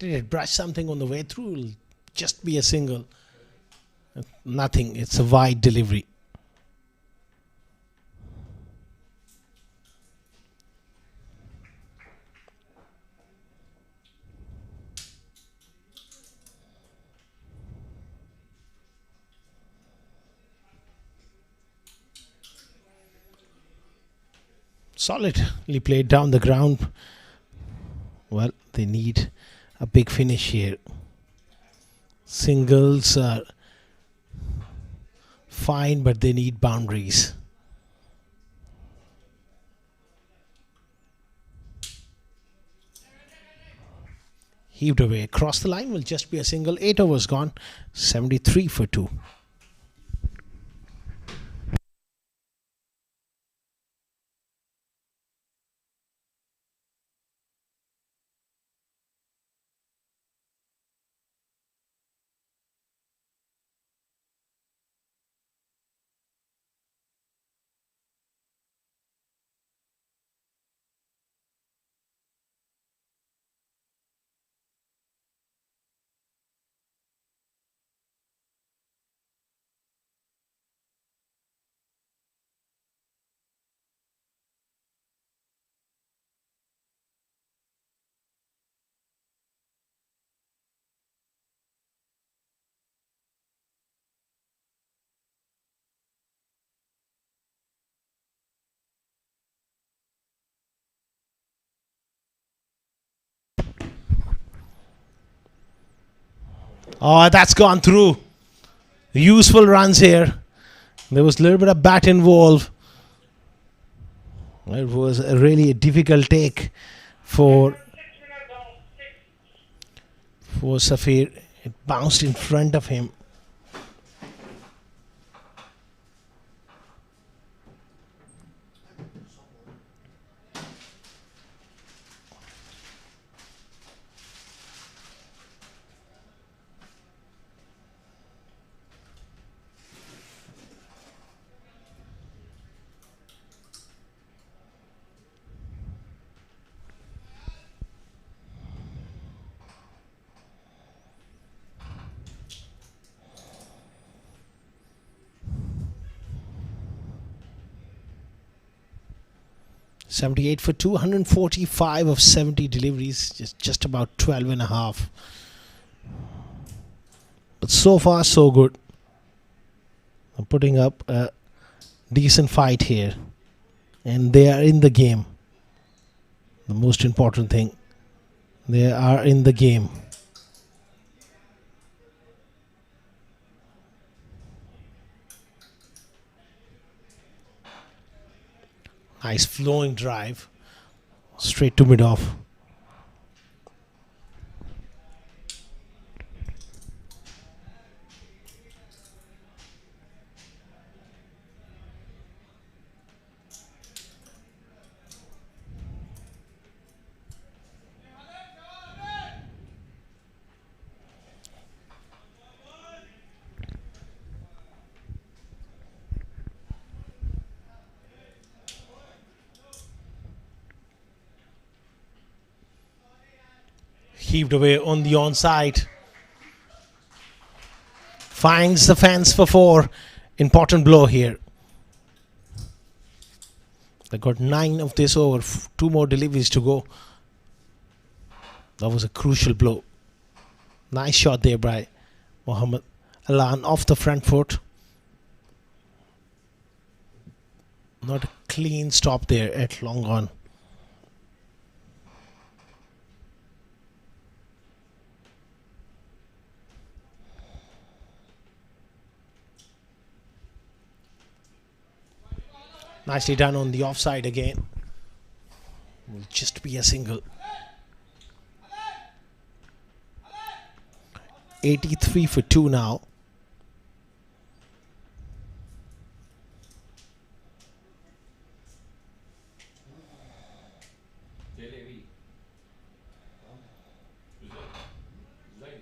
Did it brush something on the way through? It'll just be a single. Nothing. It's a wide delivery. Solidly played down the ground. Well, they need a big finish here. Singles are fine, but they need boundaries. Heaved away across the line, will just be a single. 8 overs gone. 73 for 2. Oh, that's gone through. Useful runs here. There was a little bit of bat involved. It was really a difficult take for Safir. It bounced in front of him. .78 for 245 of 70 deliveries, just about 12 and a half. But so far so good. I'm putting up a decent fight here, and they are in the game. The most important thing, they are in the game. Nice flowing drive, straight to mid-off. Heaved away on the onside. Finds the fence for 4. Important blow here. They got 9 of this over. 2 more deliveries to go. That was a crucial blow. Nice shot there by Mohammad Alan off the front foot. Not a clean stop there at long on. Nicely done on the offside again. Will just be a single. 83 for 2 now. Jalebi. Zai.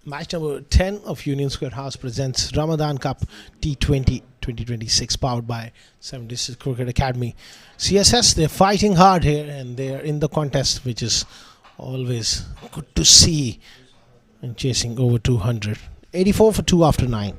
Match number 10 of Union Square House presents Ramadan Cup T20 2026 powered by 76 Cricket Academy. CSS, they're fighting hard here and they're in the contest, which is always good to see, and chasing over 200. 84 for 2 after 9.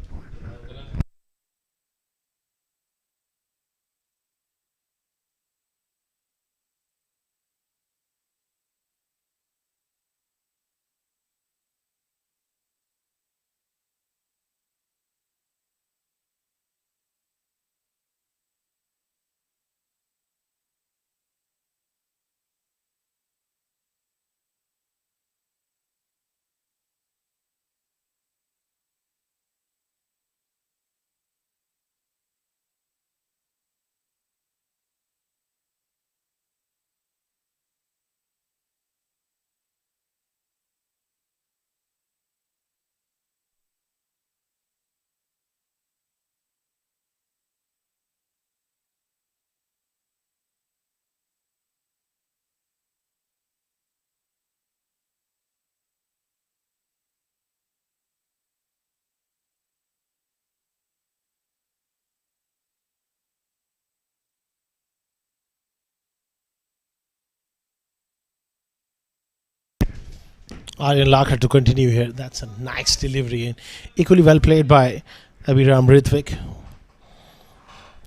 Aryan Lakar to continue here. That's a nice delivery and equally well played by Abhiram Rithvik.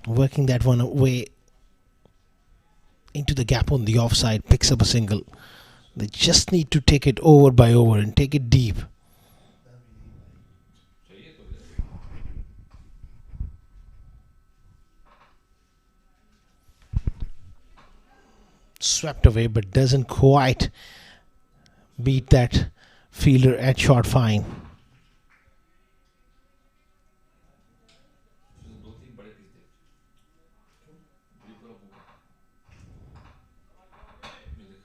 Working that one away into the gap on the offside, picks up a single. They just need to take it over by over and take it deep. चाहिए तो ले. Swept away, but doesn't quite beat that fielder at short fine. दो तीन बड़े piece दे. ये पूरा भूखा. ये देख.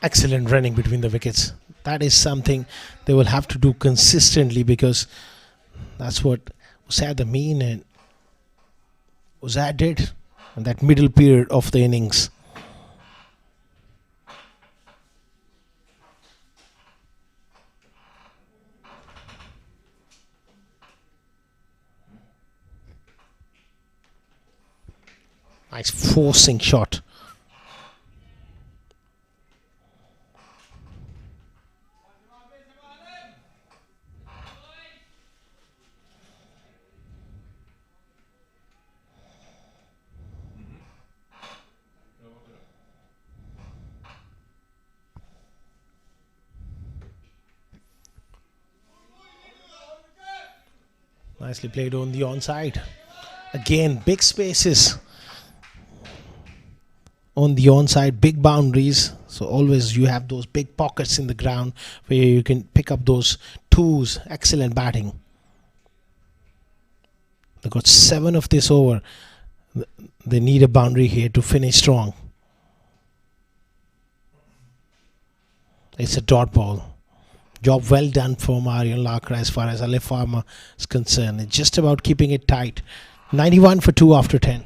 Excellent running between the wickets. That is something they will have to do consistently, because that's what Usad Amin and Usad did in that middle period of the innings. Nice forcing shot. Nicely played on the onside. Again, big spaces on the onside, big boundaries. So always you have those big pockets in the ground where you can pick up those twos. Excellent batting. They got 7 of this over. They need a boundary here to finish strong. It's a dot ball. Job well done from Aryan Lakra as far as Alif Pharma is concerned. It's just about keeping it tight. 91 for 2 after 10.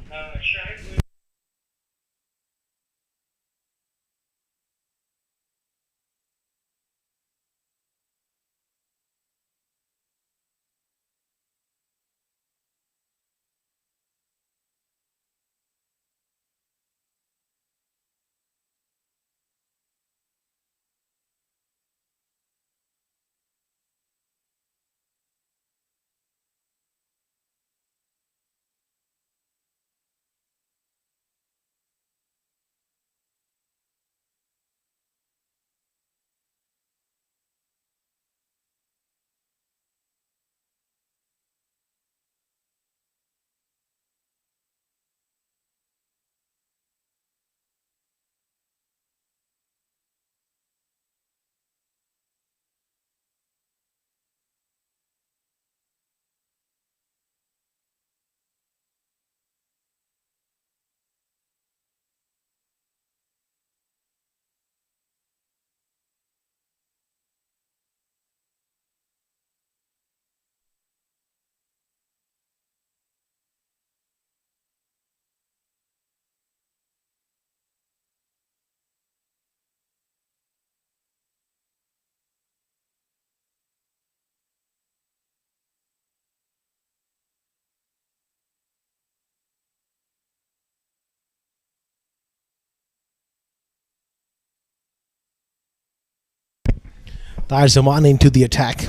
Tahir Zaman into the attack.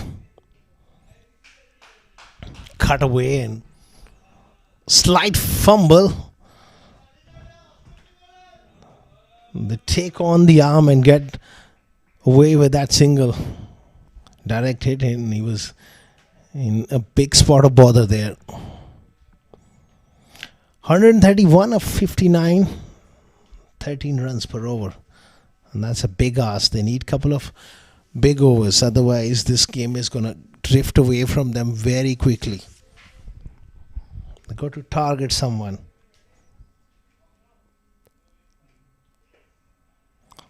Cut away and slight fumble. They take on the arm and get away with that single. Direct hit, and he was in a big spot of bother there. 131 of 59, 13 runs per over. And that's a big ask. They need a couple of big overs. Otherwise, this game is going to drift away from them very quickly. They got to target someone.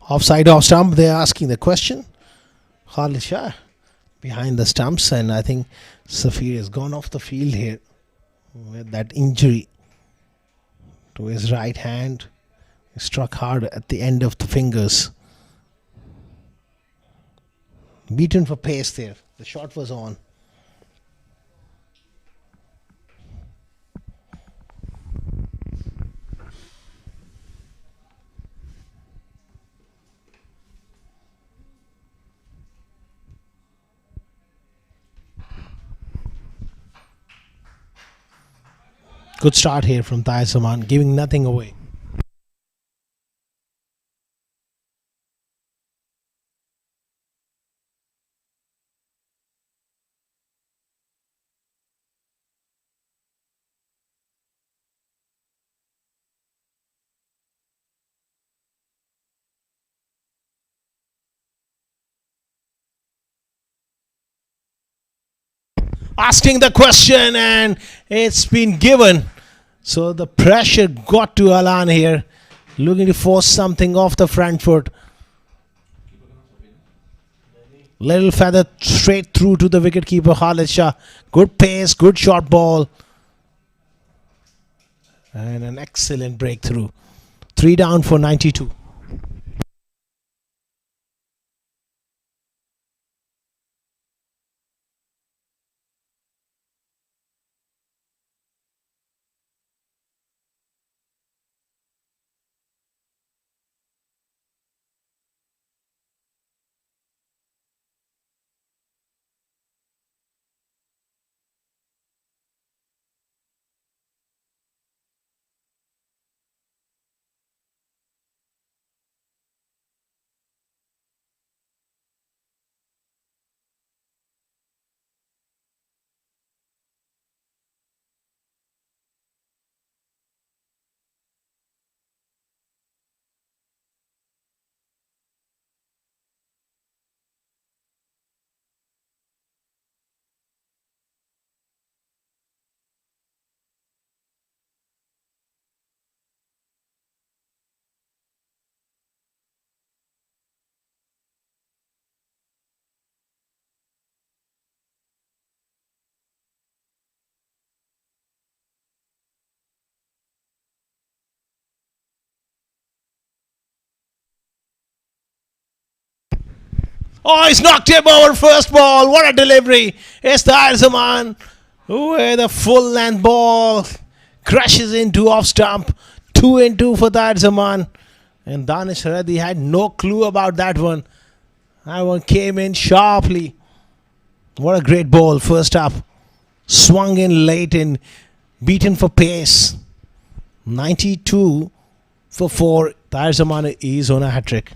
Offside, off stump, they're asking the question. Khalid Shah behind the stumps, and I think Safir has gone off the field here with that injury to his right hand. He struck hard at the end of the fingers. Beaten for pace there. The shot was on. Good start here from Tahir Zaman, giving nothing away. Asking the question, and it's been given. So the pressure got to Alan here, looking to force something off the front foot. Little feather straight through to the wicketkeeper Khalid Shah. Good pace, good short ball, and an excellent breakthrough. 3 down for 92. Oh, he's knocked him over first ball. What a delivery. It's Tahir Zaman with a full length ball. Crashes into off stump. 2 and 2 for Tahir Zaman. And Danish Reddy had no clue about that one. That one came in sharply. What a great ball. First up. Swung in late and beaten for pace. 92 for 4. Tahir Zaman is on a hat trick.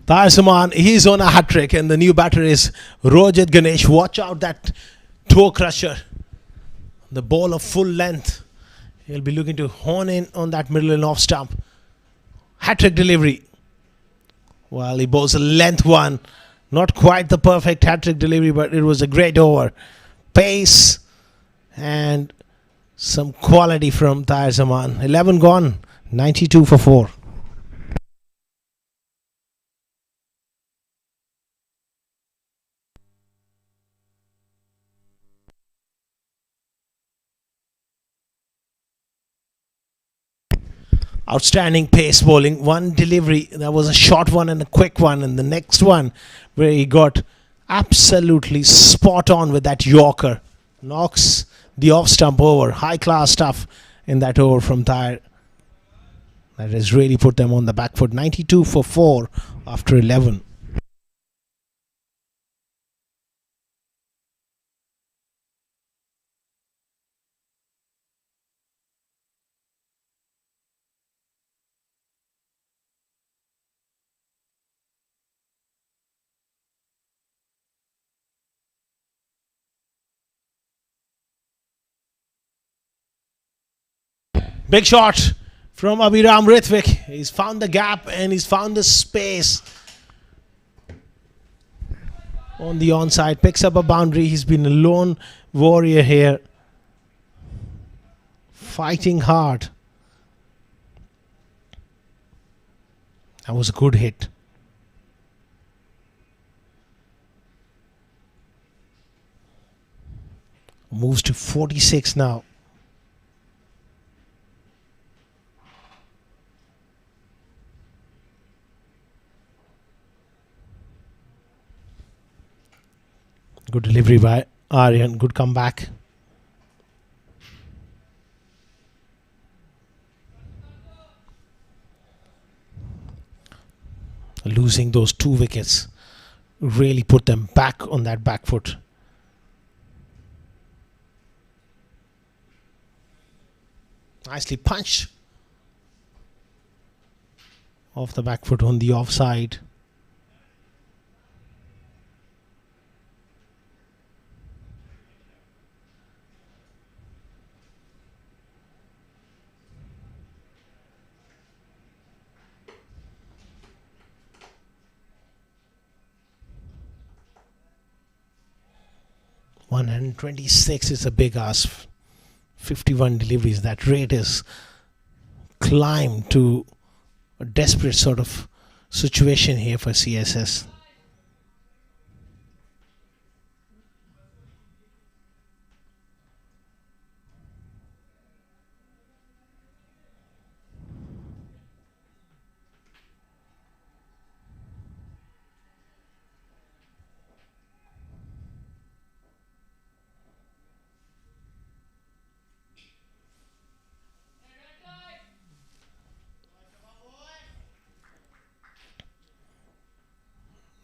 Tahir Zaman, he's on a hat trick, and the new batter is Rojat Ganesh. Watch out that toe crusher. The ball of full length. He'll be looking to hone in on that middle and off stump. Hat-trick delivery. Well, he bowls a length one. Not quite the perfect hat-trick delivery, but it was a great over. Pace and some quality from Tahir Zaman. 11 gone, 92 for 4. Outstanding pace bowling. One delivery, that was a short one and a quick one, and the next one where he got absolutely spot on with that Yorker. Knocks the off stump over. High class stuff in that over from Tahir. That has really put them on the back foot. 92 for 4 after 11. Big shot from Abhiram Rithvik. He's found the gap and he's found the space on the onside. Picks up a boundary. He's been a lone warrior here. Fighting hard. That was a good hit. Moves to 46 now. Good delivery by Aryan. Good comeback. Losing those 2 wickets really put them back on that back foot. Nicely punched off the back foot on the offside. $126 is a big ask. 51 deliveries. That rate is climbed to a desperate sort of situation here for CSS.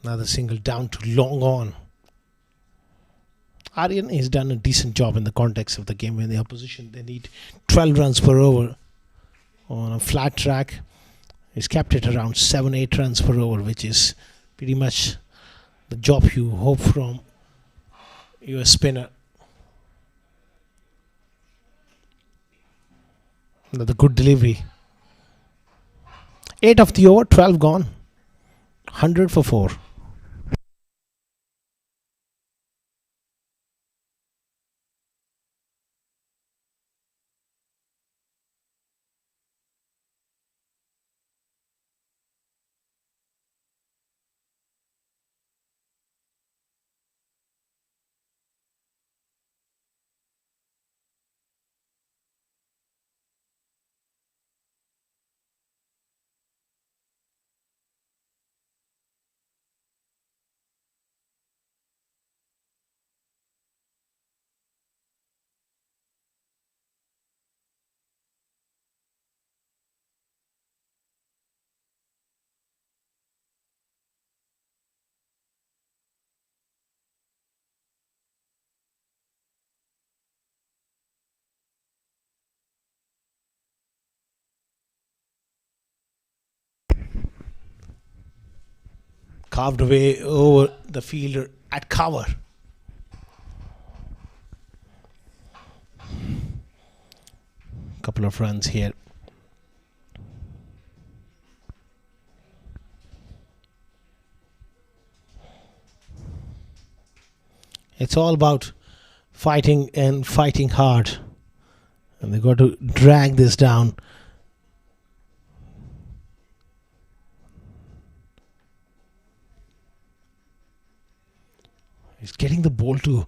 Another single down to long on. Aryan has done a decent job in the context of the game. When the opposition, they need 12 runs per over on a flat track. He's kept it around 7-8 runs per over, which is pretty much the job you hope from your spinner. Another good delivery. 8 of the over, 12 gone. 100 for 4. Carved away over the fielder at cover. Couple of runs here. It's all about fighting and fighting hard. And they got to drag this down. He's getting the ball to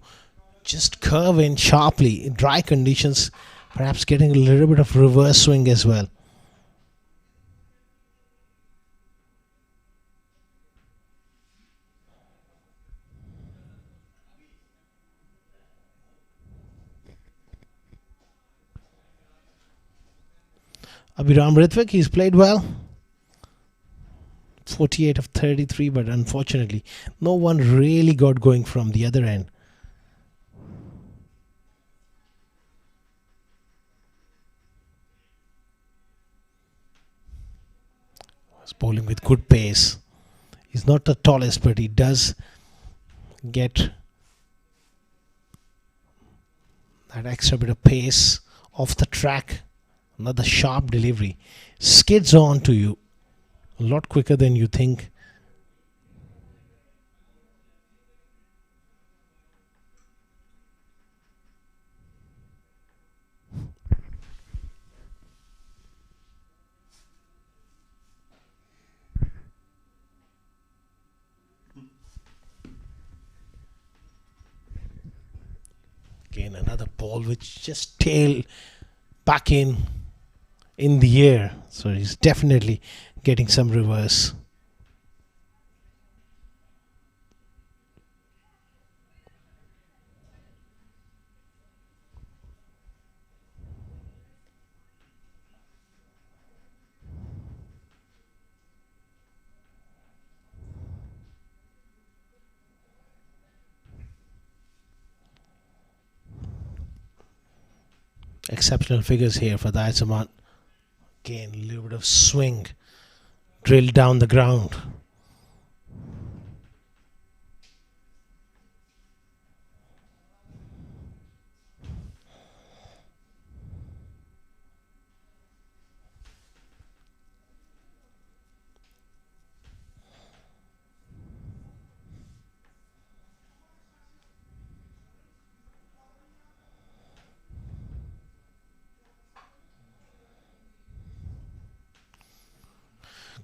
just curve in sharply in dry conditions, perhaps getting a little bit of reverse swing as well. Abhiram Ritvik, he's played well. 48 of 33, but unfortunately, no one really got going from the other end. He's bowling with good pace. He's not the tallest, but he does get that extra bit of pace off the track. Another sharp delivery. Skids on to you a lot quicker than you think. Again, another ball which just tail back in the air. So he's definitely getting some reverse. Exceptional figures here for the Aizaman. Again, a little bit of swing drilled down the ground.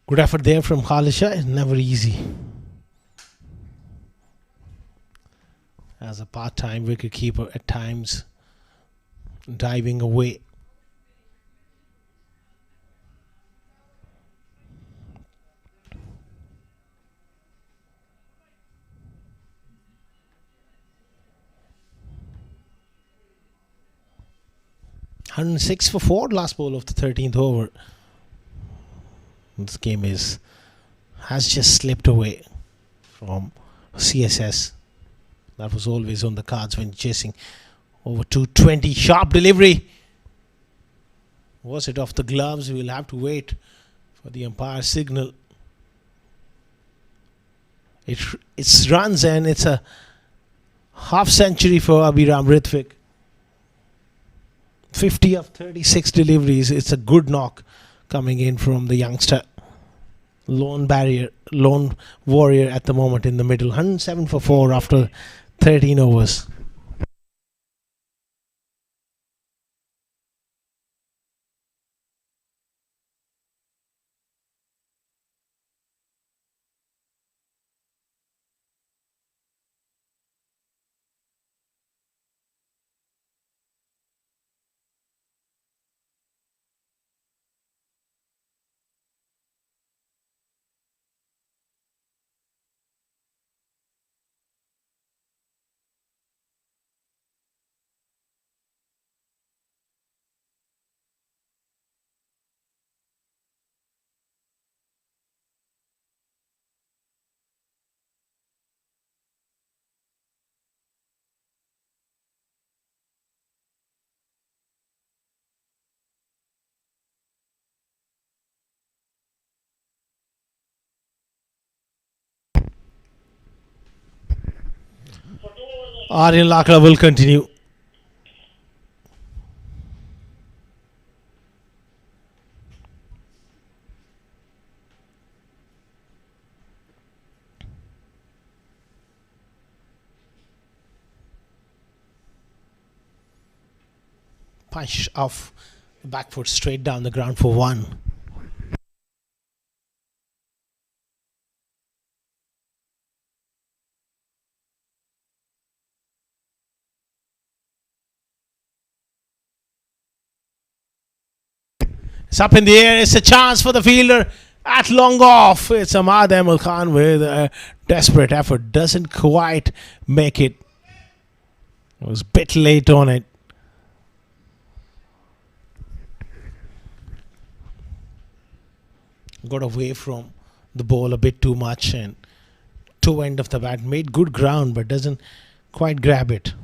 Good effort there from Khalisha. It's never easy. As a part-time wicketkeeper at times, diving away. (106 for 4), last ball of the 13th over. This game has just slipped away from CSS. That was always on the cards when chasing over 220. Sharp delivery. Was it off the gloves? We'll have to wait for the umpire signal. It's runs and it's a half century for Abhiram Ritvik. 50 of 36 deliveries. It's a good knock coming in from the youngster. Lone warrior at the moment in the middle. 107 for 4 after 13 overs. Aryan Lakra will continue. punch off the back foot straight down the ground for 1. It's up in the air. It's a chance for the fielder at long off. It's Ahmad Ahmed Khan with a desperate effort. Doesn't quite make it. It was a bit late on it. Got away from the ball a bit too much and toe end of the bat. Made good ground but doesn't quite grab it.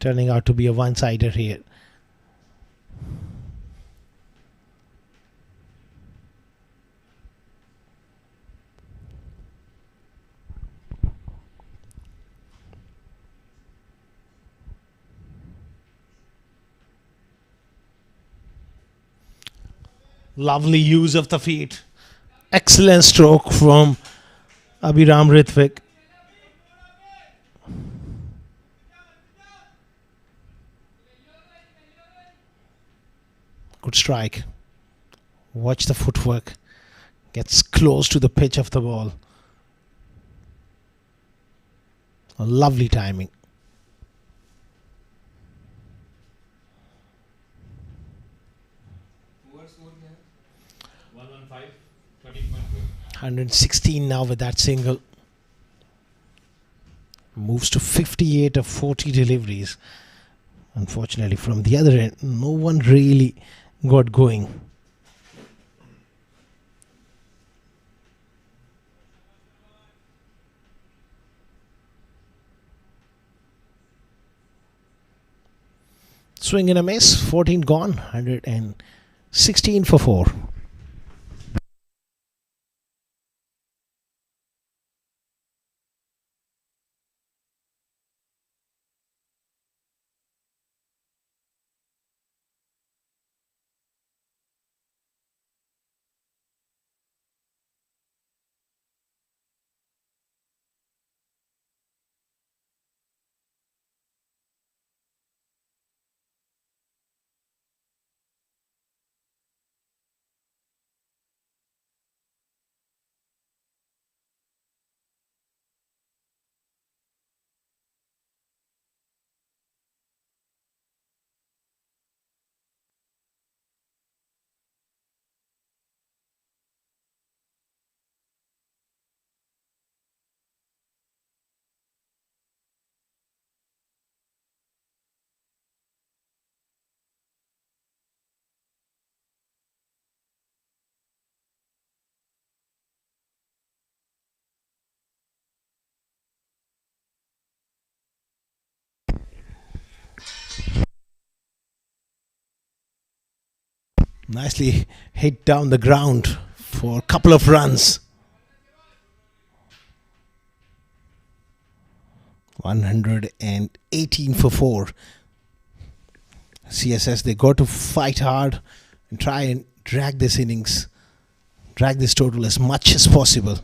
Turning out to be a one-sider here. Lovely use of the feet. Excellent stroke from Abhiram Ritvik. Good strike. Watch the footwork. Gets close to the pitch of the ball. A lovely timing. What score there? 115, 13.4. 116 now with that single. Moves to 58 of 40 deliveries. Unfortunately, from the other end, no one really got going. Swing and a miss. 14 gone. 116 for 4. Nicely hit down the ground for a couple of runs. 118 for 4. CSS, they got to fight hard and try and drag this innings, drag this total as much as possible.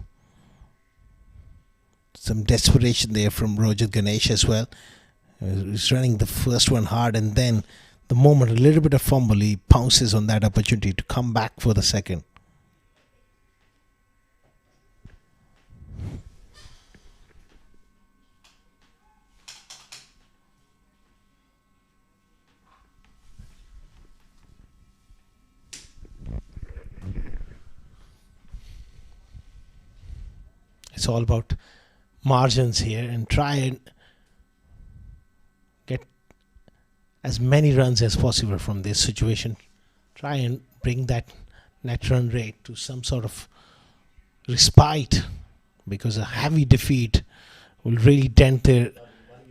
Some desperation there from Roger Ganesh as well. He's running the first one hard, and then the moment a little bit of fumble, he pounces on that opportunity to come back for the second. It's all about margins here and try and get as many runs as possible from this situation. Try and bring that net run rate to some sort of respite, because a heavy defeat will really dent their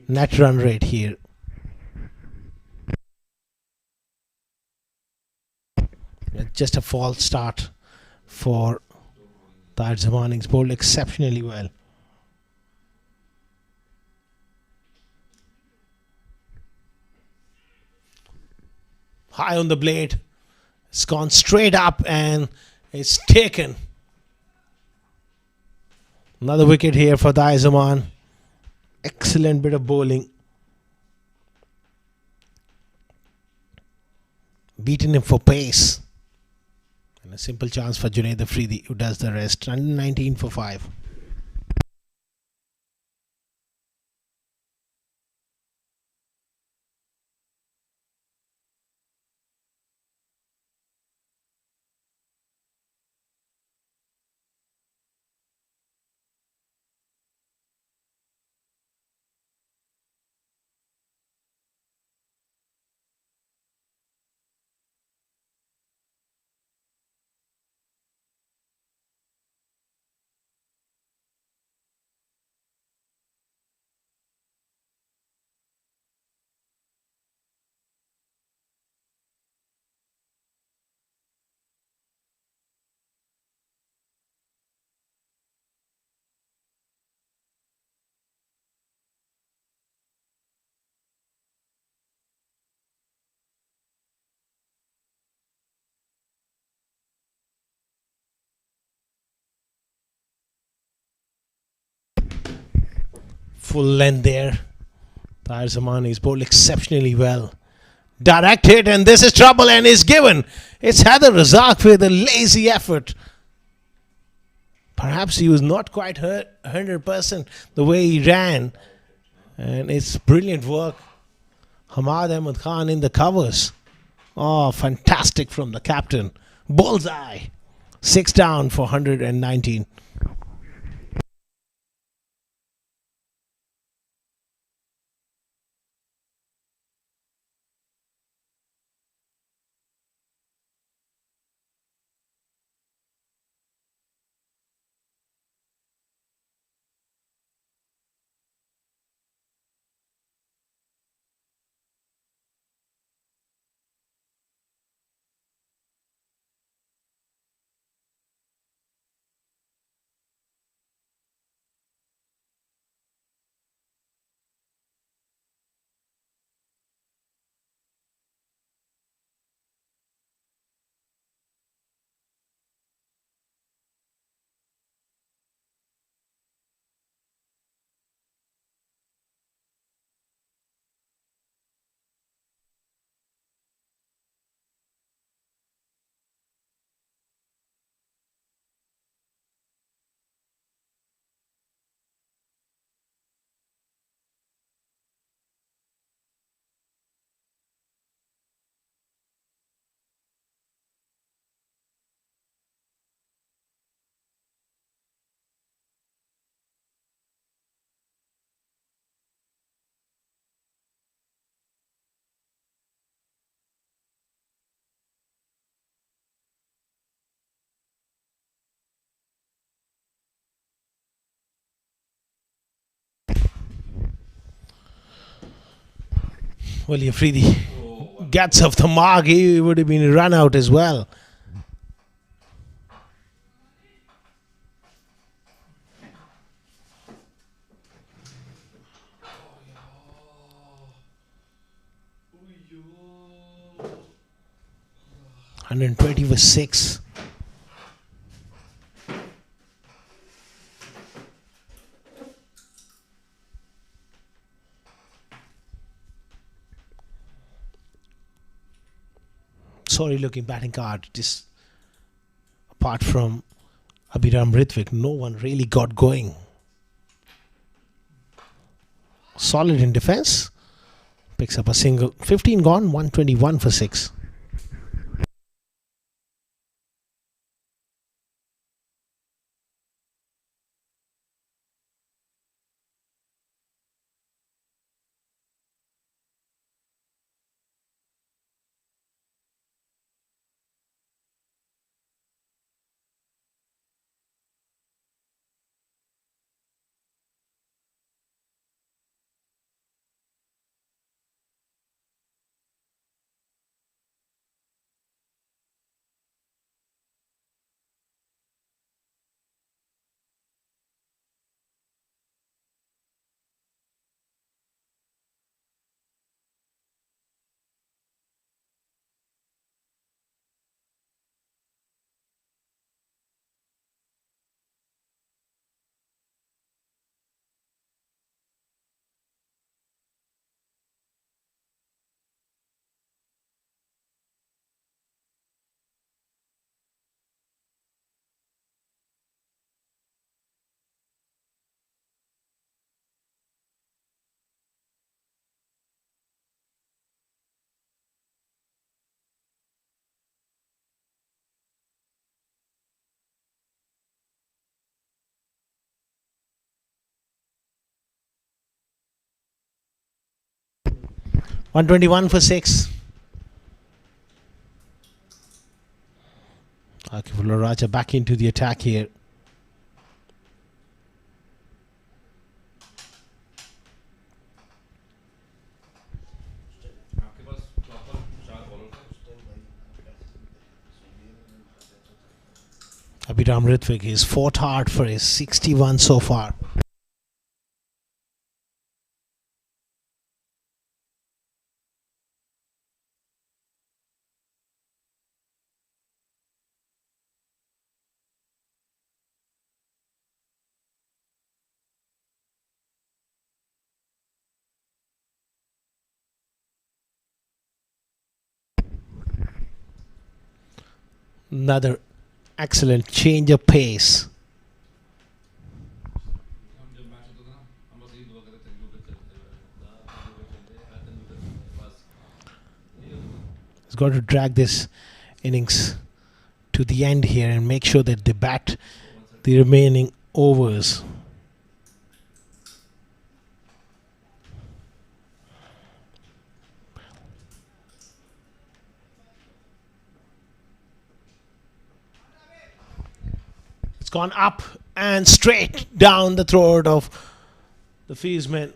net run rate here. Just a false start for Tahir Zamani. He's bowled exceptionally well. High on the blade. It's gone straight up and it's taken. Another wicket here for the Zaman. Excellent bit of bowling. Beaten him for pace. And a simple chance for Junaid Afridi, who does the rest. 119 for 5. Full length there. Tahir Zaman is bowled exceptionally well. Direct hit, and this is trouble, and is given. It's Haider Razak with a lazy effort. Perhaps he was not quite 100% the way he ran. And it's brilliant work. Hamad Ahmed Khan in the covers. Oh, fantastic from the captain. Bullseye. 6 down for 119. Well, Afridi gets off the mark. He would have been run out as well. Oh, 120 for 6. Sorry looking batting card. Just apart from Abhiram Ritvik, no one really got going. Solid in defense. Picks up a single. 15 gone, 121 for 6. 121 for 6. Akifullah Raja back into the attack here. आपके पास proper 4 bowler थे Abhiram Ritvik has fought hard for his 61 so far. Another excellent change of pace. हम जब match होता था ना हम बस यही दुआ करते थे विकेट चलते रहे बस यही होता था He's got to drag this innings to the end here and make sure that they bat the remaining overs. It's gone up and straight down the throat of the fieldsman.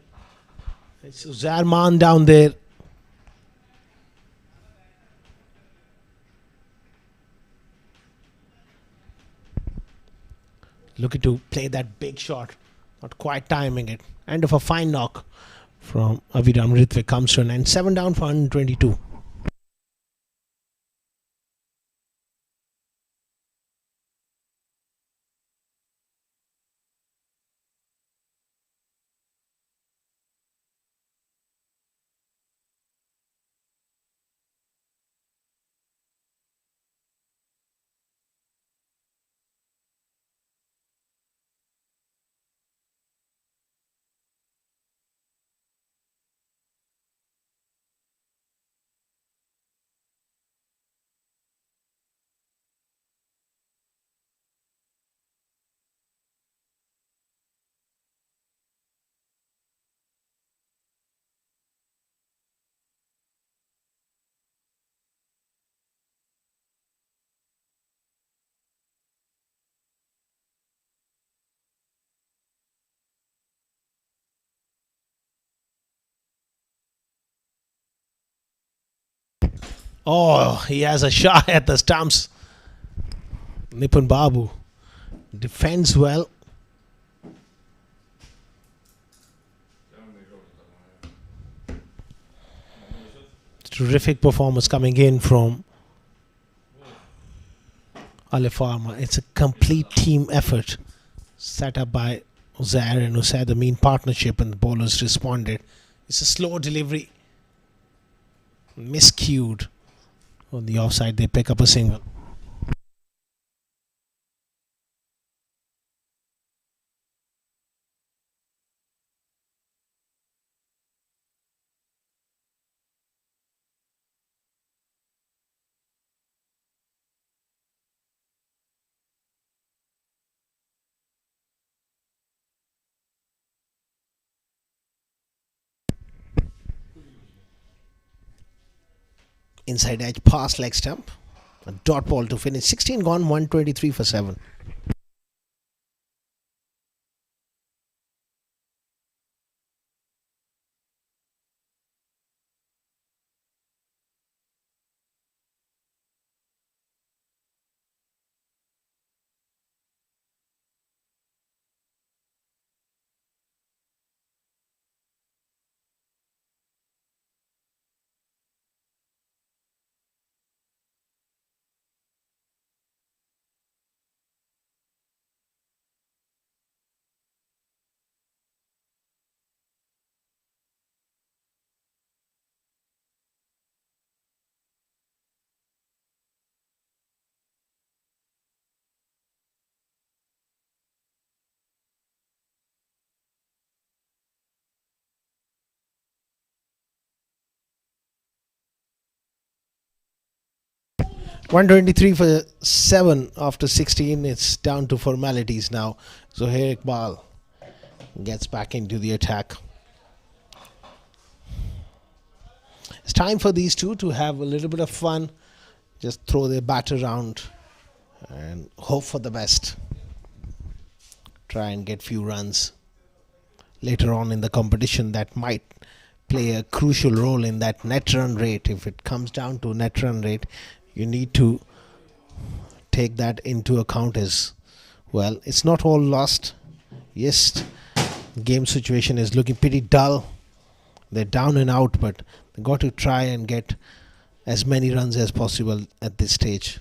It's Zarman down there. Looking to play that big shot, not quite timing it. End of a fine knock from Abhiram Ritvik comes to an end. 7 down for 122. Oh, he has a shot at the stumps. Nipun Babu defends well. Terrific performance coming in from Alif Pharma. It's a complete team effort set up by Zaire and Usaid, the mean partnership, and the bowlers responded. It's a slow delivery. Miscued. On the offside, they pick up a single. Inside edge pass leg stump. A dot ball to finish. 16 gone, 123 for 7. $123 for 7 after 16. It's down to formalities now. So here Iqbal gets back into the attack. It's time for these two to have a little bit of fun. Just throw their bat around and hope for the best. Try and get few runs later on in the competition. That might play a crucial role in that net run rate. If it comes down to net run rate, you need to take that into account as well. It's not all lost. Yes, game situation is looking pretty dull. They're down and out, but they got to try and get as many runs as possible at this stage.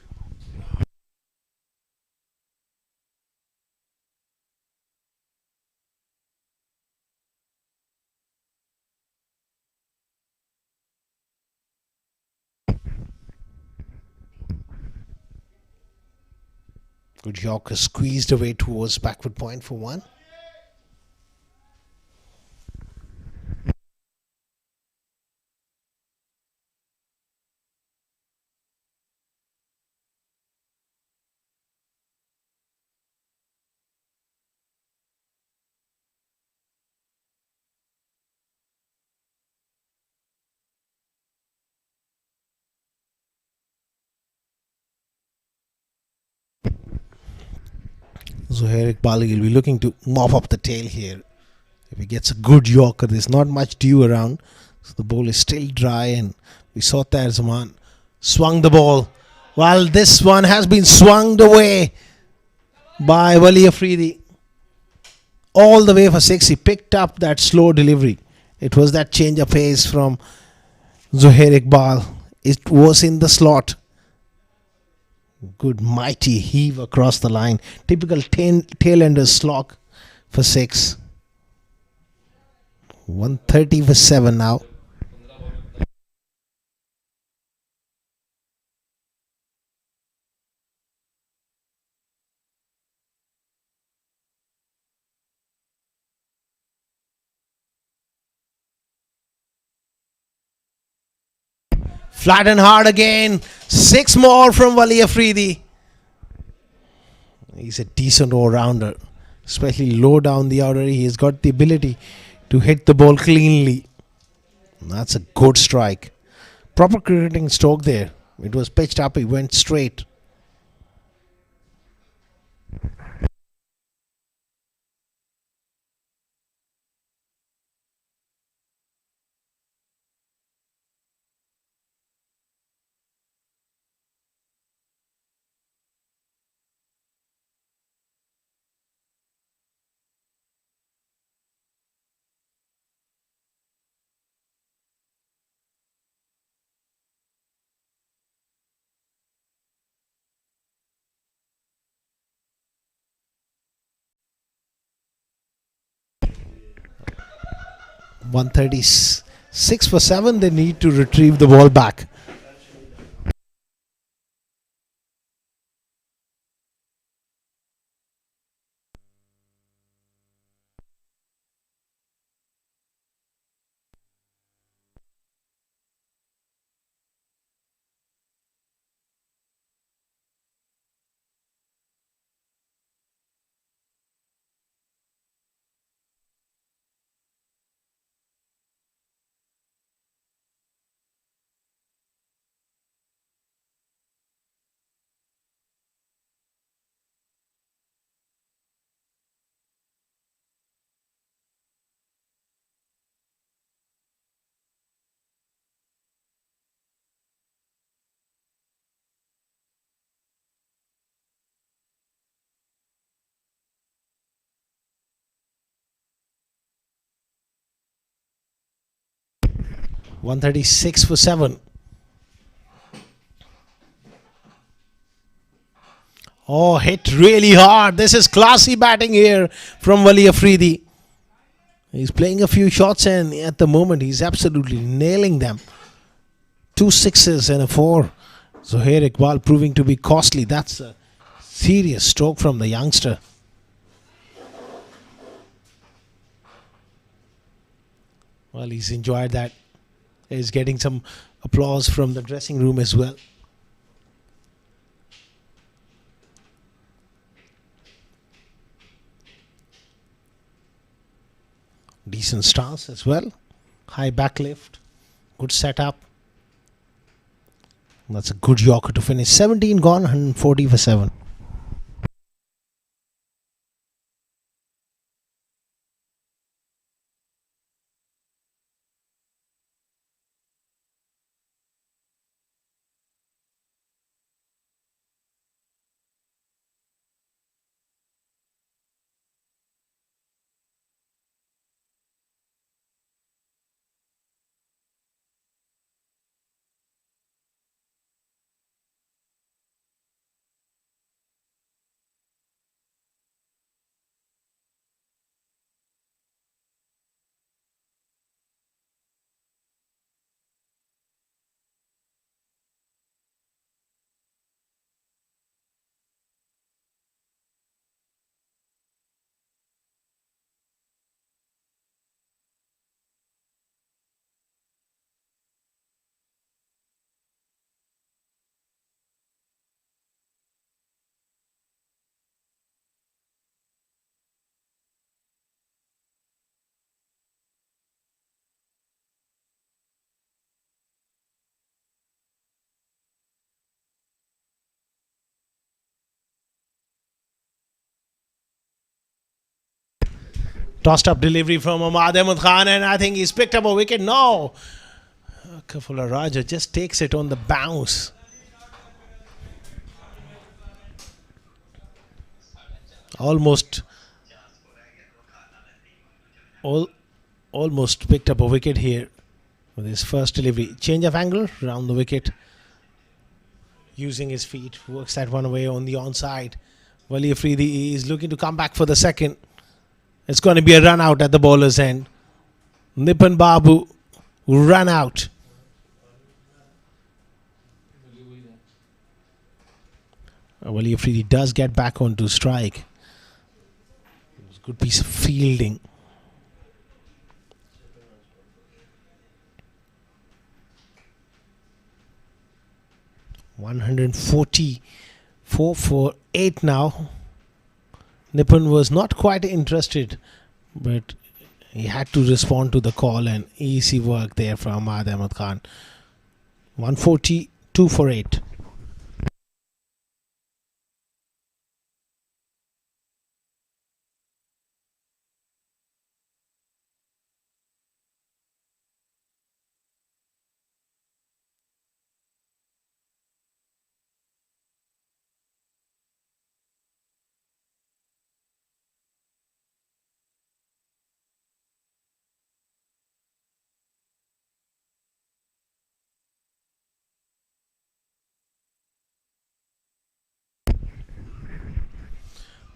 Good Yorker squeezed away towards backward point for one. Zohair Iqbal will be looking to mop up the tail here. If he gets a good Yorker, there's not much dew around, so the ball is still dry, and we saw Tair Zaman swung the ball. While this one has been swung away by Wali Afridi all the way for 6. He picked up that slow delivery. It was that change of pace from Zohair Iqbal. It was in the slot. Good mighty heave across the line. Typical tail-ender slog for 6. 130 for 7 now. Flat and hard again. 6 more from Wali Afridi. He's a decent all-rounder, especially low down the order. He's got the ability to hit the ball cleanly. That's a good strike. Proper cricketing stroke there. It was pitched up. He went straight. $136 for 7. They need to retrieve the ball back. $136 for 7. Oh, hit really hard. This is classy batting here from Wali Afridi. He's playing a few shots, and at the moment he's absolutely nailing them. 2 6s and a 4. Zohair Iqbal proving to be costly. That's a serious stroke from the youngster. Well, he's enjoyed that. He's getting some applause from the dressing room as well. Decent stance as well. High back lift. Good setup. That's a good Yorker to finish. 17 gone, 140 for 7. Tossed up delivery from Ahmad Ahmed Khan, and I think he's picked up a wicket. No! Kafula Raja just takes it on the bounce. Almost picked up a wicket here with his first delivery. Change of angle around the wicket. Using his feet. Works that one away on the onside. Wali Afridi is looking to come back for the second. It's going to be a run out at the bowler's end. Nipun Babu run out. Wali Afridi does get back onto strike. It was a good piece of fielding. $144 for 8 now. Nipun was not quite interested, but he had to respond to the call, and easy work there from Ahmad Ahmed Khan. 142 for 8.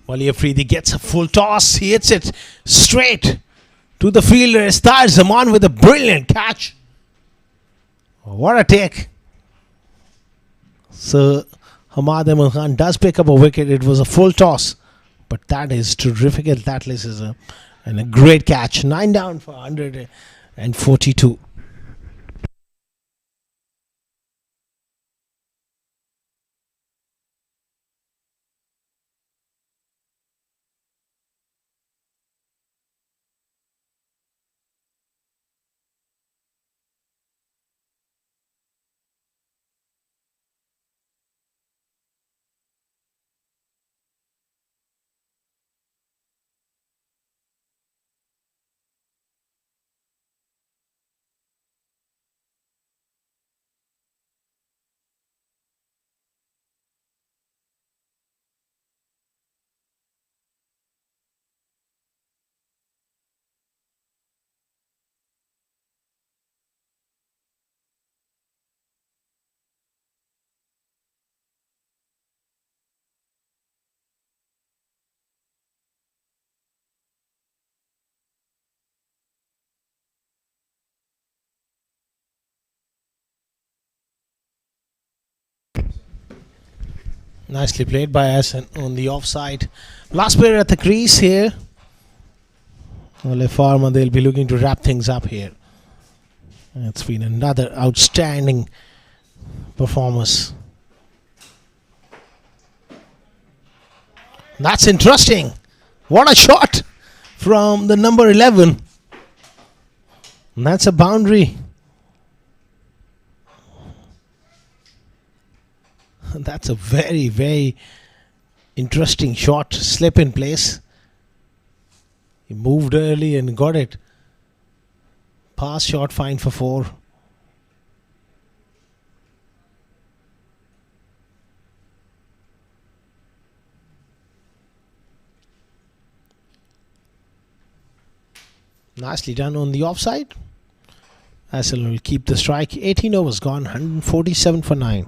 Wali Afridi gets a full toss. He hits it straight to the fielder. Estar Zaman with a brilliant catch. What a take. So Ahmad Ahmed Khan does pick up a wicket. It was a full toss, but that is terrific athleticism and a great catch. 9 down for 142. Nicely played by us and on the offside. Last player at the crease here. Alif Pharma, they'll be looking to wrap things up here. It's been another outstanding performance. That's interesting. What a shot from the number 11. And that's a boundary. That's a very, very interesting shot. Slip in place. He moved early and got it. Pass shot, fine for 4. Nicely done on the offside. Hassel will keep the strike. 18 overs gone, 147 for 9.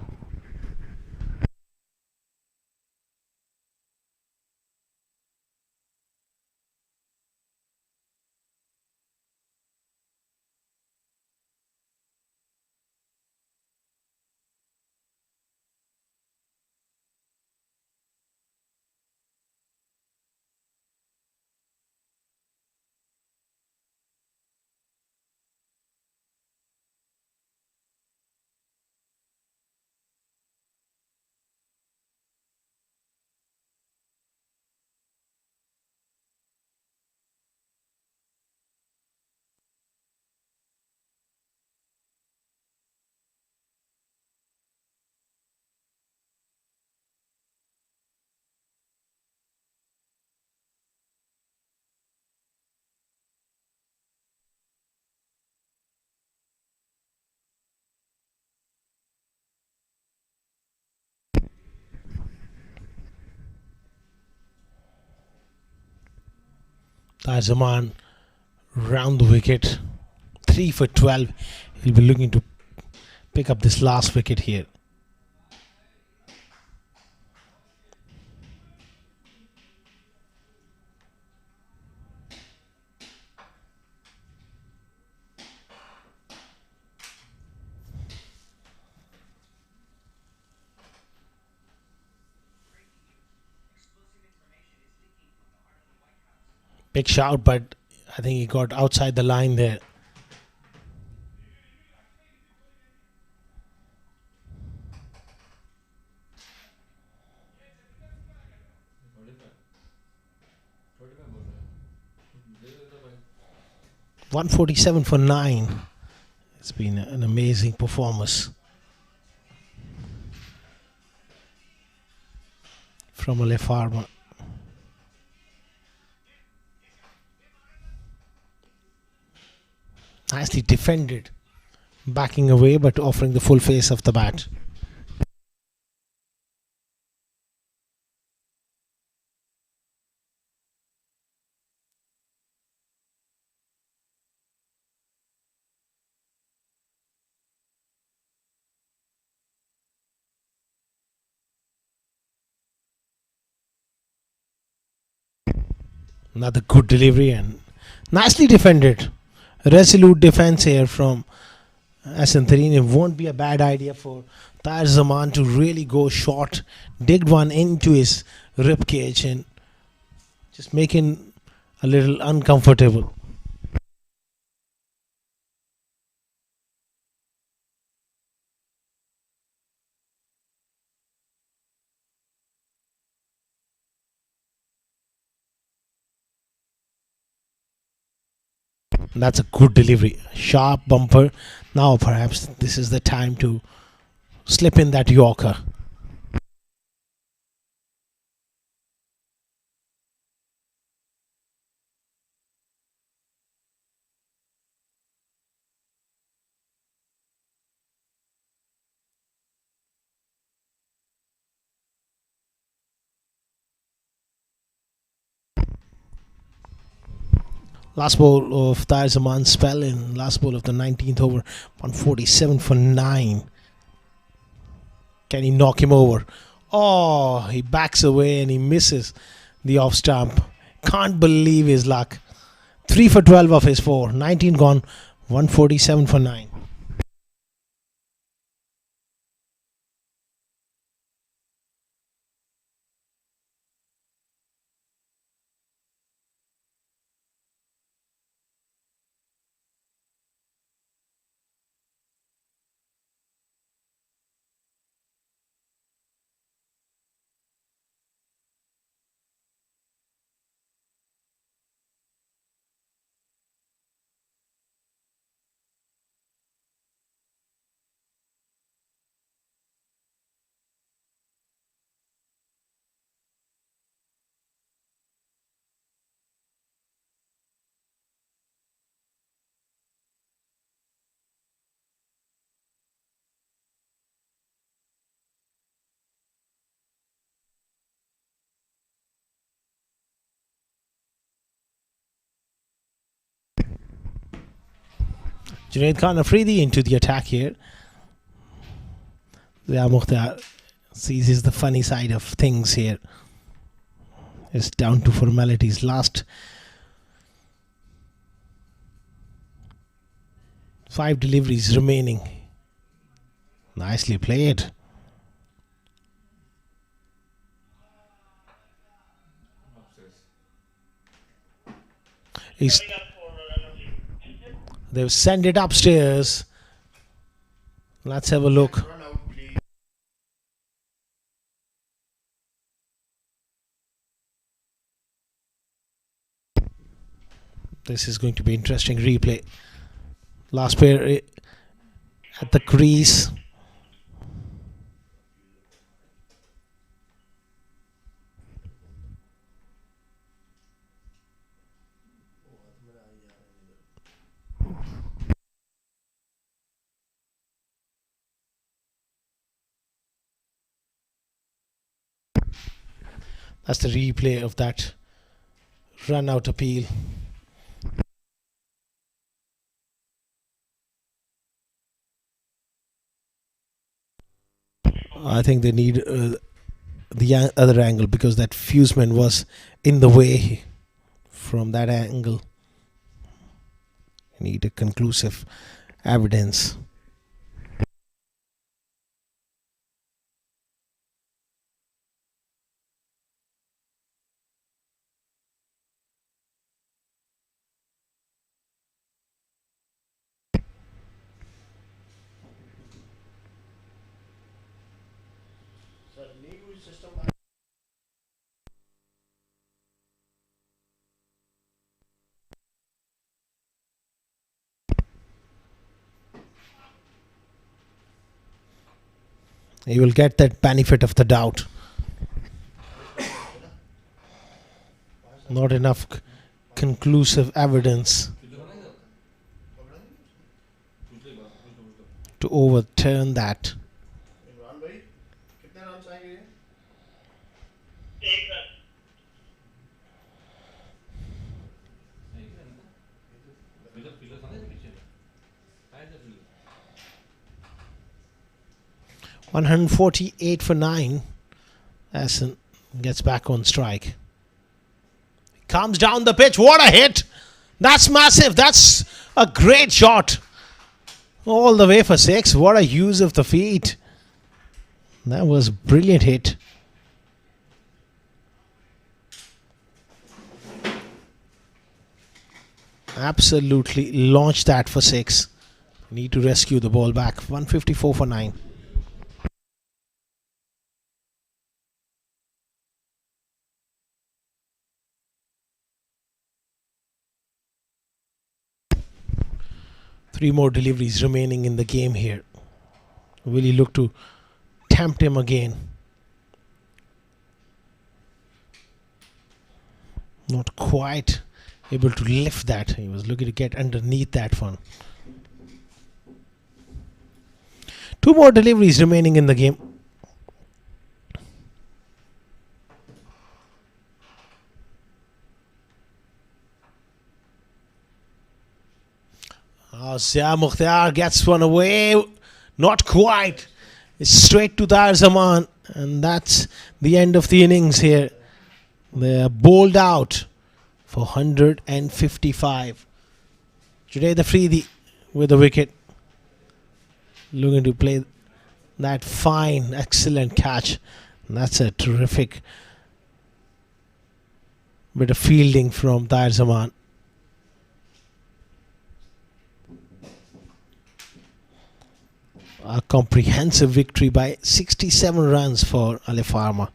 Tazaman round the wicket. 3 for 12. He'll be looking to pick up this last wicket here. Big shout, but I think he got outside the line there. बोल रहा है दे देता भाई 147 for 9. It's been an amazing performance from Alif Pharma. Nicely defended, backing away but offering the full face of the bat. Another good delivery and nicely defended. Resolute defense here from Asantharine. It won't be a bad idea for Tahir Zaman to really go short, dig one into his rib cage and just make him a little uncomfortable. That's a good delivery. Sharp bumper. Now perhaps this is the time to slip in that Yorker. Last ball of Tahir Zaman's spell in last ball of the 19th over. 147 for 9. Can he knock him over? Oh, he backs away and he misses the off stump. Can't believe his luck. 3 for 12 of his 4. 19 gone. 147 for 9. Junaid Khan Afridi into the attack here. Zia Mukhtar sees the funny side of things here. It's down to formalities. Last 5 deliveries remaining. Nicely played. He's, they've sent it upstairs. Let's have a look. Run out, please. This is going to be interesting replay. Last pair at the crease. That's the replay of that run out appeal. I think they need the other angle because that fuseman was in the way from that angle. Need a conclusive evidence. Sir, new system. You will get that benefit of the doubt. Not enough conclusive evidence to overturn that. Imran भाई कितने run चाहिए? Fielder था ना पीछे आया था fielder 148 for 9. Aston gets back on strike. Comes down the pitch. What a hit! That's massive. That's a great shot. All the way for 6. What a use of the feet. That was a brilliant hit. Absolutely launched that for 6. Need to rescue the ball back. 154 for 9. Three more deliveries remaining in the game here. Will he look to tempt him again? Not quite able to lift that. He was looking to get underneath that one. Two more deliveries remaining in the game. Zia Mukhtar gets one away. Not quite. It's straight to Dar Zaman. And that's the end of the innings here. They're bowled out for 155. Junaid Afridi with the wicket. Looking to play that fine, excellent catch. And that's a terrific bit of fielding from Dar Zaman. A comprehensive victory by 67 runs for Alif Pharma.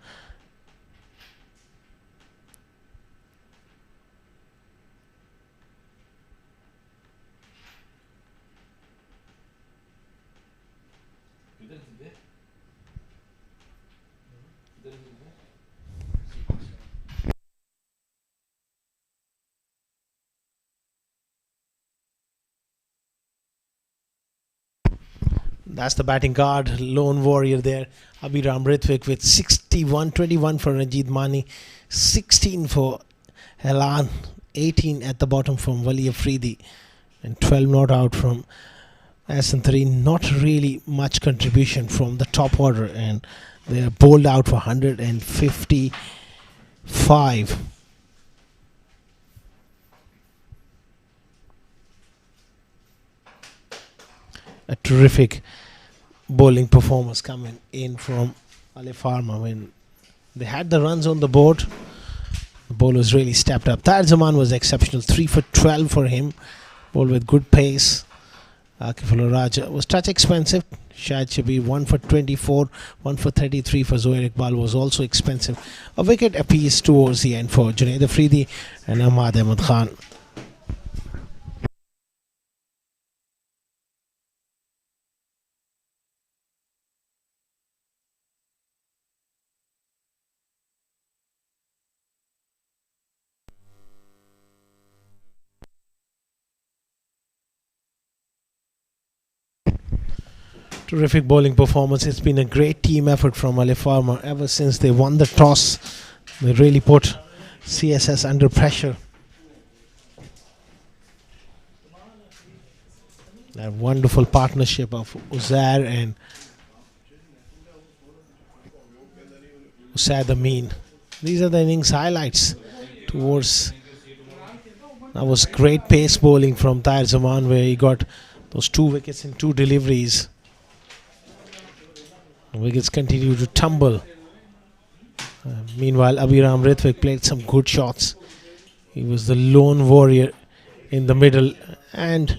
That's the batting card. Lone warrior there. Abhiram Rithwik with 61, 21 for Ranjit Mani, 16 for Helan, 18 at the bottom from Wali Afridi. and 12 not out from S&3. Not really much contribution from the top order, and they are bowled out for 155. A terrific bowling performance coming in from Alif Pharma. When they had the runs on the board, the bowlers really stepped up. Tahir Zaman was exceptional, 3 for 12 for him, bowled with good pace. Akifullah Raja was touch expensive. Shahid Shabir 1 for 24, 1 for 33 for Zohair Iqbal was also expensive. A wicket apiece towards the end for Junaid Afridi and Ahmad Ahmad Khan. Terrific bowling performance. It's been a great team effort from Alif Pharma ever since they won the toss. They really put CSS under pressure. That wonderful partnership of Uzair and Usaid Amin. These are the innings highlights towards. That was great pace bowling from Tahir Zaman, where he got those 2 wickets in 2 deliveries. The wickets continue to tumble. Meanwhile, Abhiram Rithwik played some good shots. He was the lone warrior in the middle and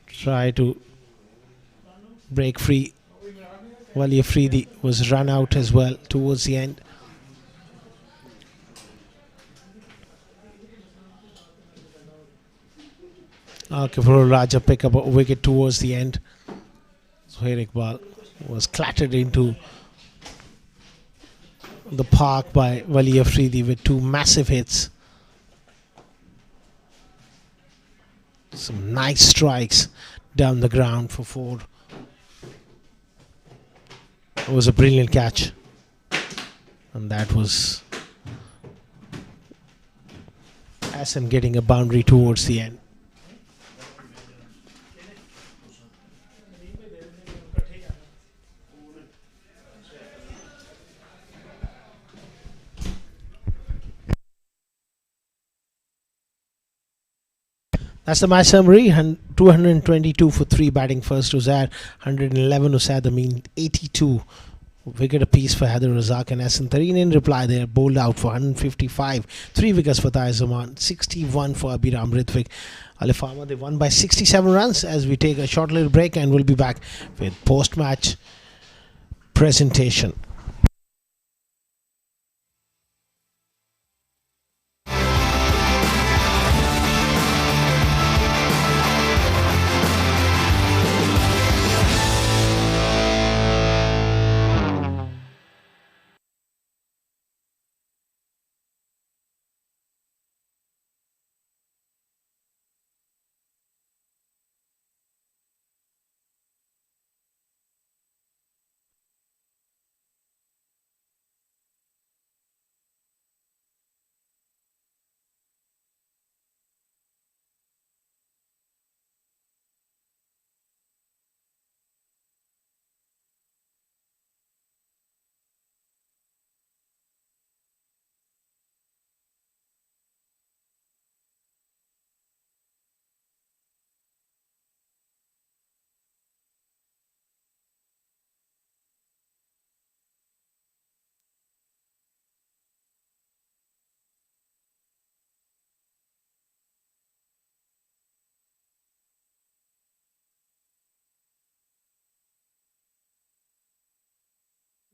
tried to break free. Wali Afridi was run out as well towards the end. Akifullah Raja pick up a wicket towards the end. Zohair Iqbal was clattered into the park by Wali Afridi with 2 massive hits. Some nice strikes down the ground for 4. It was a brilliant catch, and that was Hassan getting a boundary towards the end. That's the match summary. 222 for 3 batting first. Uzair 111. Usaid Amin 82. Wicket apiece for Haider Razak and Hassan Tareen. In reply, they are bowled out for 155. 3 wickets for Tahir Zaman. 61 for Abhiram Rithwik. Alif Pharma, they won by 67 runs. As we take a short little break, and we'll be back with post-match presentation.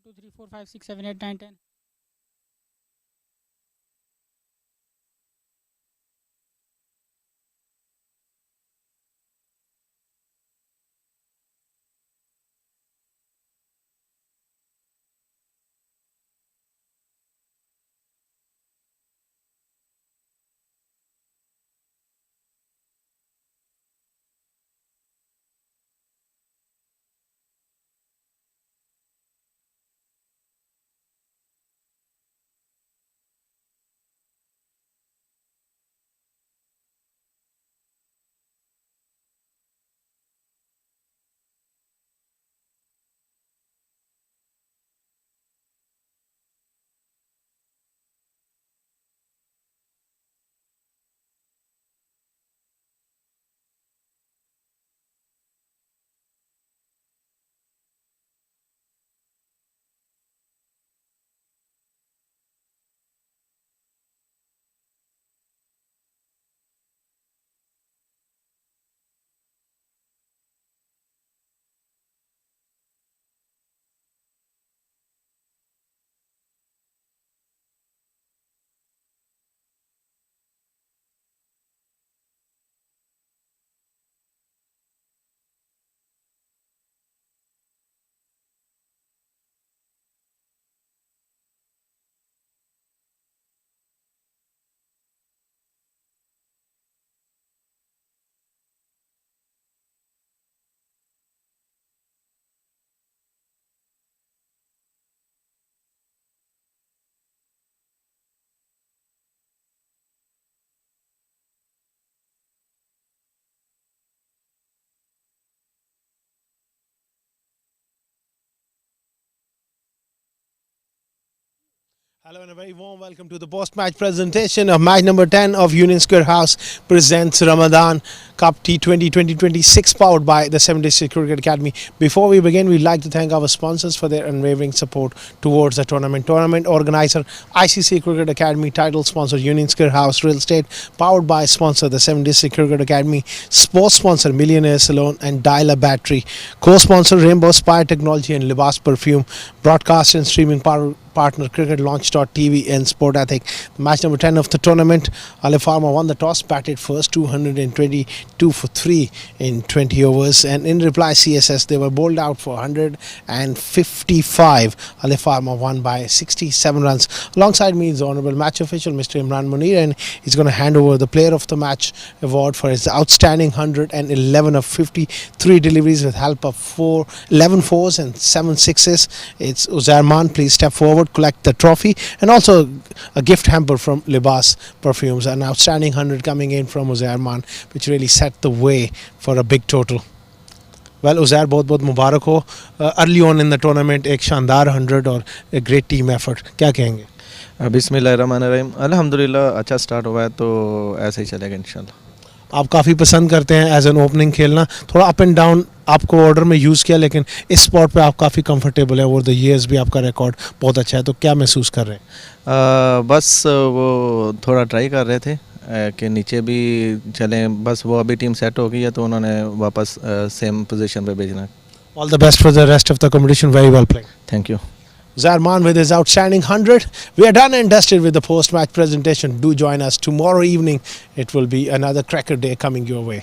Two, three, four, five, six, seven, eight, nine, 10. Hello and a very warm welcome to the post-match presentation of match number 10 of Union Square House presents Ramadan Cup T20 2026 powered by the 7 District Cricket Academy. Before we begin, we'd like to thank our sponsors for their unwavering support towards the tournament. Tournament organizer ICCA Cricket Academy, title sponsor Union Square House Real Estate, powered by sponsor the 7 District Cricket Academy, sports sponsor Millionaire Salon and Dialer Battery, co-sponsor Rainbow Spire Technology and Libas Perfume, broadcast and streaming partner Cricket Launch.tv and Sport Ethic. Match number 10 of the tournament, Alif Pharma won the toss, batted first, 222 for 3 in 20 overs, and in reply CSS they were bowled out for 155. Alif Pharma won by 67 runs. Alongside me is the honourable match official Mr. Imran Munir, and he's going to hand over the player of the match award for his outstanding 111 of 53 deliveries with help of 11 fours and 7 sixes. It's Uzair Maan. Please step forward, collect the trophy, and also a gift hamper from Libas Perfumes. An outstanding 100 coming in from Uzair Maan, which really set the way for a big total. Well, Uzair, बहुत मुबारक हो. Early on in the tournament एक शानदार 100 और a great team effort. क्या कहेंगे? बिस्मिल्लाहिर्रहमानिर्रहीम. अल्हम्दुलिल्लाह अच्छा स्टार्ट हुआ है तो ऐसे ही चलेगा इंशाल्लाह. आप काफ़ी पसंद करते हैं एज एन ओपनिंग खेलना, थोड़ा अप एंड डाउन आपको ऑर्डर में यूज़ किया, लेकिन इस स्पॉट पे आप काफ़ी कंफर्टेबल है. ओवर द ईयर्स भी आपका रिकॉर्ड बहुत अच्छा है, तो क्या महसूस कर रहे हैं? बस वो थोड़ा ट्राई कर रहे थे कि नीचे भी चलें, बस वो अभी टीम सेट हो गई है तो उन्होंने वापस सेम पोजीशन पे भेजना है. All the best for the rest of the competition. Very well played. Thank you. Uzair Maan with his outstanding 100. We are done and dusted with the post-match presentation. Do join us tomorrow evening. It will be another cracker day coming your way.